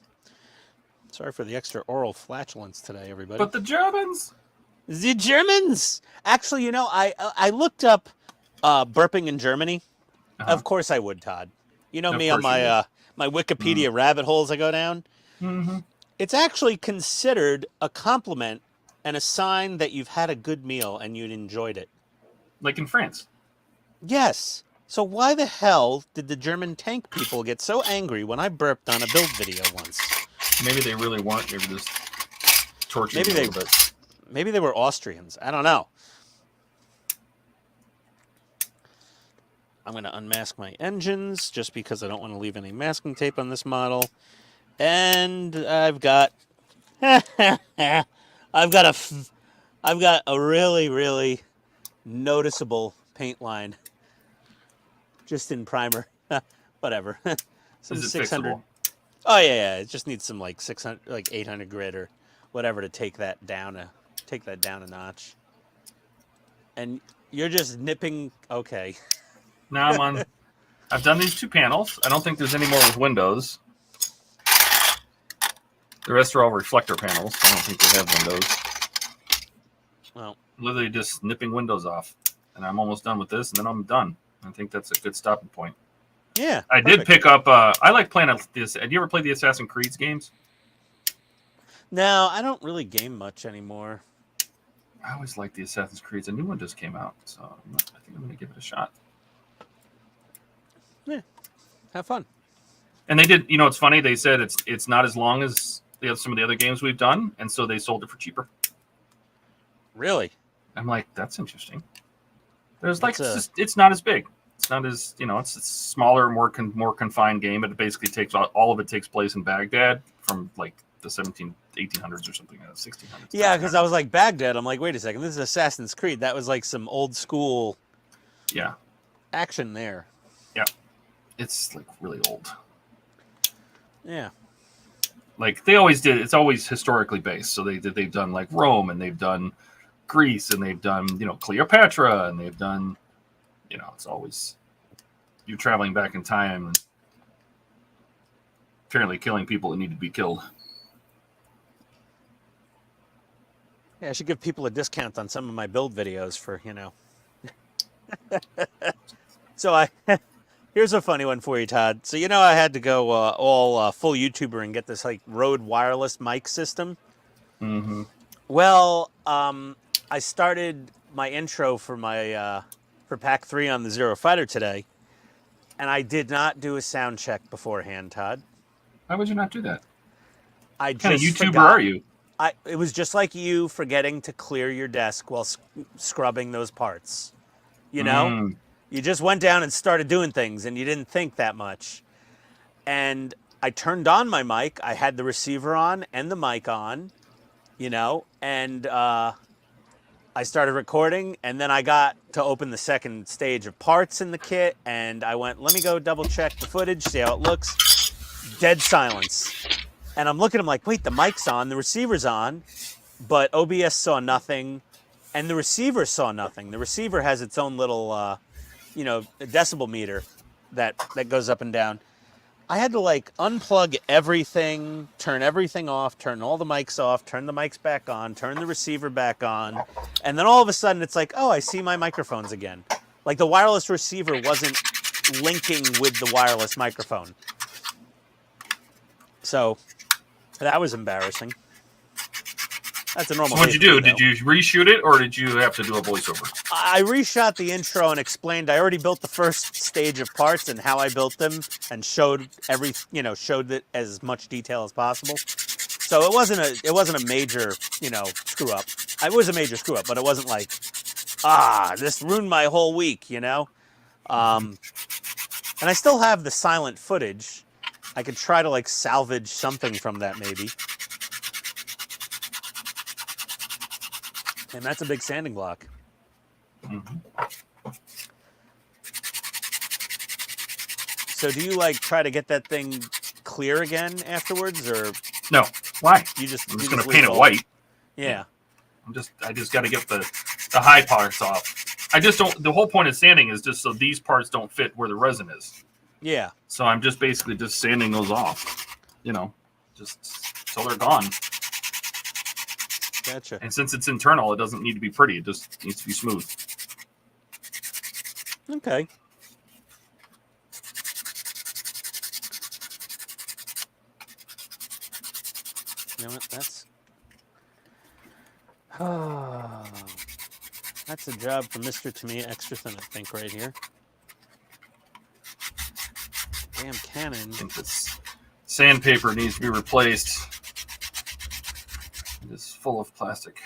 Sorry for the extra oral flatulence today, everybody. But the Germans? The Germans! Actually, I looked up burping in Germany. Uh-huh. Of course I would, Todd. You know me on my my Wikipedia rabbit holes I go down. Mm-hmm. It's actually considered a compliment and a sign that you've had a good meal and you enjoyed it. Like in France. Yes. So why the hell did the German tank people get so angry when I burped on a build video once? Maybe they really weren't. They were just torturing me a little bit. Maybe they were Austrians. I don't know. I'm going to unmask my engines just because I don't want to leave any masking tape on this model. And I've got a really, really noticeable paint line just in primer. Whatever. Some Is it 600. fixable? Oh yeah. It just needs some like 600, like 800 grit or whatever to take that down a notch. And you're just nipping. Okay. Now I've done these 2 panels. I don't think there's any more with windows. The rest are all reflector panels. I don't think they have windows. Well, literally just nipping windows off, and I'm almost done with this, and then I'm done. I think that's a good stopping point. Yeah, I did pick up. I like playing this. Have you ever played the Assassin's Creed games? No, I don't really game much anymore. I always like the Assassin's Creed. A new one just came out, so I think I'm going to give it a shot. Yeah, have fun. And they did. It's funny. They said it's not as long as some of the other games we've done, and so they sold it for cheaper. Really? I'm like, that's interesting. There's like it's not as big. It's not as it's a smaller, more confined game. It basically takes all of it takes place in Baghdad from like the 1800s or something, 1600s. Yeah, because I was like Baghdad. I'm like, wait a second, this is Assassin's Creed. That was like some old school. Yeah. Action there. Yeah, it's like really old. Yeah. Like they always did. It's always historically based. So they've done like Rome, and they've done Greece, and they've done Cleopatra, and they've done it's always you traveling back in time and apparently killing people that need to be killed. Yeah, I should give people a discount on some of my build videos for So Here's a funny one for you, Todd. So I had to go all full YouTuber and get this like Rode wireless mic system. Mm-hmm. Well, I started my intro for my for Pack 3 on the Zero Fighter today, and I did not do a sound check beforehand, Todd. Why would you not do that? I What kind of just YouTuber forgot. are you? It was just like you forgetting to clear your desk while scrubbing those parts. You just went down and started doing things, and you didn't think that much. And I turned on my mic. I had the receiver on and the mic on, and I started recording, and then I got to open the second stage of parts in the kit, and I went, let me go double check the footage, see how it looks. Dead silence. And I'm looking at him like, wait, the mic's on, the receiver's on, but OBS saw nothing, and the receiver saw nothing. The receiver has its own little, decibel meter that goes up and down. I had to like unplug everything, turn everything off, turn all the mics off, turn the mics back on, turn the receiver back on, and then all of a sudden it's like, oh, I see my microphones again. Like the wireless receiver wasn't linking with the wireless microphone. So that was embarrassing. That's a normal. So what'd you do? Did you reshoot it, or did you have to do a voiceover? I reshot the intro and explained I already built the first stage of parts and how I built them, and showed showed it as much detail as possible. So it wasn't a major screw up. It was a major screw up, but it wasn't like this ruined my whole week, And I still have the silent footage. I could try to like salvage something from that maybe. And that's a big sanding block. Mm-hmm. So do you like try to get that thing clear again afterwards, or No. Why? I'm just going to paint it white. Yeah. I just got to get the high parts off. I just don't. The whole point of sanding is just so these parts don't fit where the resin is. Yeah. So I'm just basically just sanding those off. Just so they're gone. Gotcha. And since it's internal, it doesn't need to be pretty. It just needs to be smooth. Okay. You know what? That's a job for Mr. Tamiya Extra Thin, I think, right here. Damn cannon. I think this sandpaper needs to be replaced. It is full of plastic.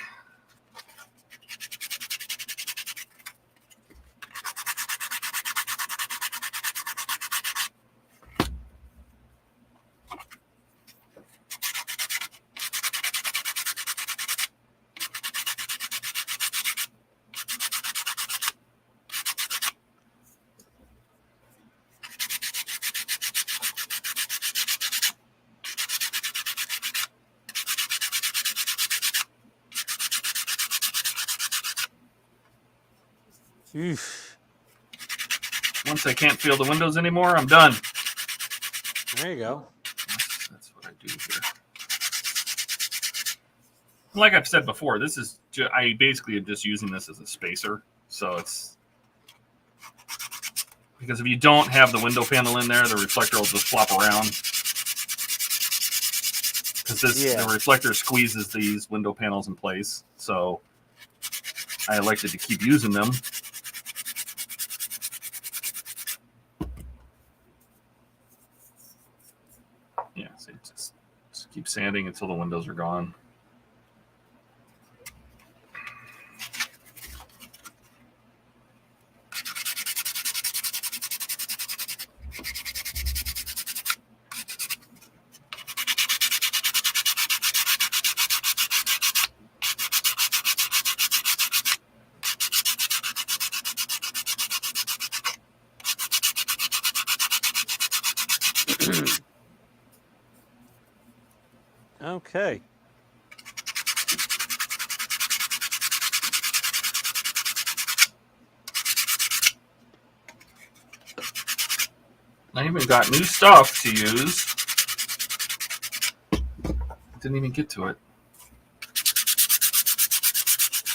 Oof. Once I can't feel the windows anymore, I'm done. There you go. That's what I do here. Like I've said before, this is I basically am just using this as a spacer. So it's because if you don't have the window panel in there, the reflector will just flop around. Because the reflector squeezes these window panels in place. So I elected to keep using them. Yeah, so just keep sanding until the windows are gone. Okay. I even got new stuff to use. Didn't even get to it.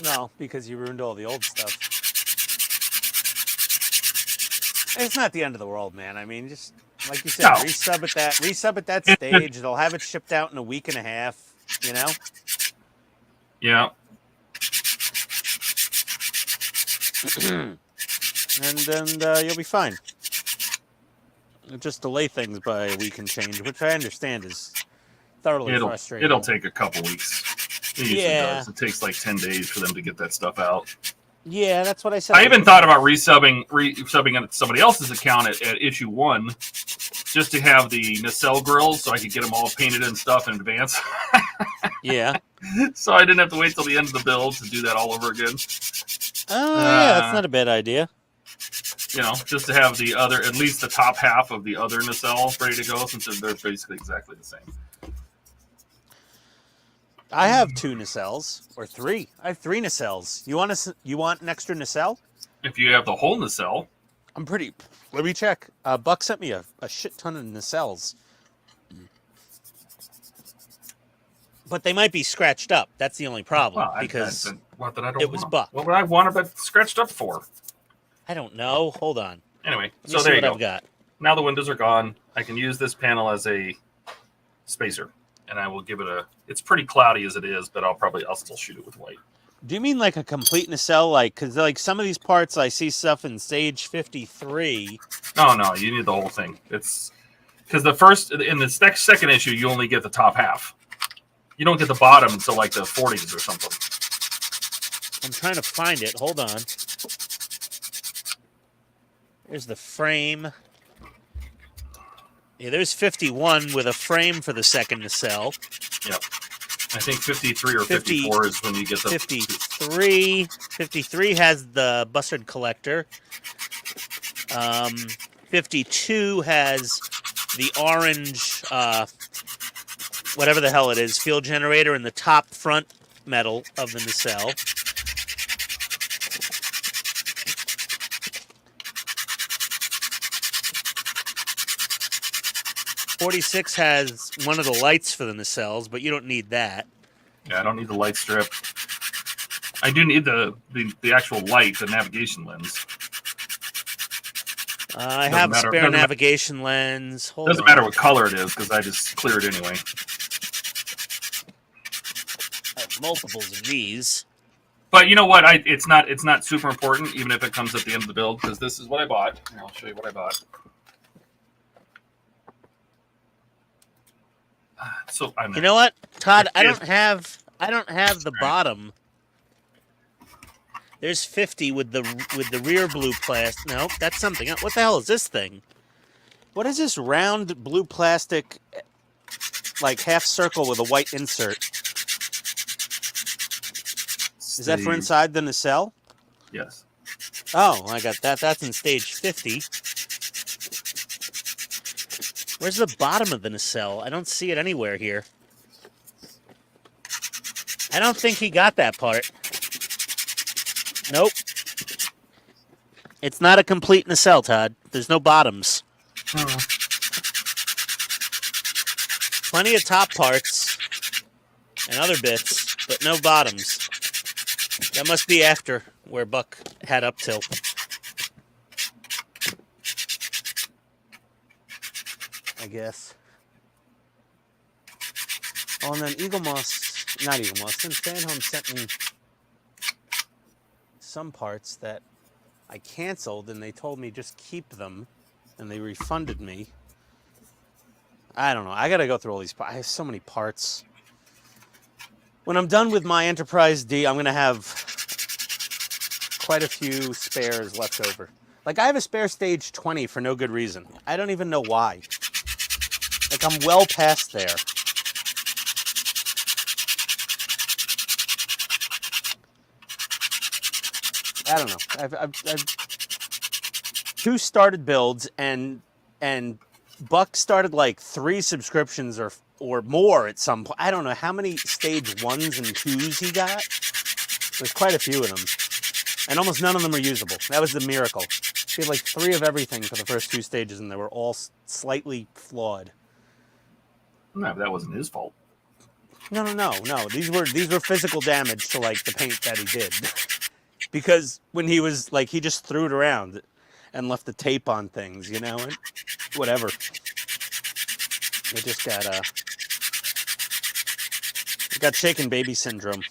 No, because you ruined all the old stuff. It's not the end of the world, man. I mean, just like you said, No. resub at that stage. They'll have it shipped out in a week and a half. You know. Yeah. and you'll be fine. Just delay things by a week and change, which I understand is thoroughly frustrating. It'll take a couple weeks. It usually does. It takes like 10 days for them to get that stuff out. Yeah, that's what I said. I even thought about resubbing on somebody else's account at issue 1, just to have the nacelle grills, so I could get them all painted and stuff in advance. Yeah. So I didn't have to wait till the end of the build to do that all over again. Oh, yeah, that's not a bad idea. You know, just to have the other, at least the top half of the other nacelle ready to go, since they're basically exactly the same. I have 2 nacelles, or 3. I have 3 nacelles. You want an extra nacelle? If you have the whole nacelle. Let me check. Buck sent me a shit ton of nacelles. But they might be scratched up. That's the only problem. Well, because it was Buck. What would I want it scratched up for? I don't know. Hold on. Anyway, Let me so see there you what go. I've got. Now the windows are gone. I can use this panel as a spacer. And I will give it it's pretty cloudy as it is, but I'll still shoot it with light. Do you mean like a complete nacelle? Because like some of these parts, I see stuff in stage 53. No, you need the whole thing. It's because in the second issue, you only get the top half. You don't get the bottom until like the 40s or something. I'm trying to find it. Hold on. There's the frame. Yeah, there's 51 with a frame for the second nacelle. Yep. I think 53 or 54 is when you get the 53 has the bustard collector. 52 has the orange, whatever the hell it is, field generator in the top front metal of the nacelle. .46 has one of the lights for the nacelles, but you don't need that. Yeah, I don't need the light strip. I do need the actual light, the navigation lens. I have a spare navigation lens. Doesn't matter what color it is, because I just clear it anyway. I have multiples of these. But you know what? It's not super important, even if it comes at the end of the build, because this is what I bought. Here, I'll show you what I bought. So you know what, Todd? I don't have the bottom. There's 50 with the rear blue plastic. No, that's something else. What the hell is this thing? What is this round blue plastic, like half circle with a white insert? Is that for inside the nacelle? Yes. Oh, I got that. That's in stage 50. Where's the bottom of the nacelle? I don't see it anywhere here. I don't think he got that part. Nope. It's not a complete nacelle, Todd. There's no bottoms. Plenty of top parts and other bits, but no bottoms. That must be after where Buck had up till. I guess. Oh, and then not Eagle Moss, then Fanhome sent me some parts that I canceled, and they told me just keep them, and they refunded me. I don't know. I got to go through all these parts. I have so many parts. When I'm done with my Enterprise D, I'm going to have quite a few spares left over. Like, I have a spare stage 20 for no good reason. I don't even know why. Like, I'm well past there. I don't know. I've 2 started builds, and Buck started like 3 subscriptions or more at some point. I don't know how many stage 1s and 2s he got. There's quite a few of them, and almost none of them are usable. That was the miracle. He had like 3 of everything for the first 2 stages, and they were all slightly flawed. No, that wasn't his fault. No. These were physical damage to like the paint that he did. Because when he was like, he just threw it around, and left the tape on things, you know, and whatever. They just got shaken baby syndrome.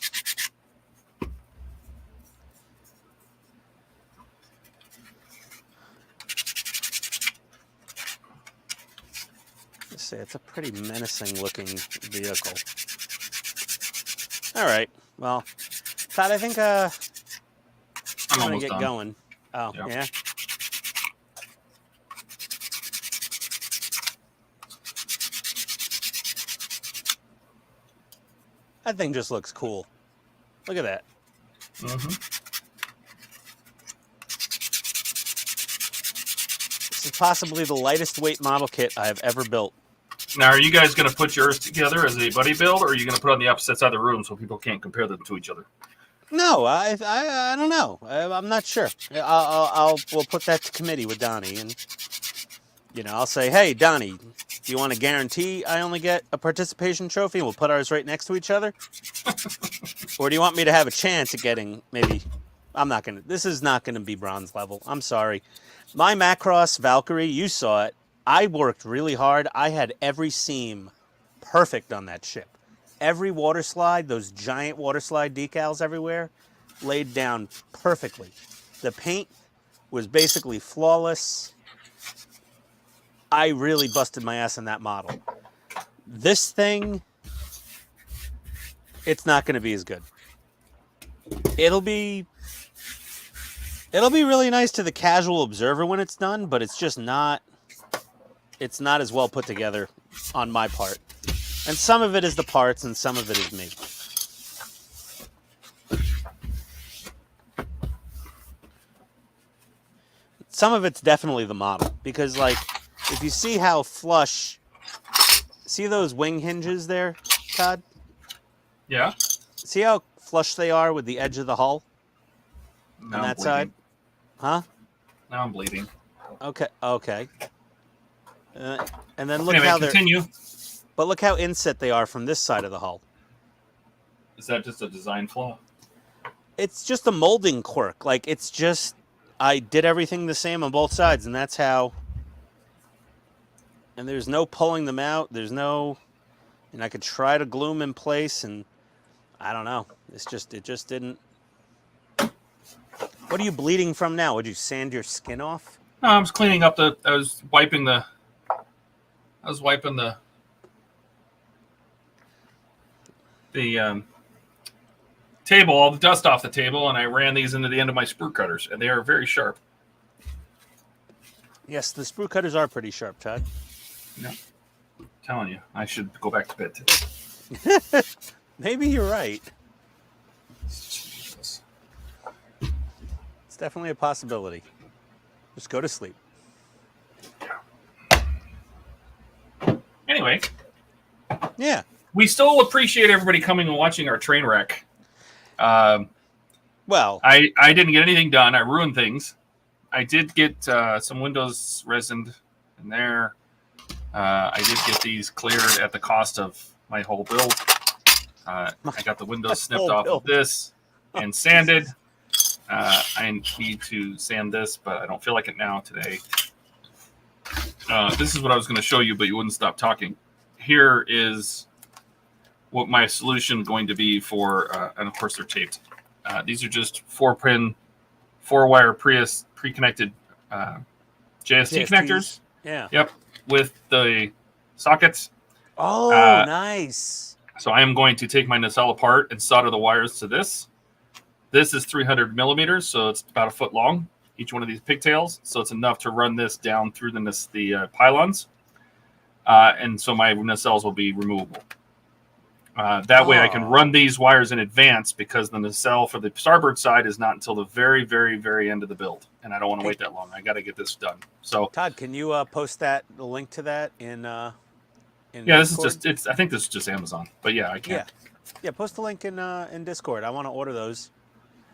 Let's see, it's a pretty menacing looking vehicle. All right, well, Todd, I think I'm gonna almost get done. going. Oh, Yeah. yeah. That thing just looks cool. Look at that. Mm-hmm. This is possibly the lightest weight model kit I have ever built. Now, are you guys going to put yours together as a buddy build, or are you going to put it on the opposite side of the room so people can't compare them to each other? No, I don't know. I'm not sure. We'll put that to committee with Donnie, and you know, I'll say, hey, Donnie, do you want to guarantee I only get a participation trophy, and we'll put ours right next to each other? Or do you want me to have a chance at getting maybe? This is not gonna be bronze level. I'm sorry. My Macross Valkyrie, you saw it. I worked really hard. I had every seam perfect on that ship. Every water slide, those giant water slide decals everywhere, laid down perfectly. The paint was basically flawless. I really busted my ass on that model. This thing, it's not going to be as good. It'll be really nice to the casual observer when it's done, but it's just not. It's not as well put together on my part. And some of it is the parts, and some of it is me. Some of it's definitely the model, because like, if you see how flush, see those wing hinges there, Todd? Yeah. See how flush they are with the edge of the hull Now on I'm that side? Huh? Now I'm bleeding. Okay. Okay. And then look Anyway, how they're. continue. But look how inset they are from this side of the hull. Is that just a design flaw? It's just a molding quirk. Like, it's just, I did everything the same on both sides, and that's how. And there's no pulling them out. There's no, and I could try to glue them in place, and I don't know. It just didn't. What are you bleeding from now? Would you sand your skin off? No, I was cleaning up I was wiping the table, all the dust off the table, and I ran these into the end of my sprue cutters, and they are very sharp. Yes, the sprue cutters are pretty sharp, Todd. Yeah. I'm telling you, I should go back to bed today. Maybe you're right. Jesus. It's definitely a possibility. Just go to sleep. Anyway, Yeah. we still appreciate everybody coming and watching our train wreck. Well, I didn't get anything done. I ruined things. I did get some windows resined in there. I did get these cleared at the cost of my whole build. I got the windows snipped whole off build. of this and sanded. I need to sand this, but I don't feel like it now today. This is what I was going to show you, but you wouldn't stop talking. Here is what my solution going to be for, and of course they're taped. These are just 4-pin, 4-wire pre-connected JST connectors. Yeah. Yep, with the sockets. Oh, nice. So I am going to take my nacelle apart and solder the wires to this. This is 300 millimeters, so it's about a foot long, each one of these pigtails. So it's enough to run this down through the pylons. And so my nacelles will be removable. That way I can run these wires in advance, because the nacelle for the starboard side is not until the very, very, very end of the build. And I don't want to wait that long. I got to get this done. So Todd, can you post the link to that in yeah, Discord? this is I think this is just Amazon, but yeah, I can. Yeah, post the link in Discord. I want to order those.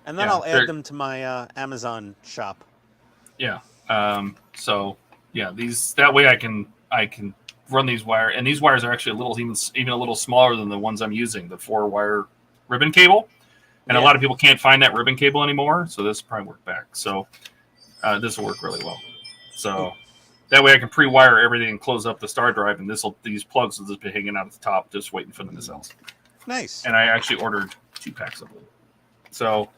And then Yeah, I'll add them to my Amazon shop. Yeah. So yeah, that way I can run these wires, and these wires are actually even a little smaller than the ones I'm using, the 4-wire ribbon cable. And a lot of people can't find that ribbon cable anymore, so this will probably work back. So this will work really well. So that way I can pre-wire everything and close up the star drive, and these plugs will just be hanging out at the top, just waiting for the nacelles. Nice. And I actually ordered 2 packs of them. So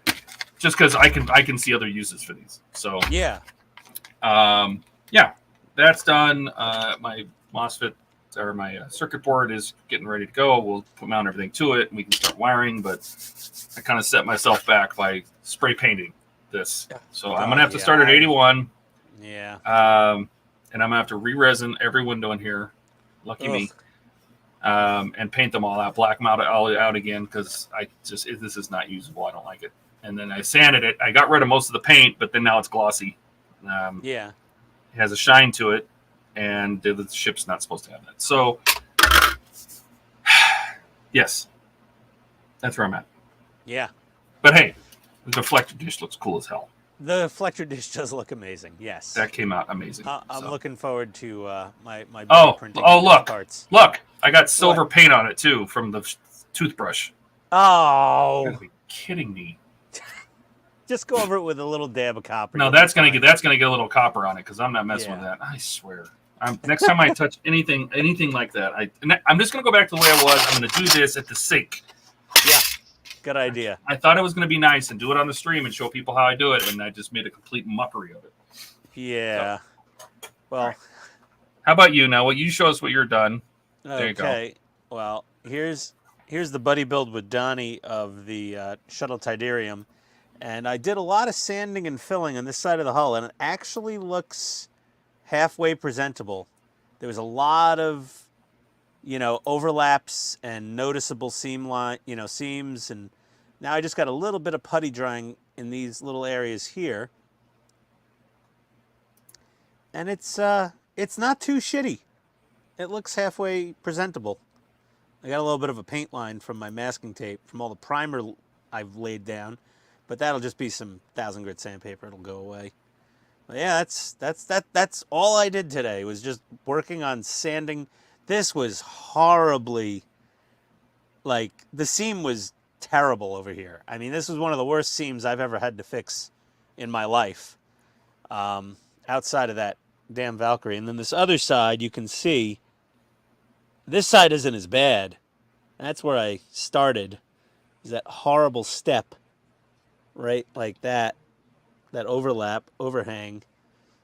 just because I can see other uses for these. So yeah, yeah, that's done. My MOSFET or my circuit board is getting ready to go. We'll mount everything to it, and we can start wiring. But I kind of set myself back by spray painting this. So I'm gonna have to start at 81. Yeah. And I'm gonna have to re-resin every window in here. Lucky me. And paint them all out, black them all out again, because this is not usable. I don't like it. And then I sanded it. I got rid of most of the paint, but then now it's glossy. Yeah. It has a shine to it, and the ship's not supposed to have that. So, yes, that's where I'm at. Yeah. But hey, the deflector dish looks cool as hell. The deflector dish does look amazing. Yes. That came out amazing. I'm looking forward to my printing look, parts. Look, I got silver paint on it too from the toothbrush. Oh, You gotta be kidding me. just go over it with a little dab of copper. No, that's gonna get a little copper on it, because I'm not messing with that. I swear. Next time I touch anything like that, I'm just gonna go back to the way I was. I'm gonna do this at the sink. Yeah, good idea. I thought it was gonna be nice and do it on the stream and show people how I do it, and I just made a complete mockery of it. Yeah. So, well, how about you now? Well, you show us what you're done. There you go. Okay. Well, here's the buddy build with Donnie of the shuttle Tidarium. And I did a lot of sanding and filling on this side of the hull, and it actually looks halfway presentable. There was a lot of, overlaps and noticeable seams, and now I just got a little bit of putty drying in these little areas here. And it's not too shitty. It looks halfway presentable. I got a little bit of a paint line from my masking tape from all the primer I've laid down. But that'll just be some 1,000 grit sandpaper. It'll go away. But yeah, that's all I did today, was just working on sanding. This was horribly, the seam was terrible over here. I mean, this was one of the worst seams I've ever had to fix in my life. Outside of that damn Valkyrie. And then this other side, you can see, this side isn't as bad. That's where I started, is that horrible step. Right, like that overhang.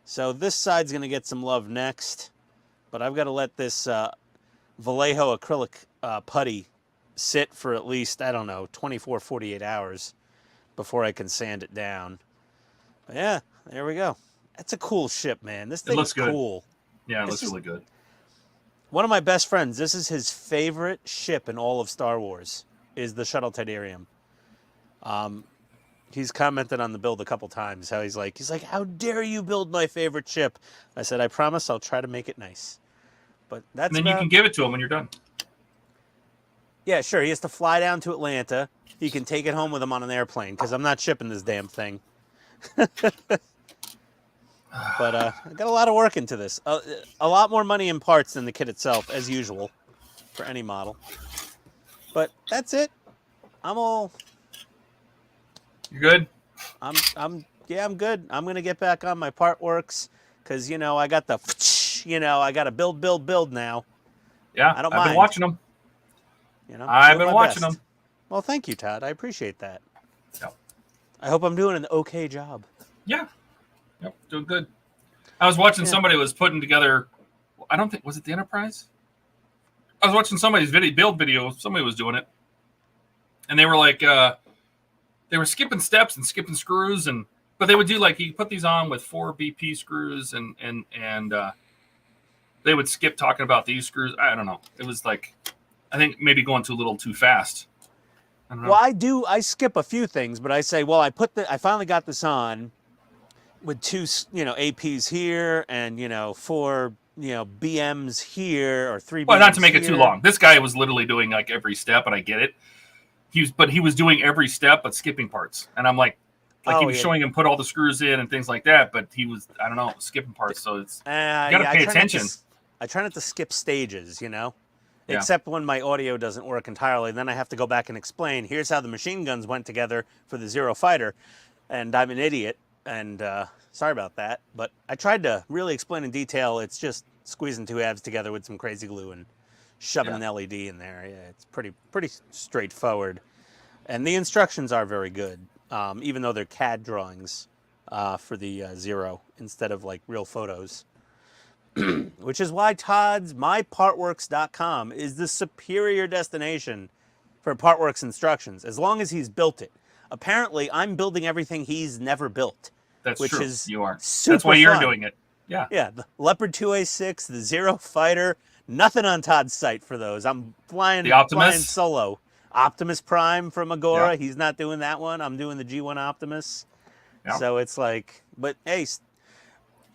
So this side's going to get some love next, but I've got to let this Vallejo acrylic putty sit for at least, 24, 48 hours before I can sand it down. But yeah, there we go. That's a cool ship, man. This thing looks cool. Yeah, it looks really good. One of my best friends, this is his favorite ship in all of Star Wars, is the Shuttle Tidarium. He's commented on the build a couple times, how he's like, how dare you build my favorite ship? I said, I promise I'll try to make it nice. But that's and then you can give it to him when you're done. Yeah, sure. He has to fly down to Atlanta. He can take it home with him on an airplane, because I'm not shipping this damn thing. But I got a lot of work into this. A lot more money in parts than the kit itself, as usual, for any model. But that's it. I'm all... You good? I'm good. I'm gonna get back on my part works, because I got the I got to build now. Yeah, I don't I've mind. been watching them. I've been watching them. Well, thank you, Todd. I appreciate that. Yep. I hope I'm doing an okay job. Yeah. Yep, doing good. I was watching somebody was putting together. I don't think was it the Enterprise. I was watching somebody's build video. Somebody was doing it, and they were like. They were skipping steps and skipping screws, but they would do you put these on with 4 BP screws, and they would skip talking about these screws. I don't know. It was I think maybe going a little too fast. I don't know. Well, I skip a few things, but I say, well, I finally got this on with 2, APs here and 4, BMs here or 3. Well, BMs not to make it here. too long. This guy was literally doing every step, and I get it. He was doing every step but skipping parts, and I'm he was showing him put all the screws in and things like that, but he was skipping parts. So it's you gotta pay attention. I try not to skip stages, except when my audio doesn't work entirely. Then I have to go back and explain. Here's how the machine guns went together for the Zero Fighter, and I'm an idiot, And sorry about that, but I tried to really explain in detail. It's just squeezing two halves together with some crazy glue and shoving an LED in there. Yeah, it's pretty straightforward. And the instructions are very good, even though they're CAD drawings for the Zero instead of like real photos. Which is why Todd's MyPartworks.com is the superior destination for Partworks instructions, as long as he's built it. Apparently, I'm building everything he's never built. That's which true. is You are. super That's why you're fun. doing it. Yeah. Yeah, the Leopard 2A6, the Zero Fighter, nothing on Todd's site for those. I'm flying solo. Optimus Prime from Agora, he's not doing that one. I'm doing the G1 Optimus. Yeah. So it's like, but hey,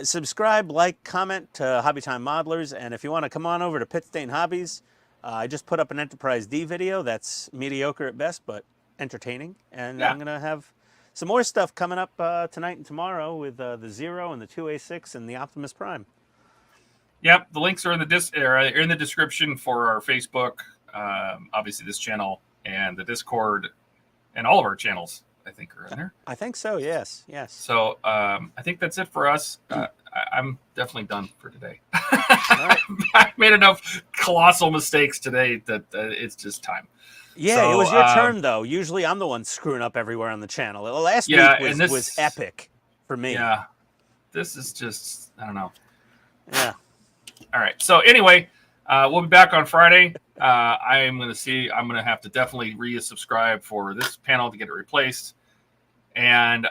subscribe, like, comment to Hobby Time Modelers, and if you want to come on over to PITSTAIN Hobbies, I just put up an Enterprise D video that's mediocre at best, but entertaining, and I'm going to have some more stuff coming up tonight and tomorrow with the Zero and the 2A6 and the Optimus Prime. Yep, the links are in the description for our Facebook, obviously this channel, and the Discord, and all of our channels, I think, are in there. I think so, yes. So I think that's it for us. I'm definitely done for today. Right. I made enough colossal mistakes today that it's just time. Yeah, so, it was your turn, though. Usually I'm the one screwing up everywhere on the channel. Last week was epic for me. Yeah, this is just, I don't know. Yeah. All right. So anyway, we'll be back on Friday. I'm going to have to definitely resubscribe for this panel to get it replaced. And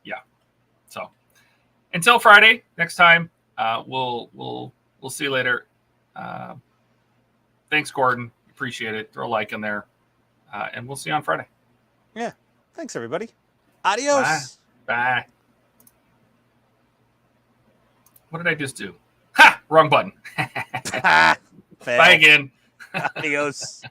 yeah. So until Friday, next time, we'll see you later. Thanks, Gordon. Appreciate it. Throw a like in there. And we'll see you on Friday. Yeah. Thanks, everybody. Adios. Bye. What did I just do? Ha! Wrong button. Bye again. Adios.